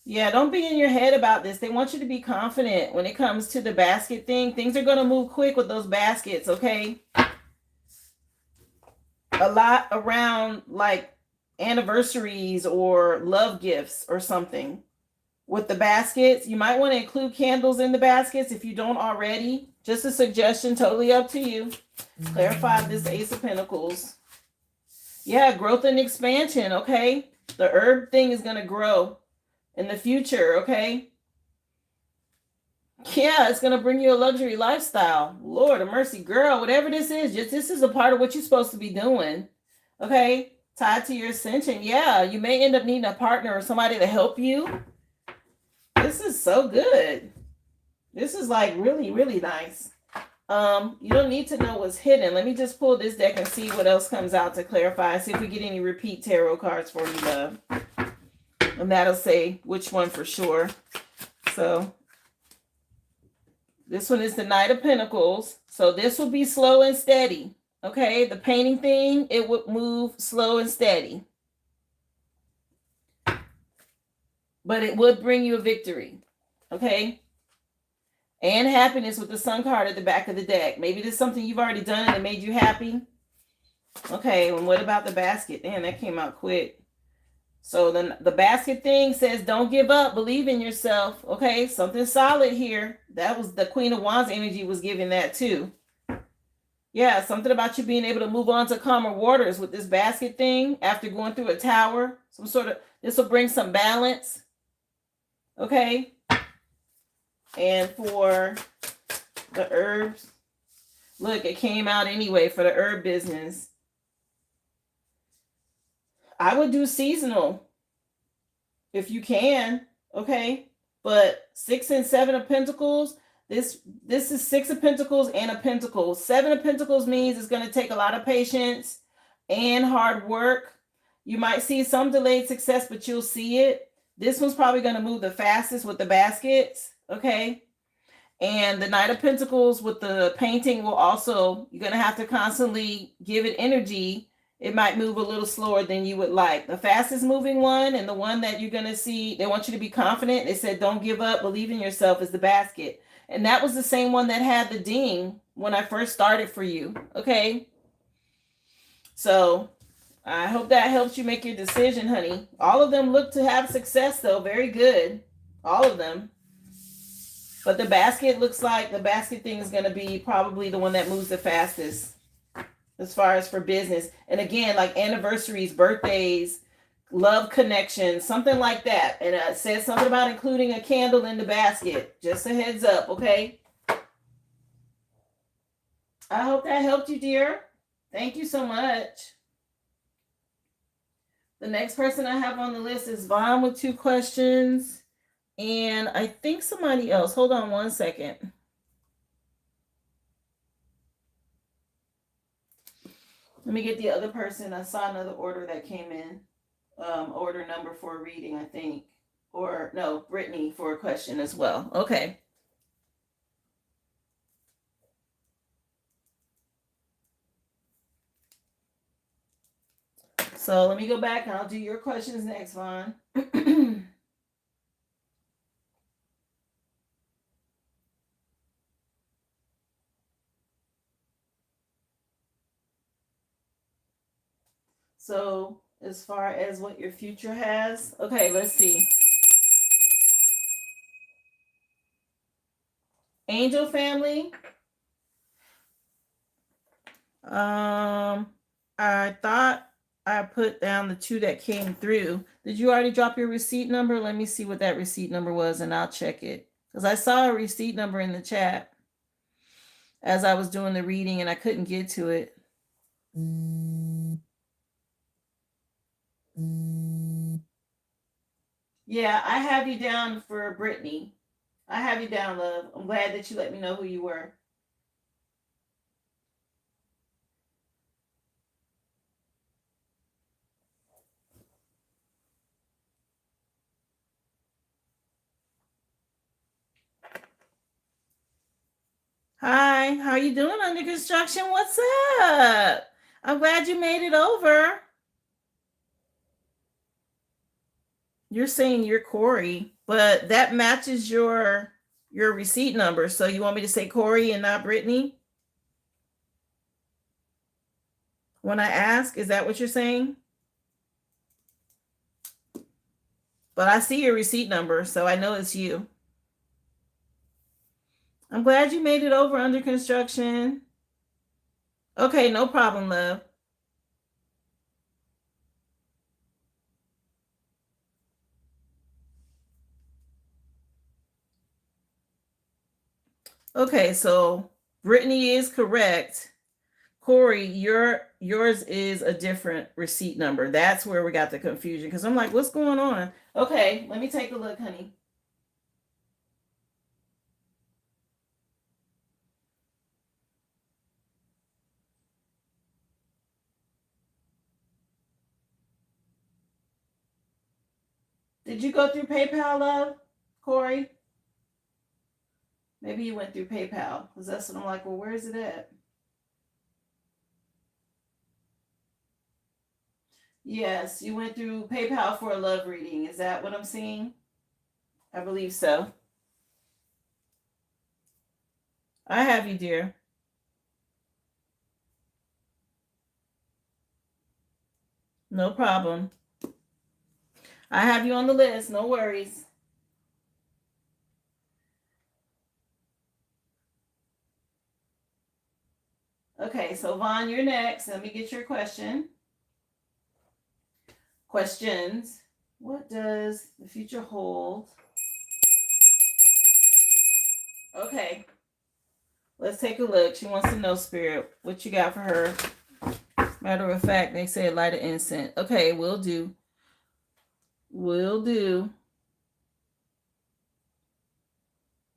Yeah, don't be in your head about this. They want you to be confident when it comes to the basket thing. Things are going to move quick with those baskets, okay? A lot around, like, anniversaries or love gifts or something. With the baskets, you might want to include candles in the baskets if you don't already. Just a suggestion, totally up to you. Clarify this Ace of Pentacles. Yeah, growth and expansion, okay? The herb thing is going to grow in the future, okay? Yeah, it's going to bring you a luxury lifestyle. Lord of mercy, girl, whatever this is, just this is a part of what you're supposed to be doing, okay? Tied to your ascension. Yeah, you may end up needing a partner or somebody to help you. This is so good. This is like really, really nice. You don't need to know what's hidden. Let me just pull this deck and see what else comes out to clarify. See if we get any repeat tarot cards for you, love. And that'll say which one for sure. So this one is the Knight of Pentacles. So this will be slow and steady. Okay, the painting thing, it would move slow and steady. But it would bring you a victory. Okay? And happiness with the Sun card at the back of the deck. Maybe there's something you've already done and it made you happy. Okay, and what about the basket? Damn, that came out quick. So the basket thing says don't give up, believe in yourself. Okay, something solid here. That was the Queen of Wands energy was giving that too. Yeah, something about you being able to move on to calmer waters with this basket thing after going through a tower. Some sort of, this will bring some balance. Okay. And for the herbs, look, it came out anyway for the herb business. I would do seasonal if you can, okay? But 6 and 7 of Pentacles, this is 6 of Pentacles and a Pentacle. 7 of Pentacles means it's going to take a lot of patience and hard work. You might see some delayed success, but you'll see it. This one's probably going to move the fastest with the baskets. Okay. And the Knight of Pentacles with the painting will also, you're going to have to constantly give it energy. It might move a little slower than you would like. The fastest moving one and the one that you're going to see, they want you to be confident. They said, don't give up, believe in yourself, is the basket. And that was the same one that had the ding when I first started for you. Okay. So I hope that helps you make your decision, honey. All of them look to have success though. Very good. All of them. But the basket looks like the basket thing is going to be probably the one that moves the fastest as far as for business. And again, like anniversaries, birthdays, love connections, something like that. And it says something about including a candle in the basket. Just a heads up, okay? I hope that helped you, dear. Thank you so much. The next person I have on the list is Vaughn with 2 questions. And I think somebody else. Hold on one second. Let me get the other person. I saw another order that came in. Order number for a reading, I think. Or no, Brittany for a question as well. Okay. So let me go back and I'll do your questions next, Vaughn. So as far as what your future has, okay, let's see. Angel family. I thought I put down the 2 that came through. Did you already drop your receipt number? Let me see what that receipt number was and I'll check it. Because I saw a receipt number in the chat as I was doing the reading and I couldn't get to it. Yeah, I have you down for Brittany. I have you down, love. I'm glad that you let me know who you were. Hi, how you doing under construction? What's up? I'm glad you made it over. You're saying you're Corey, but that matches your receipt number. So you want me to say Corey and not Brittany? When I ask, is that what you're saying? But I see your receipt number, so I know it's you. I'm glad you made it over under construction. Okay, no problem, love. Okay, so Brittany is correct. Corey, yours is a different receipt number. That's where we got the confusion because I'm like, what's going on? Okay, let me take a look, honey. Did you go through PayPal, love? Corey? Maybe you went through PayPal. Because that's what I'm like, well, where is it at? Yes, you went through PayPal for a love reading. Is that what I'm seeing? I believe so. I have you, dear. No problem. I have you on the list. No worries. Okay, so Vaughn, you're next. Let me get your question. Questions. What does the future hold? Okay, let's take a look. She wants to know, Spirit, what you got for her. Matter of fact, they said light an incense. Okay, will do. Will do.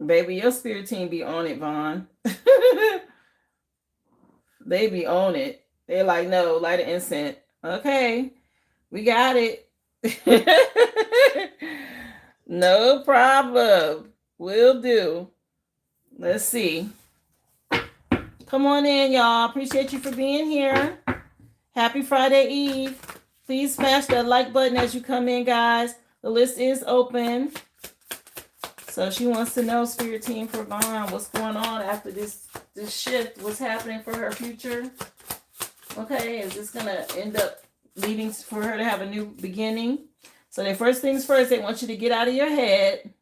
Baby, your spirit team be on it, Vaughn. They be on it. They're like, no, light an incense. Okay, we got it. No problem. Will do. Let's see. Come on in, y'all. Appreciate you for being here. Happy Friday Eve. Please smash that like button as you come in, guys. The list is open. So she wants to know, Spirit Team, for Vaughn, what's going on after this shift? What's happening for her future? Okay, is this going to end up leading for her to have a new beginning? So the first things first, they want you to get out of your head.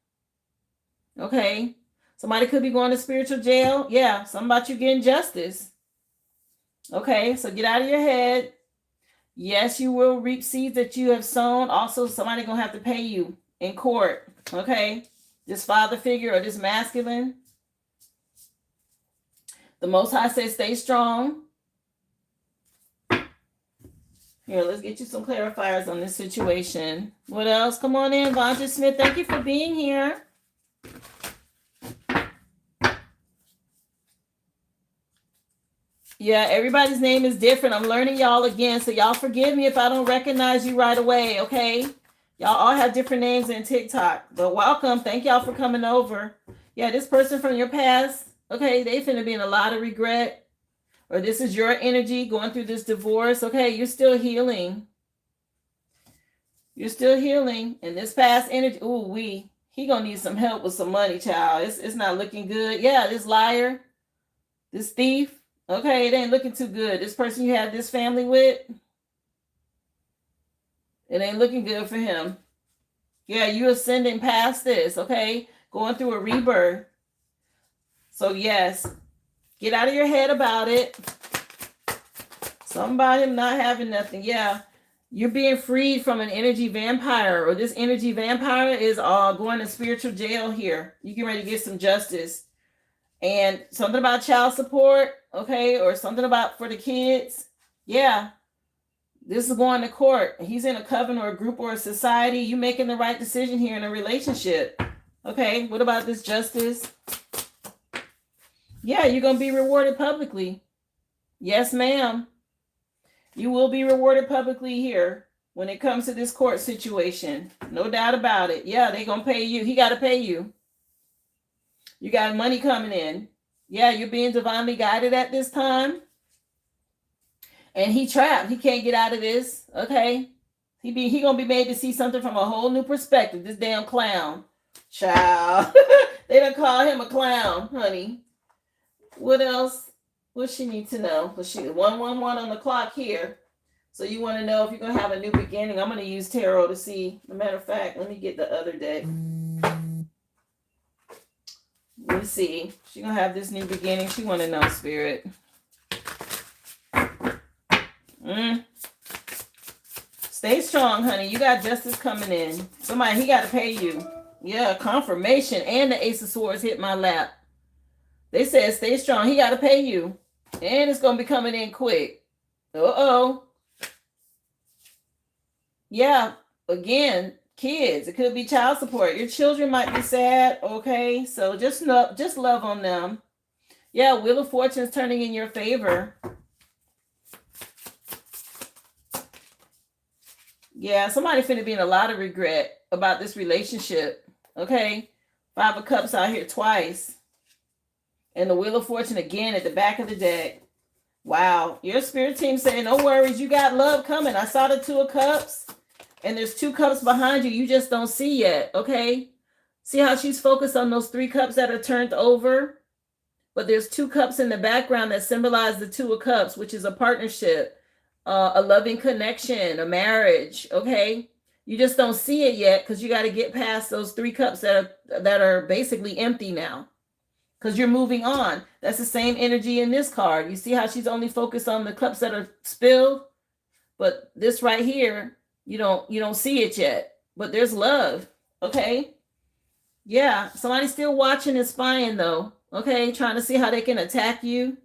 Okay. Somebody could be going to spiritual jail. Yeah, something about you getting justice. Okay, so get out of your head. Yes, you will reap seeds that you have sown. Also, somebody going to have to pay you in court. Okay, this father figure or this masculine. The Most High says stay strong. Here, let's get you some clarifiers on this situation. What else? Come on in, Vonja Smith. Thank you for being here. Yeah, everybody's name is different. I'm learning y'all again, so y'all forgive me if I don't recognize you right away, okay? Y'all all have different names in TikTok, but welcome. Thank y'all for coming over. Yeah, this person from your past, okay, they finna be in a lot of regret, or this is your energy going through this divorce, okay? You're still healing. You're still healing, and this past energy, he gonna need some help with some money, child. It's not looking good. Yeah, this liar, this thief, okay, it ain't looking too good. This person you have this family with, it ain't looking good for him. Yeah, you're ascending past this, okay? Going through a rebirth. So, yes, get out of your head about it. Somebody not having nothing. Yeah, you're being freed from an energy vampire, or this energy vampire is going to spiritual jail here. You get ready to get some justice. And something about child support, okay, or something about for the kids. Yeah, this is going to court. He's in a covenant or a group or a society. You making the right decision here in a relationship. Okay, what about this justice? Yeah, you're going to be rewarded publicly. Yes, ma'am. You will be rewarded publicly here when it comes to this court situation. No doubt about it. Yeah, they're going to pay you. He got to pay you. You got money coming in. Yeah, you're being divinely guided at this time. And he trapped. He can't get out of this. Okay. He gonna be made to see something from a whole new perspective. This damn clown. Child. They done call him a clown, honey. What else? What she need to know? Well, she 111 on the clock here. So you want to know if you're going to have a new beginning. I'm going to use tarot to see. As a matter of fact, let me get the other deck. Let me see. She's going to have this new beginning. She want to know, Spirit. Stay strong, honey. You got justice coming in. Somebody, he got to pay you. Yeah, confirmation. And the Ace of Swords hit my lap. They said stay strong. He got to pay you. And it's going to be coming in quick. Uh-oh. Yeah, again, kids. It could be child support. Your children might be sad, okay? So just love on them. Yeah, Wheel of Fortune's turning in your favor. Yeah, somebody finna be in a lot of regret about this relationship, okay? 5 of Cups out here twice. And the Wheel of Fortune again at the back of the deck. Wow, your spirit team saying, no worries, you got love coming. I saw the 2 of Cups. And there's 2 cups behind you. You just don't see yet, okay? See how she's focused on those 3 cups that are turned over? But there's 2 cups in the background that symbolize the 2 of Cups, which is a partnership, a loving connection, a marriage, okay? You just don't see it yet because you got to get past those 3 cups that are basically empty now because you're moving on. That's the same energy in this card. You see how she's only focused on the cups that are spilled? But this right here, you don't see it yet, but there's love, okay? Yeah, somebody's still watching and spying though, okay? Trying to see how they can attack you.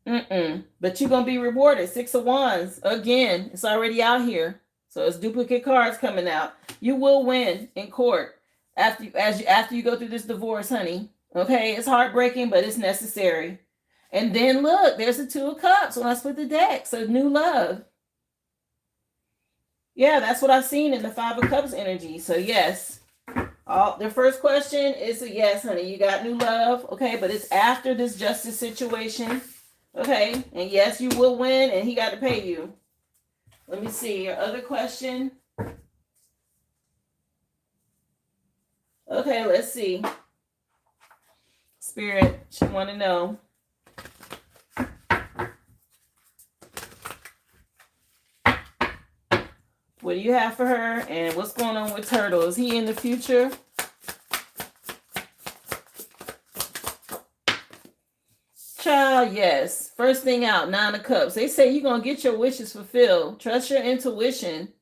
But you're going to be rewarded. 6 of Wands, again, it's already out here. So it's duplicate cards coming out. You will win in court after you go through this divorce, honey, okay? It's heartbreaking, but it's necessary. And then look, there's the 2 of Cups when I split the deck. So new love. Yeah, that's what I've seen in the 5 of Cups energy. So yes. The first question is a yes, honey. You got new love. Okay, but it's after this justice situation. Okay, and yes, you will win and he got to pay you. Let me see. Your other question. Okay, let's see. Spirit, she want to know. What do you have for her? And what's going on with Turtle? Is he in the future? Child, yes. First thing out, 9 of Cups. They say you're going to get your wishes fulfilled. Trust your intuition.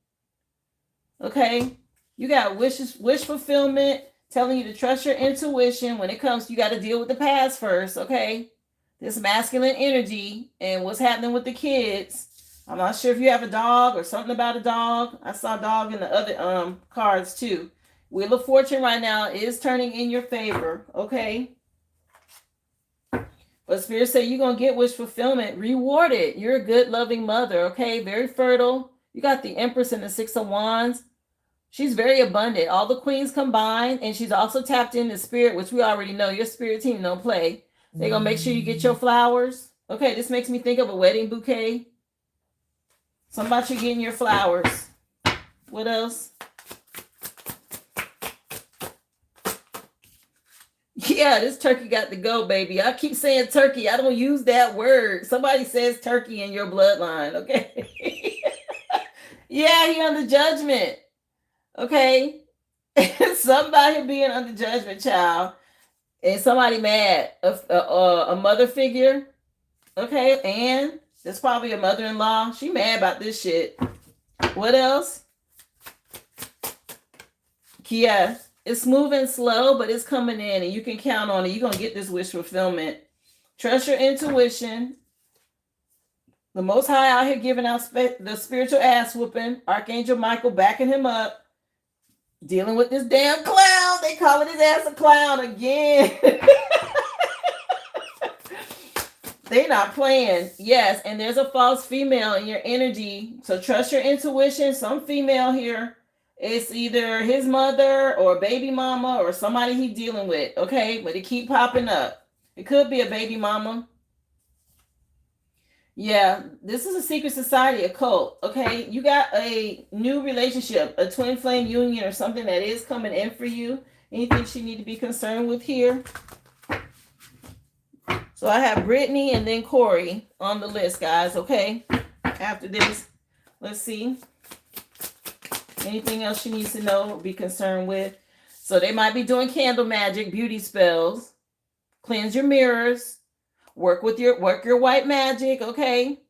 Okay? You got wish fulfillment, telling you to trust your intuition. When it comes, you got to deal with the past first, okay? This masculine energy and what's happening with the kids. I'm not sure if you have a dog or something about a dog. I saw a dog in the other cards too. Wheel of Fortune right now is turning in your favor, okay? But Spirit say you're going to get wish fulfillment. Rewarded. You're a good, loving mother, okay? Very fertile. You got the Empress and the 6 of Wands. She's very abundant. All the queens combined. And she's also tapped into spirit, which we already know. Your spirit team don't play. They're going to make sure you get your flowers. Okay, this makes me think of a wedding bouquet. Something about you getting your flowers. What else? Yeah, this turkey got to go, baby. I keep saying turkey. I don't use that word. Somebody says turkey in your bloodline, okay? Yeah, he under judgment. Okay? Somebody being under judgment, child. And somebody mad. A mother figure. Okay? And there's probably a mother-in-law. She mad about this shit. What else? Kia. It's moving slow, but it's coming in and you can count on it. You're going to get this wish fulfillment. Trust your intuition. The Most High out here giving out the spiritual ass whooping. Archangel Michael backing him up. Dealing with this damn clown. They calling his ass a clown again. They not playing. Yes, and there's a false female in your energy. So trust your intuition. Some female here. It's either his mother or baby mama or somebody he's dealing with, okay? But it keep popping up. It could be a baby mama. Yeah, this is a secret society, a cult, okay? You got a new relationship, a twin flame union or something that is coming in for you. Anything she need to be concerned with here? So I have Brittany and then Corey on the list, guys. Okay. After this, let's see. Anything else she needs to know or be concerned with? So they might be doing candle magic, beauty spells, cleanse your mirrors, work your white magic, okay?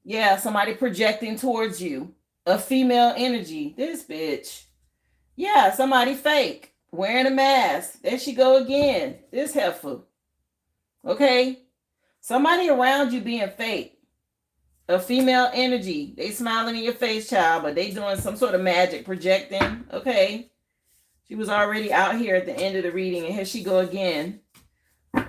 Yeah, somebody projecting towards you. A female energy. This bitch. Yeah, somebody fake. Wearing a mask. There she go again. This heifer. Okay? Somebody around you being fake. A female energy. They smiling in your face, child, but they doing some sort of magic projecting. Okay? She was already out here at the end of the reading, and here she go again.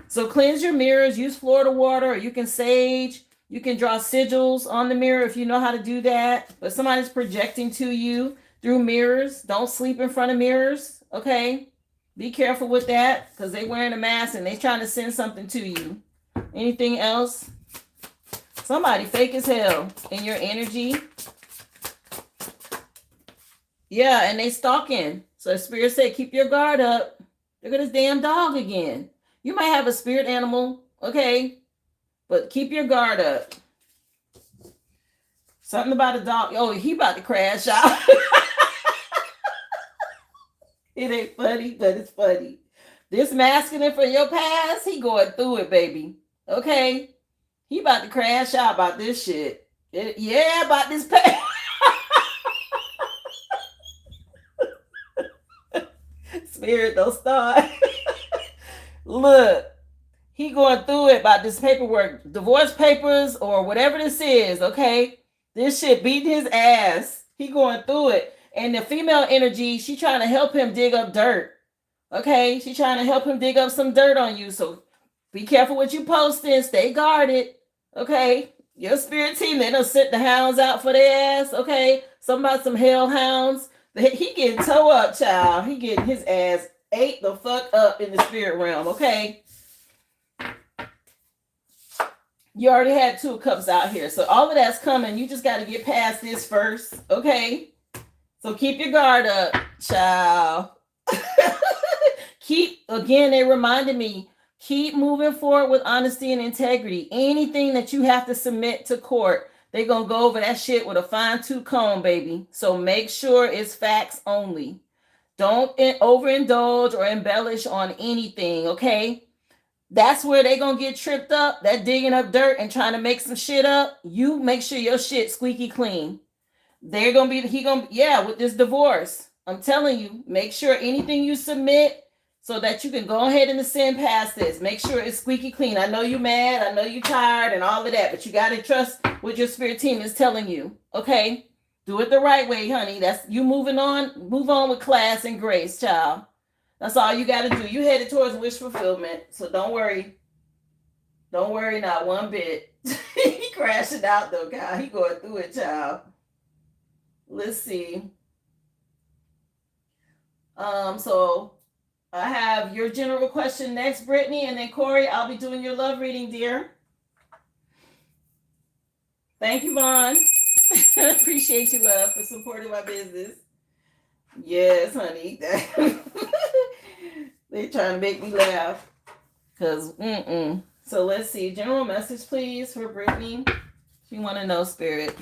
So cleanse your mirrors. Use Florida water, or you can sage. You can draw sigils on the mirror if you know how to do that. But somebody's projecting to you through mirrors. Don't sleep in front of mirrors, okay? Be careful with that because they wearing a mask and they trying to send something to you. Anything else? Somebody fake as hell in your energy. Yeah, and they stalking. So the spirit said, keep your guard up. Look at this damn dog again. You might have a spirit animal, okay? But keep your guard up. Something about a dog. Oh, he about to crash out. It ain't funny, but it's funny. This masculine for your past, he going through it, baby. Okay? He about to crash out about this shit. Yeah, about this past. Spirit, don't start. Look. He going through it about this paperwork, divorce papers or whatever this is, okay? This shit beating his ass. He going through it. And the female energy, she trying to help him dig up dirt, okay? She trying to help him dig up some dirt on you. So be careful what you posting. Stay guarded, okay? Your spirit team, they done sent the hounds out for their ass, okay? Somebody, some hellhounds. He getting toe up, child. He getting his ass ate the fuck up in the spirit realm, okay? You already had 2 cups out here. So all of that's coming. You just got to get past this first. Okay? So keep your guard up, child. Again, they reminded me, keep moving forward with honesty and integrity. Anything that you have to submit to court, they're going to go over that shit with a fine-tooth comb, baby. So make sure it's facts only. Don't overindulge or embellish on anything, okay? That's where they gonna get tripped up, that digging up dirt and trying to make some shit up. You make sure your shit squeaky clean. They're gonna be, with this divorce. I'm telling you, make sure anything you submit so that you can go ahead and ascend past this. Make sure it's squeaky clean. I know you're mad, I know you're tired and all of that, but you gotta trust what your spirit team is telling you, okay? Do it the right way, honey. That's you moving on. Move on with class and grace, child. That's all you got to do. You headed towards wish fulfillment. So don't worry. Don't worry not one bit. He crashing out though, God. He going through it, child. Let's see. So I have your general question next, Brittany, and then Corey, I'll be doing your love reading, dear. Thank you, Vaughn. Appreciate you, love, for supporting my business. Yes, honey. They trying to make me laugh. Cause So let's see. General message, please, for Brittany. She want to know, spirit.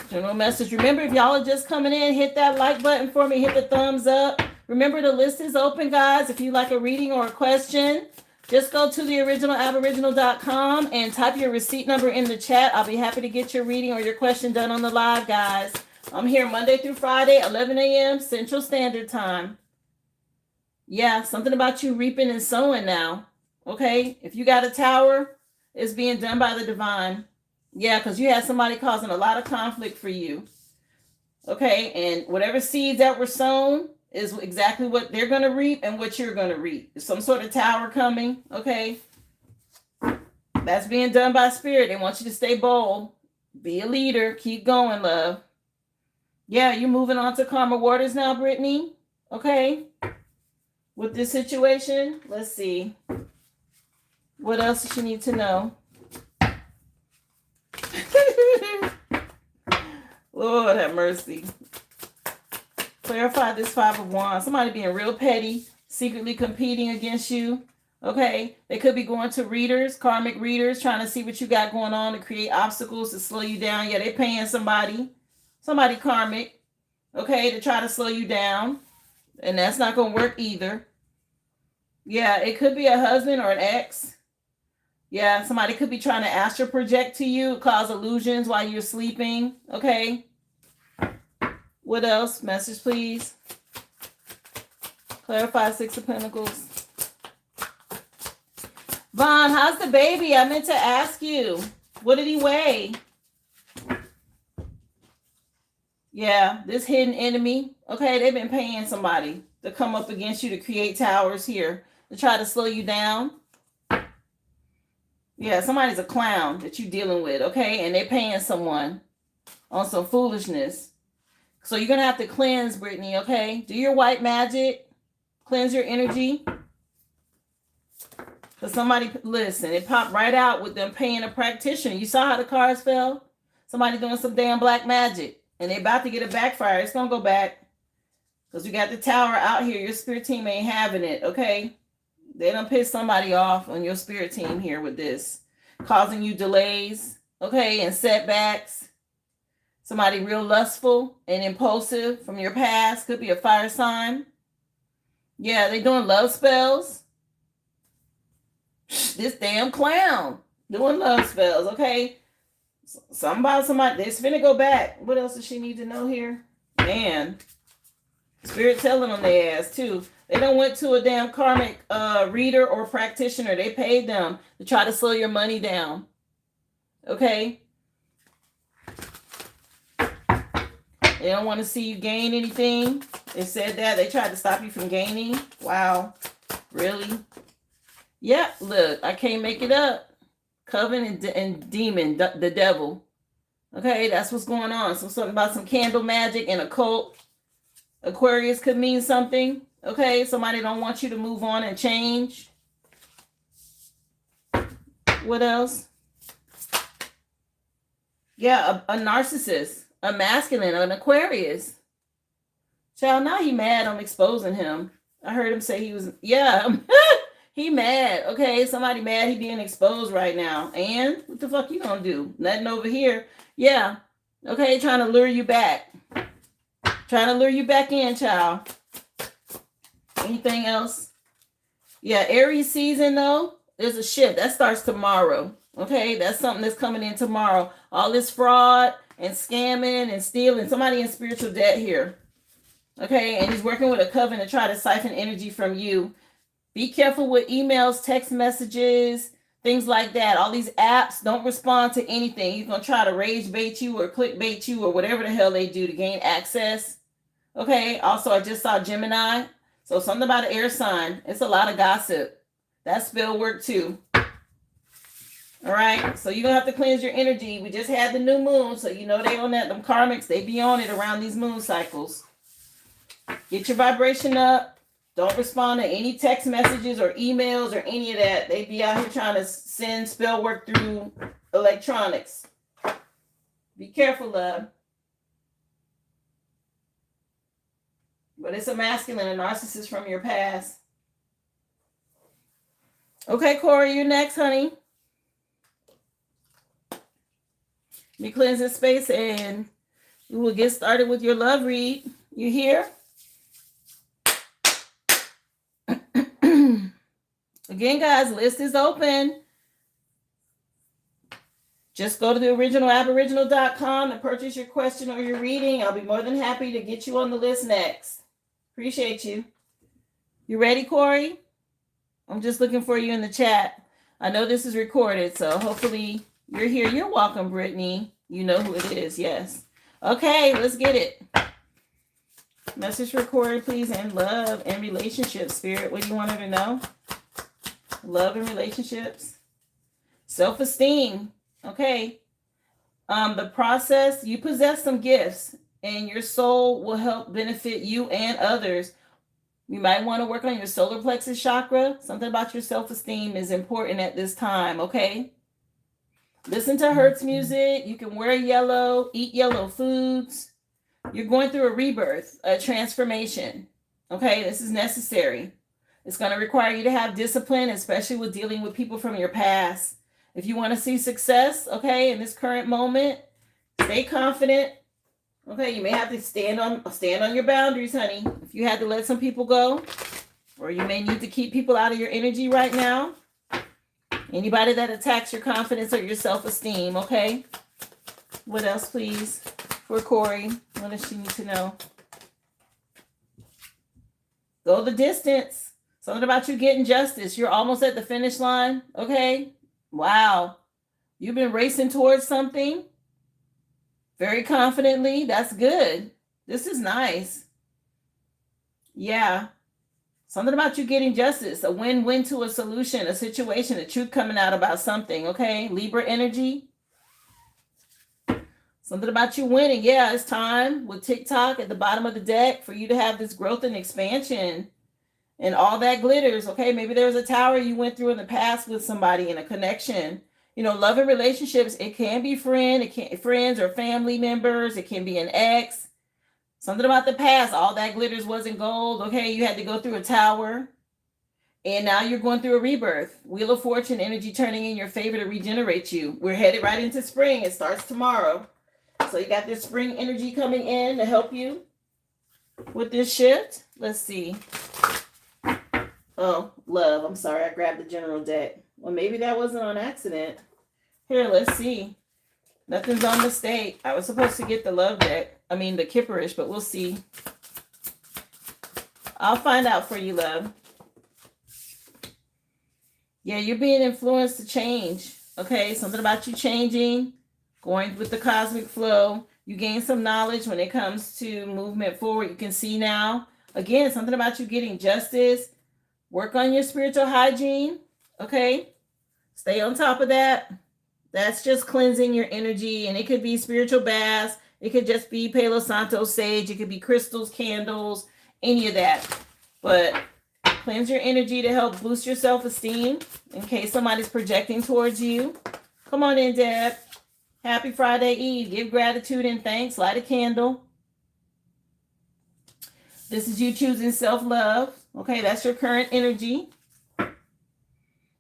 General message. Remember, if y'all are just coming in, hit that like button for me. Hit the thumbs up. Remember, the list is open, guys. If you like a reading or a question, just go to theoriginalaboriginal.com and type your receipt number in the chat. I'll be happy to get your reading or your question done on the live, guys. I'm here Monday through Friday, 11 a.m. Central Standard Time. Yeah, something about you reaping and sowing now. Okay? If you got a tower, it's being done by the divine. Yeah, because you had somebody causing a lot of conflict for you. Okay? And whatever seeds that were sown is exactly what they're going to reap and what you're going to reap. There's some sort of tower coming. Okay? That's being done by spirit. They want you to stay bold. Be a leader. Keep going, love. Yeah, you're moving on to calmer waters now, Brittany. Okay. With this situation, let's see. What else does she need to know? Lord have mercy. Clarify this Five of Wands. Somebody being real petty, secretly competing against you. Okay, they could be going to readers, karmic readers, trying to see what you got going on to create obstacles to slow you down. Yeah, they're paying somebody karmic, okay, to try to slow you down. And that's not going to work either. Yeah, it could be a husband or an ex. Yeah, somebody could be trying to astral project to you, cause illusions while you're sleeping. Okay. What else? Message, please. Clarify Six of Pentacles. Vaughn, how's the baby? I meant to ask you. What did he weigh? Yeah, this hidden enemy. Okay, they've been paying somebody to come up against you to create towers here to try to slow you down. Yeah, somebody's a clown that you're dealing with, okay? And they're paying someone on some foolishness. So you're going to have to cleanse, Brittany, okay? Do your white magic. Cleanse your energy. Because somebody, listen, it popped right out with them paying a practitioner. You saw how the cards fell? Somebody doing some damn black magic. And they're about to get a backfire. It's going to go back. Because you got the tower out here. Your spirit team ain't having it, okay? They done piss somebody off on your spirit team here with this. Causing you delays, okay, and setbacks. Somebody real lustful and impulsive from your past. Could be a fire sign. Yeah, they doing love spells. This damn clown doing love spells, okay? Somebody, this finna go back. What else does she need to know here? Man, spirit telling on their ass too. They done went to a damn karmic reader or practitioner. They paid them to try to slow your money down. Okay? They don't want to see you gain anything. They said that. They tried to stop you from gaining. Wow. Really? Yeah, look, I can't make it up. Coven and demon, the devil. Okay, that's what's going on. So something about some candle magic and occult. Aquarius could mean something. Okay, somebody don't want you to move on and change. What else? Yeah, a narcissist, a masculine, an Aquarius. Child, now he mad I'm exposing him. I heard him say he was, yeah, he mad. Okay, somebody mad he being exposed right now. And what the fuck you gonna do? Nothing over here. Yeah, okay, trying to lure you back. Trying to lure you back in, child. Anything else? Yeah, Aries season, though, there's a shift. That starts tomorrow. Okay, that's something that's coming in tomorrow. All this fraud and scamming and stealing. Somebody in spiritual debt here. Okay, and he's working with a coven to try to siphon energy from you. Be careful with emails, text messages, things like that. All these apps don't respond to anything. He's going to try to rage bait you or clickbait you or whatever the hell they do to gain access. Okay, also, I just saw Gemini. So something about an air sign. It's a lot of gossip. That spell work too. All right. So you're going to have to cleanse your energy. We just had the new moon. So you know they on that. Them karmics, they be on it around these moon cycles. Get your vibration up. Don't respond to any text messages or emails or any of that. They be out here trying to send spell work through electronics. Be careful, love. But it's a masculine, a narcissist from your past. Okay, Corey, you're next, honey. Let me cleanse this space and we will get started with your love read. You here? Again, guys, list is open. Just go to the originalaboriginal.com and purchase your question or your reading. I'll be more than happy to get you on the list next. Appreciate you. You ready, Corey? I'm just looking for you in the chat. I know this is recorded, so hopefully you're here. You're welcome, Brittany. You know who it is, yes. Okay, let's get it. Message for Corey, please, and love and relationships, Spirit. What do you want her to know? Love and relationships. Self-esteem. Okay. The process, you possess some gifts and your soul will help benefit you and others. You might want to work on your solar plexus chakra. Something about your self-esteem is important at this time, okay? Listen to Hertz music. You can wear yellow, eat yellow foods. You're going through a rebirth, a transformation. Okay, this is necessary. It's going to require you to have discipline, especially with dealing with people from your past. If you want to see success, okay, in this current moment, stay confident. Okay, you may have to stand on your boundaries, honey. If you had to let some people go, or you may need to keep people out of your energy right now. Anybody that attacks your confidence or your self-esteem, okay? What else, please, for Corey? What does she need to know? Go the distance. Something about you getting justice. You're almost at the finish line, okay? Wow. You've been racing towards something very confidently. That's good. This is nice. Yeah. Something about you getting justice, a win-win to a solution, a situation, a truth coming out about something, okay? Libra energy. Something about you winning. Yeah, it's time with TikTok at the bottom of the deck for you to have this growth and expansion and all that glitters, okay? Maybe there was a tower you went through in the past with somebody in a connection. You know, love and relationships, it can be friends or family members. It can be an ex. Something about the past, all that glitters wasn't gold, okay? You had to go through a tower, and now you're going through a rebirth. Wheel of Fortune energy turning in your favor to regenerate you. We're headed right into spring. It starts tomorrow. So you got this spring energy coming in to help you with this shift. Let's see. Oh, love. I'm sorry. I grabbed the general deck. Well, maybe that wasn't on accident. Here, let's see. Nothing's on mistake. I was supposed to get the love deck. I mean, the Kipperish, but we'll see. I'll find out for you, love. Yeah, you're being influenced to change. Okay, something about you changing, going with the cosmic flow. You gain some knowledge when it comes to movement forward. You can see now. Again, something about you getting justice. Work on your spiritual hygiene. Okay, stay on top of that. That's just cleansing your energy, and it could be spiritual baths. It could just be Palo Santo sage. It could be crystals, candles, any of that. But cleanse your energy to help boost your self-esteem in case somebody's projecting towards you. Come on in, Deb. Happy Friday Eve. Give gratitude and thanks. Light a candle. This is you choosing self-love. Okay, that's your current energy.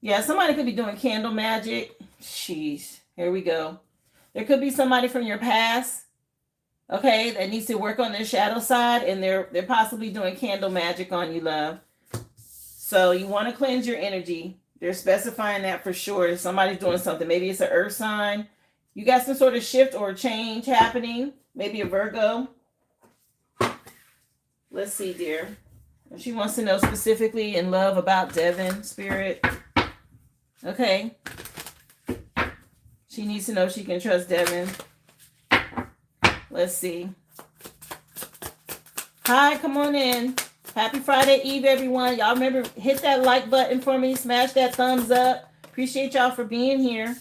Yeah, somebody could be doing candle magic. Jeez, here we go. There could be somebody from your past, okay, that needs to work on their shadow side, and they're possibly doing candle magic on you, love. So you want to cleanse your energy. They're specifying that for sure. If somebody's doing something, maybe it's an earth sign. You got some sort of shift or change happening. Maybe a Virgo. Let's see, dear. She wants to know specifically in love about Devin, spirit. Okay. She needs to know she can trust Devin. Let's see. Hi, come on in. Happy Friday Eve, everyone. Y'all remember, hit that like button for me. Smash that thumbs up. Appreciate y'all for being here.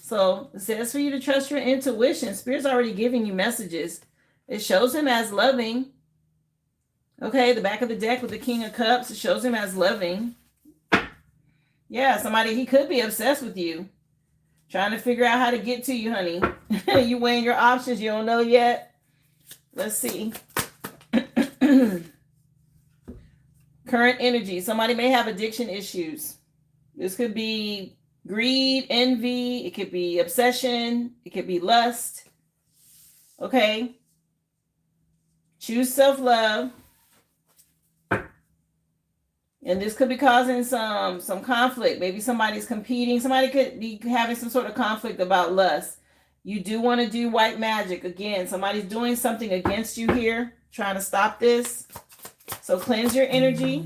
So it says for you to trust your intuition. Spirit's already giving you messages. It shows him as loving. Okay, the back of the deck with the King of Cups. It shows him as loving. Yeah, somebody, he could be obsessed with you. Trying to figure out how to get to you, honey. You weighing your options. You don't know yet. Let's see. Current energy. Somebody may have addiction issues. This could be greed, envy. It could be obsession. It could be lust. Okay. Choose self-love. And this could be causing some conflict. Maybe somebody's competing. Somebody could be having some sort of conflict about lust. You do want to do white magic. Again, somebody's doing something against you here, trying to stop this. So cleanse your energy.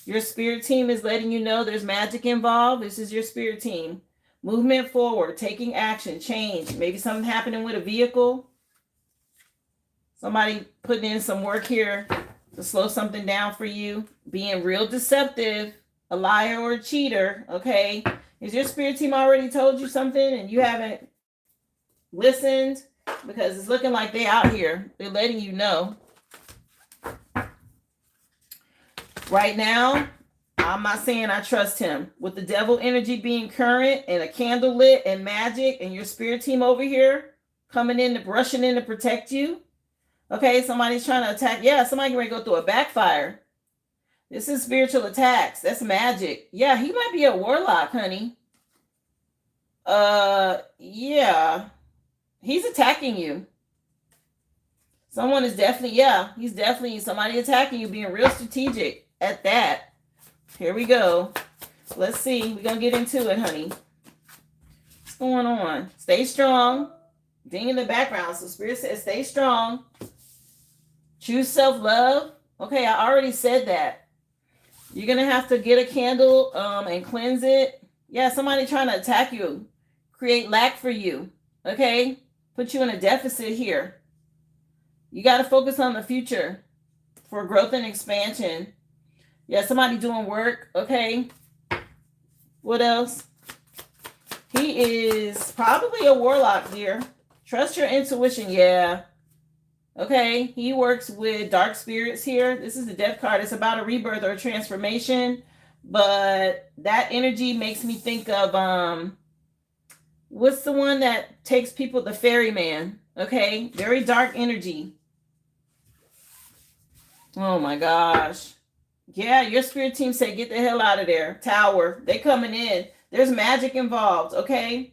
Your spirit team is letting you know there's magic involved. This is your spirit team. Movement forward, taking action, change. Maybe something happening with a vehicle. Somebody putting in some work here to slow something down for you. Being real deceptive, a liar or a cheater, okay? Is your spirit team already told you something and you haven't listened? Because it's looking like they're out here. They're letting you know. Right now, I'm not saying I trust him. With the devil energy being current and a candle lit and magic and your spirit team over here coming in, rushing in to protect you, Okay, somebody's trying to attack. Yeah, somebody can go through a backfire. This is spiritual attacks. That's magic. Yeah, he might be a warlock, honey. Yeah. He's attacking you. Someone is definitely, yeah, he's definitely somebody attacking you, being real strategic at that. Here we go. Let's see. We're going to get into it, honey. What's going on? Stay strong. Ding in the background. So Spirit says stay strong. Choose self-love. Okay, I already said that. You're going to have to get a candle and cleanse it. Yeah, somebody trying to attack you. Create lack for you. Okay? Put you in a deficit here. You got to focus on the future for growth and expansion. Yeah, somebody doing work. Okay? What else? He is probably a warlock, dear. Trust your intuition. Yeah. Okay. He works with dark spirits here. This is the death card. It's about a rebirth or a transformation. But that energy makes me think of what's the one that takes people? The ferryman. Okay. Very dark energy. Oh my gosh. Yeah, your spirit team said get the hell out of there. Tower. They coming in. There's magic involved, okay?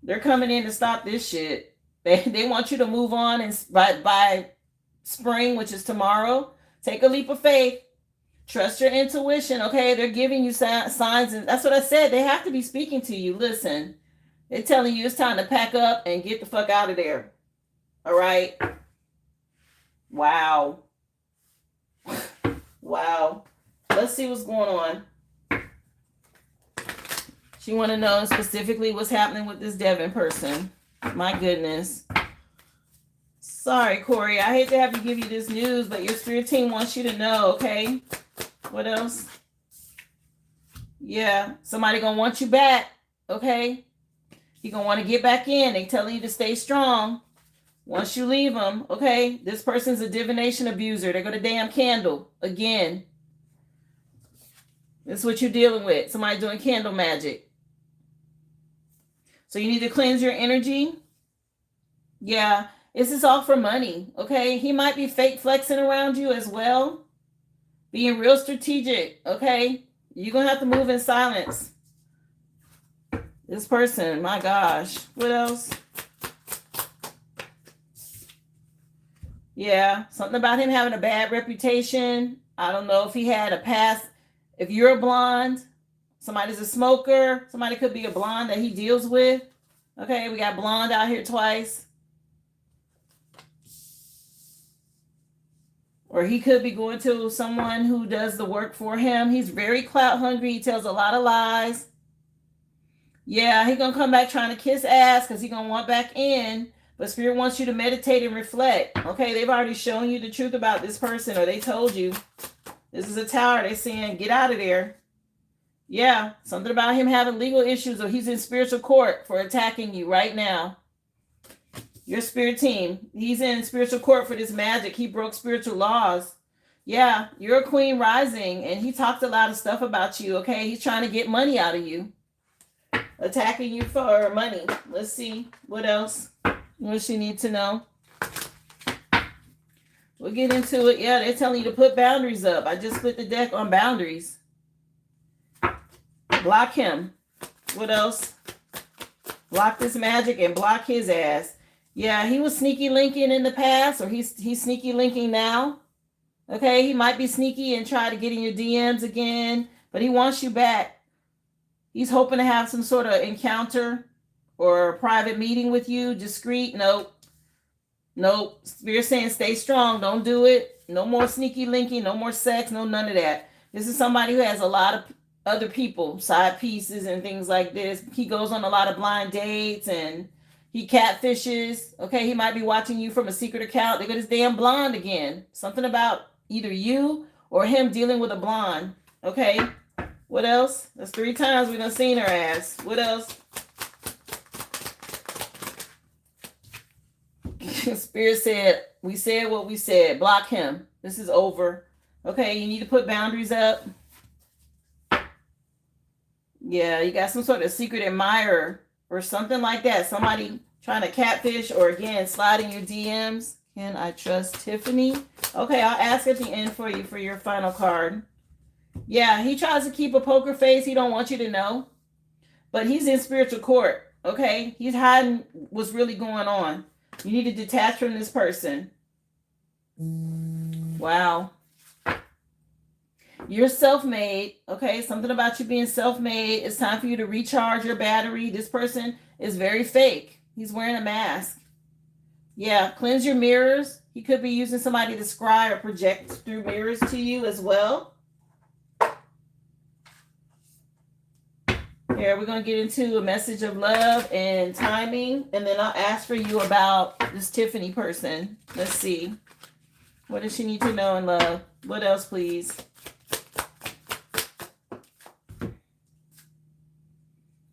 They're coming in to stop this shit. They want you to move on and by spring, which is tomorrow. Take a leap of faith. Trust your intuition, okay? They're giving you signs, and that's what I said. They have to be speaking to you. Listen, they're telling you it's time to pack up and get the fuck out of there. All right? Wow. Wow. Let's see what's going on. She want to know specifically what's happening with this Devin person. My goodness. Sorry, Corey. I hate to have to give you this news, but your spirit team wants you to know, okay? What else? Yeah, somebody gonna want you back, okay? He gonna want to get back in. They telling you to stay strong. Once you leave them, okay? This person's a divination abuser. They got a damn candle again. This is what you're dealing with. Somebody doing candle magic. So you need to cleanse your energy. Yeah, this is all for money, okay? He might be fake flexing around you as well. Being real strategic, okay? You're going to have to move in silence. This person, my gosh. What else? Yeah, something about him having a bad reputation. I don't know if he had a past. If you're a blonde, somebody's a smoker. Somebody could be a blonde that he deals with. Okay, we got blonde out here twice. Or he could be going to someone who does the work for him. He's very clout hungry. He tells a lot of lies. Yeah, he's going to come back trying to kiss ass because he's going to want back in. But Spirit wants you to meditate and reflect. Okay, they've already shown you the truth about this person, or they told you. This is a tower. They're saying, get out of there. Yeah, something about him having legal issues, or he's in spiritual court for attacking you right now. Your spirit team, he's in spiritual court for this magic. He broke spiritual laws. Yeah, you're a queen rising, and he talked a lot of stuff about you, okay? He's trying to get money out of you. Attacking you for money. Let's see. What else? What she need to know? We'll get into it. Yeah, they're telling you to put boundaries up. I just put the deck on boundaries. Block him. What else? Block this magic and block his ass. Yeah, he was sneaky linking in the past, or he's sneaky linking now. Okay, he might be sneaky and try to get in your DMs again, but he wants you back. He's hoping to have some sort of encounter or a private meeting with you. Discreet. Nope. Spirit saying stay strong. Don't do it. No more sneaky linking. No more sex. No none of that. This is somebody who has a lot of other people, side pieces and things like this. He goes on a lot of blind dates and he catfishes. Okay, he might be watching you from a secret account. They got his damn blonde again. Something about either you or him dealing with a blonde. Okay, what else? That's 3 times we done seen her ass. What else? Spirit said, we said what we said. Block him. This is over. Okay, you need to put boundaries up. Yeah, you got some sort of secret admirer or something like that. Somebody trying to catfish or, again, slide in your DMs. Can I trust Tiffany? Okay, I'll ask at the end for you for your final card. Yeah, he tries to keep a poker face. He don't want you to know. But he's in spiritual court. Okay? He's hiding what's really going on. You need to detach from this person. Wow. You're self-made. Okay? Something about you being self-made. It's time for you to recharge your battery. This person is very fake. He's wearing a mask. Yeah, cleanse your mirrors. He could be using somebody to scry or project through mirrors to you as well. Here, we're going to get into a message of love and timing, and then I'll ask for you about this Tiffany person. Let's see. What does she need to know in love? What else, please?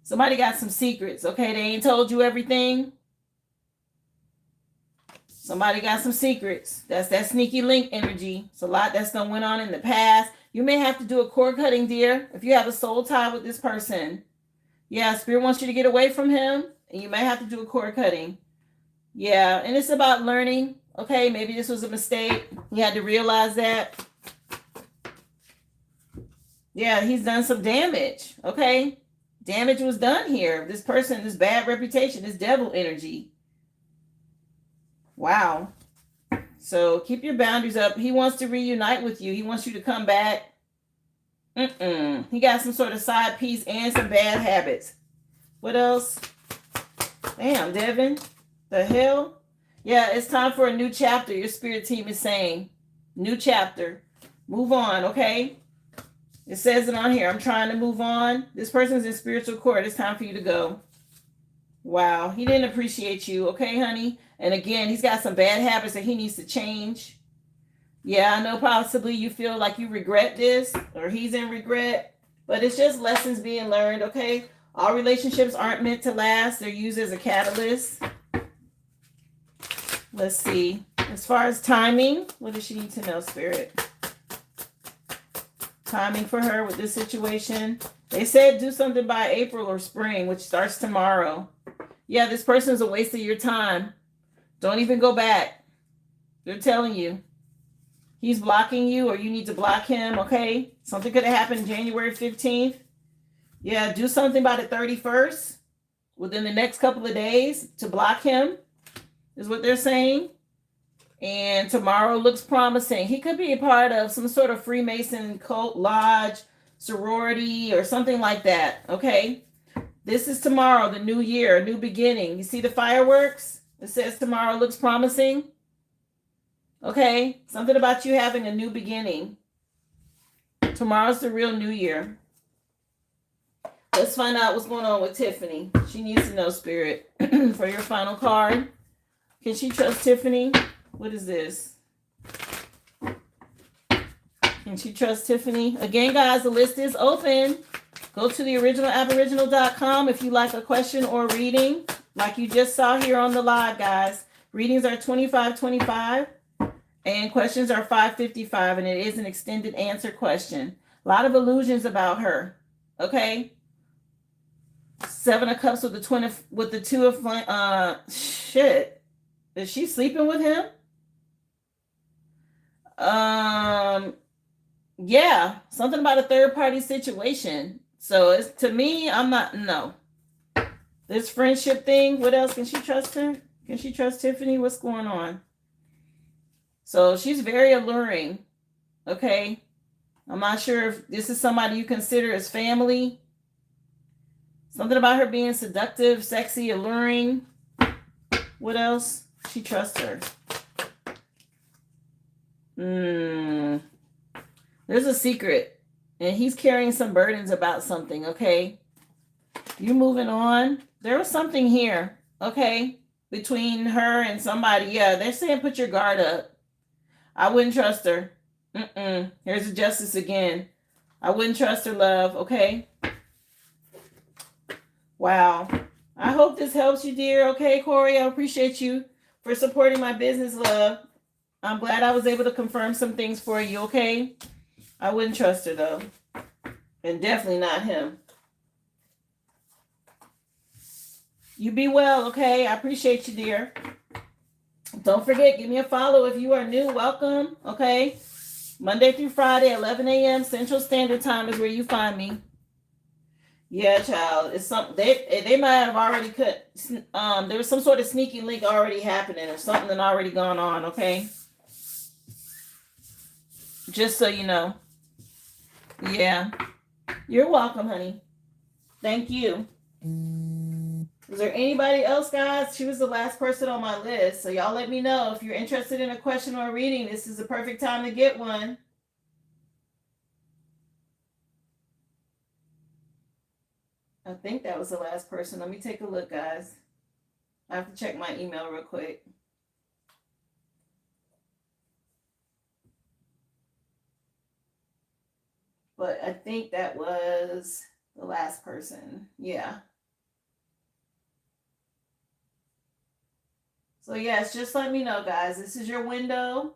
Somebody got some secrets, okay? They ain't told you everything. Somebody got some secrets. That's that sneaky link energy. It's a lot that's done went on in the past. You may have to do a cord cutting, dear, if you have a soul tie with this person. Yeah, Spirit wants you to get away from him, and you may have to do a cord cutting. Yeah, and it's about learning. Okay, maybe this was a mistake. You had to realize that. Yeah, he's done some damage. Okay, damage was done here. This person, this bad reputation, this devil energy. Wow. So keep your boundaries up. He wants to reunite with you. He wants you to come back. He got some sort of side piece and some bad habits. What else? Damn, Devin. The hell? Yeah, it's time for a new chapter. Your spirit team is saying. New chapter. Move on, okay? It says it on here. I'm trying to move on. This person's in spiritual court. It's time for you to go. Wow. He didn't appreciate you, okay, honey? And again, he's got some bad habits that he needs to change. Yeah, I know possibly you feel like you regret this or he's in regret, but it's just lessons being learned, okay? All relationships aren't meant to last. They're used as a catalyst. Let's see. As far as timing, what does she need to know, Spirit? Timing for her with this situation. They said do something by April or spring, which starts tomorrow. Yeah, this person's a waste of your time. Don't even go back. They're telling you. He's blocking you or you need to block him, okay? Something could have happened January 15th. Yeah, do something by the 31st within the next couple of days to block him is what they're saying. And tomorrow looks promising. He could be a part of some sort of Freemason cult, lodge, sorority, or something like that, okay? This is tomorrow, the new year, a new beginning. You see the fireworks? It says tomorrow looks promising. Okay, something about you having a new beginning. Tomorrow's the real new year. Let's find out what's going on with Tiffany. She needs to know, Spirit. For your final card. Can she trust Tiffany? What is this? Can she trust Tiffany? Again, guys, the list is open. Go to the originalaboriginal.com if you like a question or reading. Like you just saw here on the live, guys. Readings are $25.25. And questions are $5.55, and it is an extended answer question. A lot of illusions about her. Okay. 7 of Cups with the 2 of shit. Is she sleeping with him? Yeah, something about a third party situation. So it's to me, I'm not no. This friendship thing. What else? Can she trust her? Can she trust Tiffany? What's going on? So she's very alluring. Okay. I'm not sure if this is somebody you consider as family. Something about her being seductive, sexy, alluring. What else? She trusts her. There's a secret. And he's carrying some burdens about something, okay? You're moving on. There was something here, okay? Between her and somebody. Yeah, they're saying put your guard up. I wouldn't trust her. Here's the justice again. I wouldn't trust her, love, okay? Wow. I hope this helps you, dear. Okay, Corey, I appreciate you for supporting my business, love. I'm glad I was able to confirm some things for you, okay? I wouldn't trust her, though. And definitely not him. You be well, okay? I appreciate you, dear. Don't forget, give me a follow if you are new. Welcome. Okay. Monday through Friday, 11 a.m. Central Standard Time is where you find me. Yeah, child. It's something they might have already cut. There was some sort of sneaky link already happening, or something that already gone on. Okay. Just so you know. Yeah. You're welcome, honey. Thank you. Is there anybody else, guys? She was the last person on my list. So y'all let me know if you're interested in a question or a reading. This is the perfect time to get one. I think that was the last person. Let me take a look, guys. I have to check my email real quick. But I think that was the last person. Yeah. So yes, just let me know, guys. This is your window.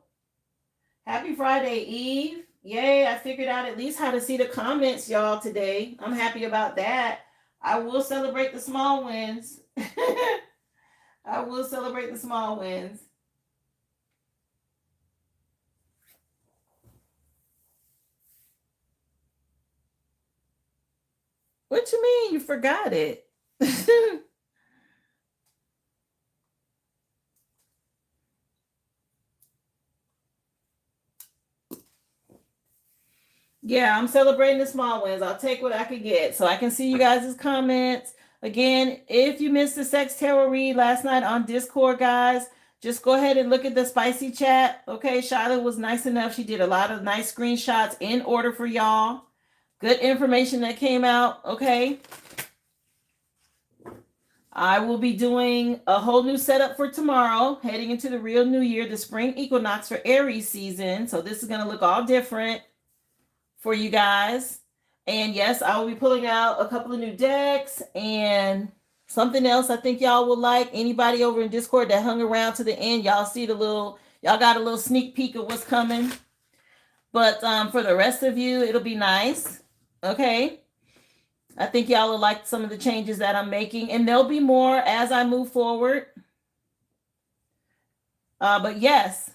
Happy Friday Eve. Yay, I figured out at least how to see the comments, y'all, today. I'm happy about that. I will celebrate the small wins. I will celebrate the small wins. What you mean? You forgot it? Yeah, I'm celebrating the small wins. I'll take what I could get. So I can see you guys' comments. Again, if you missed the Sex Tarot read last night on Discord, guys, just go ahead and look at the spicy chat. Okay, Charlotte was nice enough. She did a lot of nice screenshots in order for y'all. Good information that came out. Okay. I will be doing a whole new setup for tomorrow, heading into the real new year, the spring equinox for Aries season. So this is going to look all different for you guys. And yes, I will be pulling out a couple of new decks and something else I think y'all will like. Anybody over in Discord that hung around to the end, y'all got a little sneak peek of what's coming. But for the rest of you, it'll be nice. Okay. I think y'all will like some of the changes that I'm making, and there'll be more as I move forward. But yes.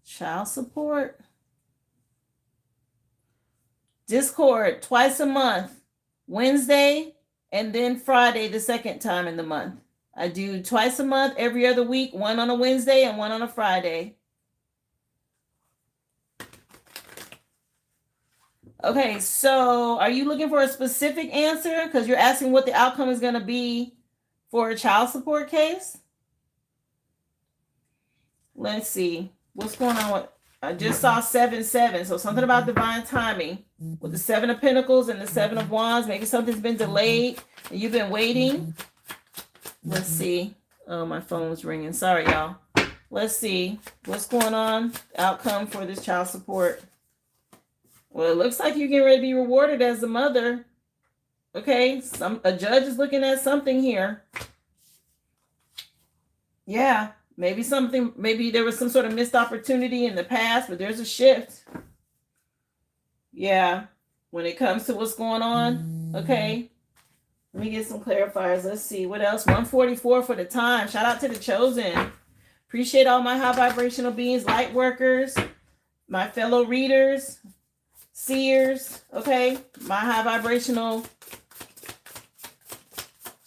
Child support. Discord twice a month, Wednesday and then Friday the second time in the month. I do twice a month, every other week, one on a Wednesday and one on a Friday. Okay, so are you looking for a specific answer? Because you're asking what the outcome is going to be for a child support case. Let's see. What's going on with... I just saw 7-7. So something about divine timing. With the 7 of Pentacles and the 7 of Wands. Maybe something's been delayed and you've been waiting. Let's see. Oh, my phone's ringing. Sorry, y'all. Let's see. What's going on? Outcome for this child support. Well, it looks like you're getting ready to be rewarded as a mother. Okay, a judge is looking at something here. Yeah, maybe there was some sort of missed opportunity in the past, but there's a shift. Yeah, when it comes to what's going on. Okay, let me get some clarifiers. Let's see, what else? 144 for the time. Shout out to the chosen. Appreciate all my high vibrational beings, light workers, my fellow readers, seers, okay, my high vibrational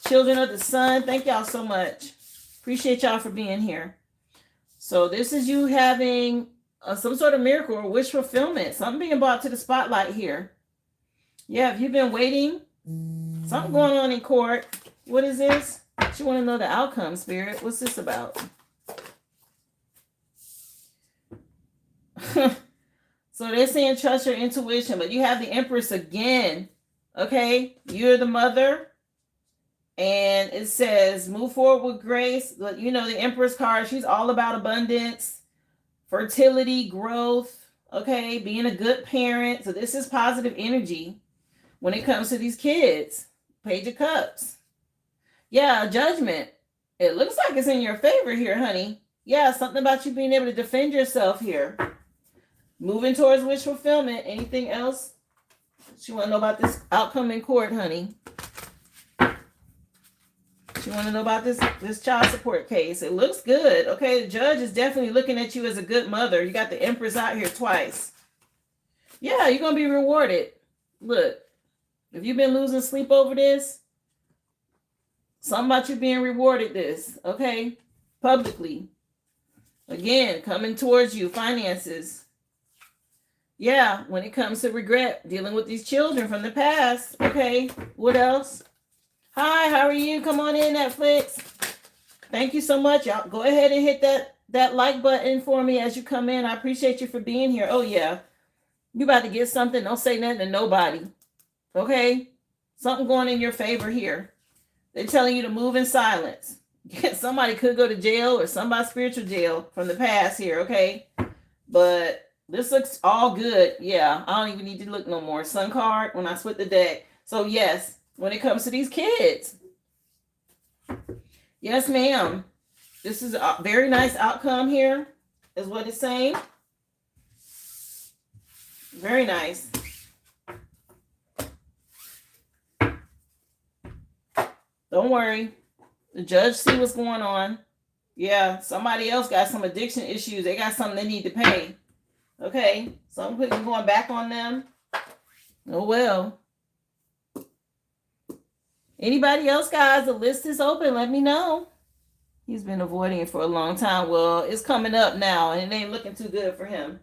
children of the sun. Thank y'all so much. Appreciate y'all for being here. So this is you having some sort of miracle or wish fulfillment. Something being brought to the spotlight here. Yeah, if you've been waiting, something going on in court. What is this? You want to know the outcome, Spirit. What's this about? So they're saying trust your intuition, but you have the Empress again. Okay, you're the mother. And it says move forward with grace. You know, the Empress card, she's all about abundance, fertility, growth. Okay, being a good parent. So this is positive energy when it comes to these kids. Page of Cups. Yeah, judgment. It looks like it's in your favor here, honey. Yeah, something about you being able to defend yourself here. Moving towards wish fulfillment. Anything else you want to know about this outcome in court, honey? You want to know about this child support case? It looks good. Okay, the judge is definitely looking at you as a good mother. You got the Empress out here twice. Yeah, you're gonna be rewarded. Look, if you've been losing sleep over this, something about you being rewarded this, okay? Publicly. Again, coming towards you, finances. Yeah, when it comes to regret, dealing with these children from the past. Okay, what else? Hi, how are you? Come on in, Netflix. Thank you so much. Y'all go ahead and hit that like button for me as you come in. I appreciate you for being here. Oh, yeah. You about to get something. Don't say nothing to nobody. Okay? Something going in your favor here. They're telling you to move in silence. Somebody could go to jail or somebody spiritual jail from the past here, okay? But this looks all good. Yeah, I don't even need to look no more. Sun card when I split the deck. So yes, when it comes to these kids. Yes, ma'am. This is a very nice outcome here, is what it's saying. Very nice. Don't worry. The judge see what's going on. Yeah, somebody else got some addiction issues. They got something they need to pay. Okay, something going back on them. Oh, well. Anybody else, guys? The list is open. Let me know. He's been avoiding it for a long time. Well, it's coming up now, and it ain't looking too good for him.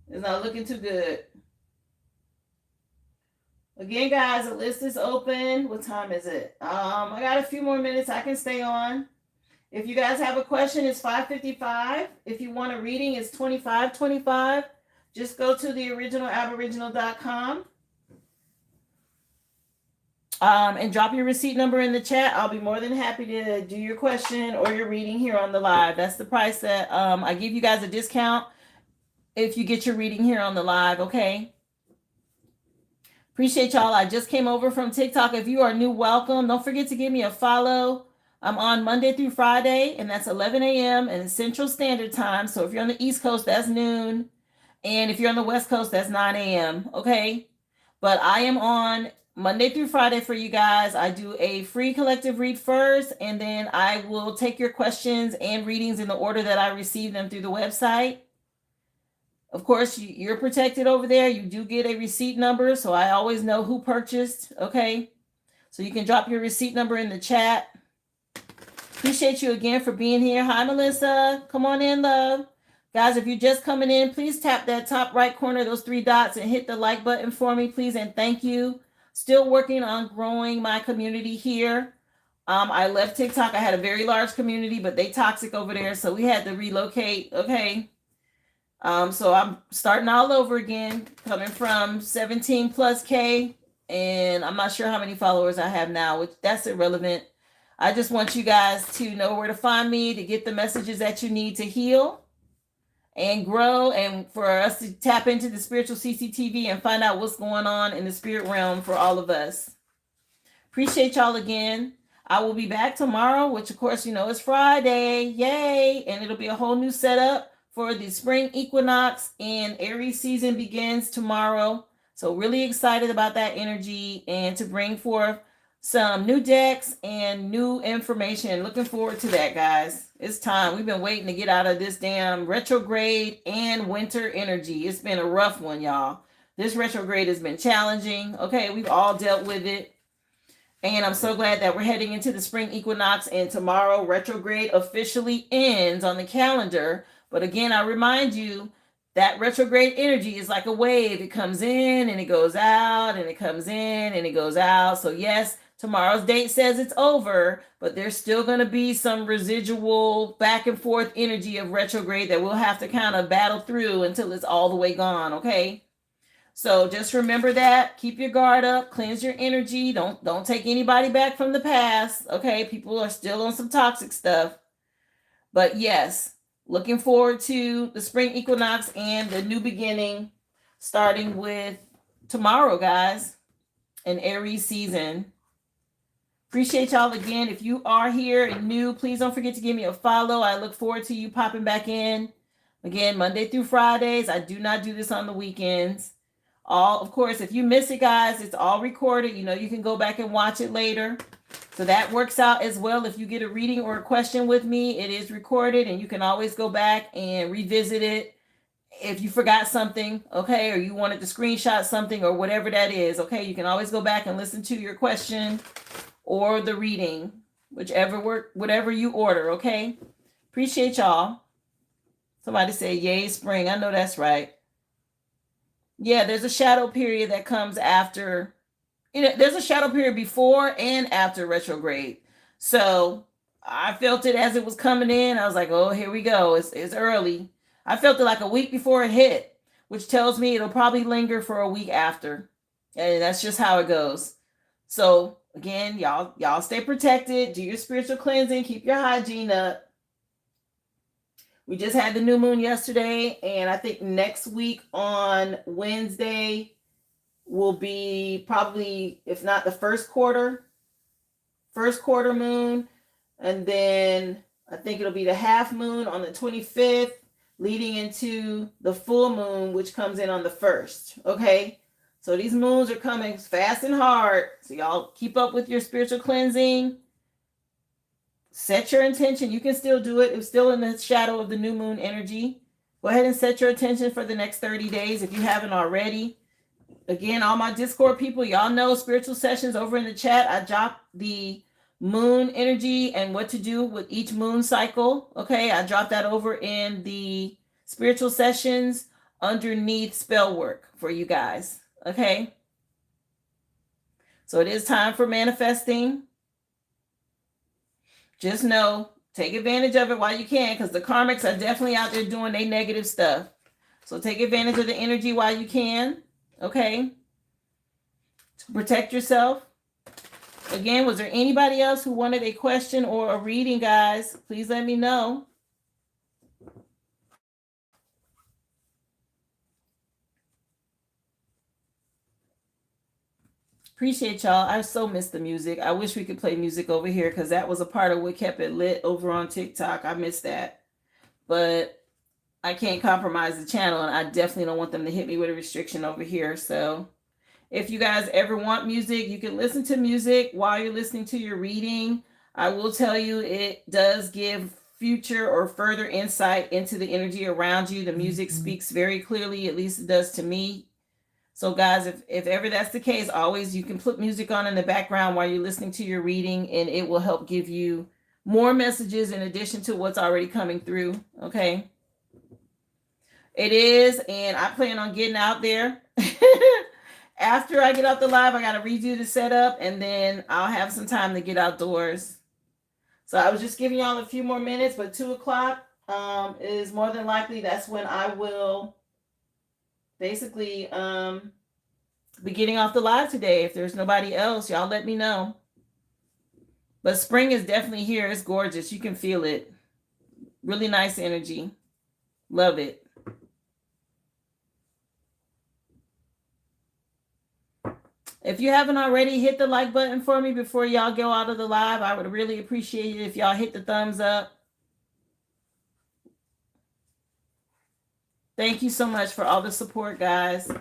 It's not looking too good. Again, guys, the list is open. What time is it? I got a few more minutes. I can stay on. If you guys have a question, it's $5.55. If you want a reading, it's $25.25. Just go to the originalaboriginal.com and drop your receipt number in the chat. I'll be more than happy to do your question or your reading here on the live. That's the price that I give you guys a discount if you get your reading here on the live, okay? Appreciate y'all. I just came over from TikTok. If you are new, welcome. Don't forget to give me a follow. I'm on Monday through Friday, and that's 11 a.m. and Central Standard Time. So if you're on the East Coast, that's noon. And if you're on the West Coast, that's 9 a.m. Okay? But I am on Monday through Friday for you guys. I do a free collective read first, and then I will take your questions and readings in the order that I receive them through the website. Of course, you're protected over there. You do get a receipt number, so I always know who purchased, okay? So you can drop your receipt number in the chat. Appreciate you again for being here. Hi, Melissa. Come on in, love. Guys, if you're just coming in, please tap that top right corner, those three dots, and hit the like button for me, please, and thank you. Still working on growing my community here. I left TikTok. I had a very large community, but they toxic over there, so we had to relocate, okay? So I'm starting all over again, coming from 17 plus K, and I'm not sure how many followers I have now, which that's irrelevant. I just want you guys to know where to find me, to get the messages that you need to heal and grow, and for us to tap into the spiritual CCTV and find out what's going on in the spirit realm for all of us. Appreciate y'all again. I will be back tomorrow, which of course, you know, is Friday. Yay. And it'll be a whole new setup for the spring equinox, and Aries season begins tomorrow. So really excited about that energy and to bring forth some new decks and new information. Looking forward to that, guys. It's time. We've been waiting to get out of this damn retrograde and winter energy. It's been a rough one, y'all. This retrograde has been challenging. Okay, we've all dealt with it. And I'm so glad that we're heading into the spring equinox, and tomorrow retrograde officially ends on the calendar. But again, I remind you that retrograde energy is like a wave. It comes in and it goes out, and it comes in and it goes out. So yes, tomorrow's date says it's over, but there's still going to be some residual back and forth energy of retrograde that we'll have to kind of battle through until it's all the way gone, okay? So just remember that. Keep your guard up. Cleanse your energy. Don't take anybody back from the past, okay? People are still on some toxic stuff. But yes, looking forward to the spring equinox and the new beginning, starting with tomorrow, guys, in Aries season. Appreciate y'all again. If you are here and new, please don't forget to give me a follow. I look forward to you popping back in. Again, Monday through Fridays. I do not do this on the weekends. All, of course, if you miss it, guys, it's all recorded. You know, you can go back and watch it later. So that works out as well. If you get a reading or a question with me, it is recorded and you can always go back and revisit it if you forgot something, okay, or you wanted to screenshot something or whatever that is, okay, you can always go back and listen to your question or the reading, whichever work, whatever you order, okay. Appreciate y'all. Somebody say yay spring. I know that's right. Yeah, there's a shadow period that comes after, you know, there's a shadow period before and after retrograde. So I felt it as it was coming in. I was like, oh, here we go. It's early. I felt it like a week before it hit, which tells me it'll probably linger for a week after. And that's just how it goes. So again, y'all stay protected, do your spiritual cleansing, keep your hygiene up. We just had the new moon yesterday, and I think next week on Wednesday will be probably, if not the first quarter moon, and then I think it'll be the half moon on the 25th, leading into the full moon, which comes in on the 1st. Okay, so these moons are coming fast and hard, so y'all keep up with your spiritual cleansing. Set your intention. You can still do it. It's still in the shadow of the new moon energy. Go ahead and set your intention for the next 30 days if you haven't already. Again, all my Discord people, y'all know spiritual sessions over in the chat. I dropped the moon energy and what to do with each moon cycle. Okay, I dropped that over in the spiritual sessions underneath spell work for you guys. Okay, so it is time for manifesting. Just know, take advantage of it while you can, because the karmics are definitely out there doing their negative stuff. So take advantage of the energy while you can. Okay, to protect yourself. Again, was there anybody else who wanted a question or a reading, guys? Please let me know. Appreciate y'all. I so miss the music. I wish we could play music over here because that was a part of what kept it lit over on TikTok. I miss that. But I can't compromise the channel, and I definitely don't want them to hit me with a restriction over here. So if you guys ever want music, you can listen to music while you're listening to your reading. I will tell you, it does give future or further insight into the energy around you. The music speaks very clearly, at least it does to me. So guys, if ever that's the case, always you can put music on in the background while you're listening to your reading, and it will help give you more messages in addition to what's already coming through. Okay. It is, and I plan on getting out there. After I get off the live, I got to redo the setup, and then I'll have some time to get outdoors. So I was just giving y'all a few more minutes, but 2 o'clock is more than likely that's when I will basically be getting off the live today. If there's nobody else, y'all let me know. But spring is definitely here. It's gorgeous. You can feel it. Really nice energy. Love it. If you haven't already, hit the like button for me before y'all go out of the live. I would really appreciate it if y'all hit the thumbs up. Thank you so much for all the support, guys.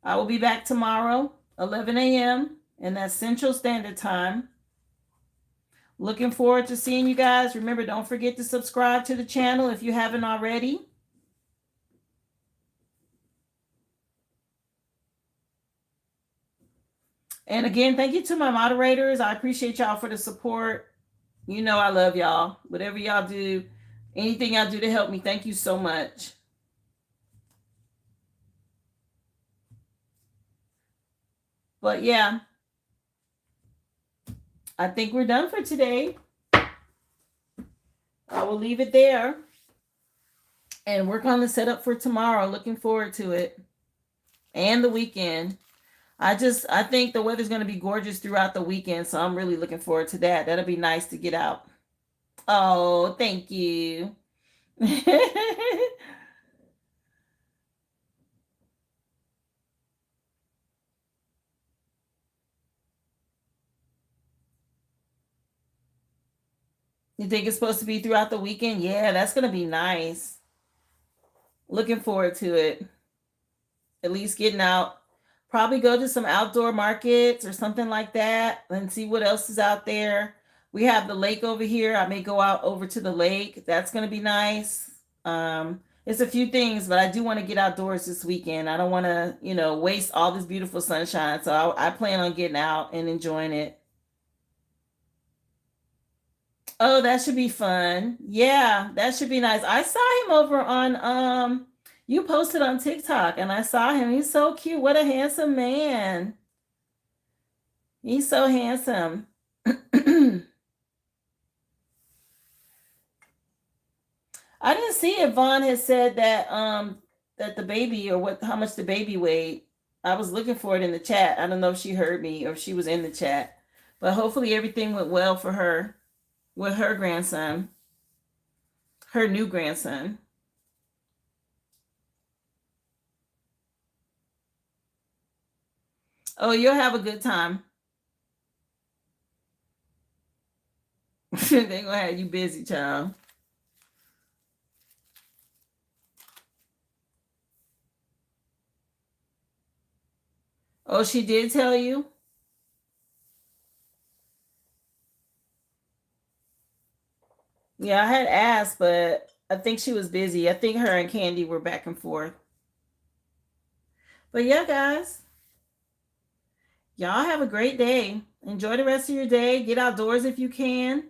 I will be back tomorrow, 11 a.m., and that's Central Standard Time. Looking forward to seeing you guys. Remember, don't forget to subscribe to the channel if you haven't already. And again, thank you to my moderators. I appreciate y'all for the support. You know I love y'all. Whatever y'all do, anything y'all do to help me, thank you so much. But yeah, I think we're done for today. I will leave it there and work on the setup for tomorrow. Looking forward to it. And the weekend. I think the weather's going to be gorgeous throughout the weekend, so I'm really looking forward to that. That'll be nice to get out. Oh, thank you. You think it's supposed to be throughout the weekend? Yeah, that's going to be nice. Looking forward to it. At least getting out Probably go to some outdoor markets or something like that and see what else is out there. We have the lake over here. I may go out over to the lake. That's going to be nice. It's a few things, but I do want to get outdoors this weekend. I don't want to, waste all this beautiful sunshine. So I plan on getting out and enjoying it. Oh, that should be fun. Yeah, that should be nice. I saw him over on you posted on TikTok and I saw him. He's so cute. What a handsome man. He's so handsome. I didn't see if Vaughn had said that the baby or what how much the baby weighed. I was looking for it in the chat. I don't know if she heard me or if she was in the chat. But hopefully everything went well for her with her grandson, her new grandson. Oh, you'll have a good time. They're gonna have you busy, child. Oh, she did tell you? Yeah, I had asked, but I think she was busy. I think her and Candy were back and forth. But yeah, guys, y'all have a great day. Enjoy the rest of your day. Get outdoors if you can.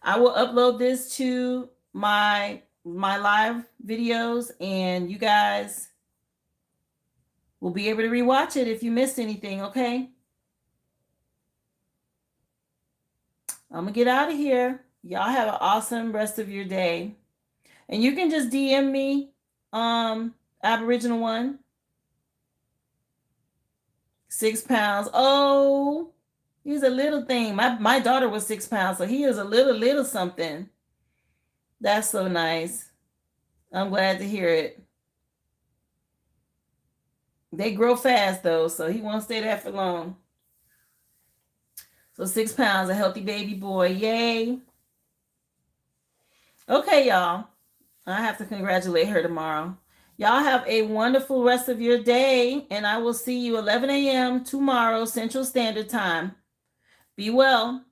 I will upload this to my live videos and you guys will be able to rewatch it if you missed anything, okay? I'm gonna get out of here. Y'all have an awesome rest of your day. And you can just DM me, Aboriginal one, 6 pounds. Oh, he's a little thing. My daughter was 6 pounds, so he is a little something. That's so nice. I'm glad to hear it. They grow fast though, so he won't stay there for long. So 6 pounds, a healthy baby boy. Yay. Okay, y'all. I have to congratulate her tomorrow. Y'all have a wonderful rest of your day, and I will see you 11 a.m. tomorrow, Central Standard Time. Be well.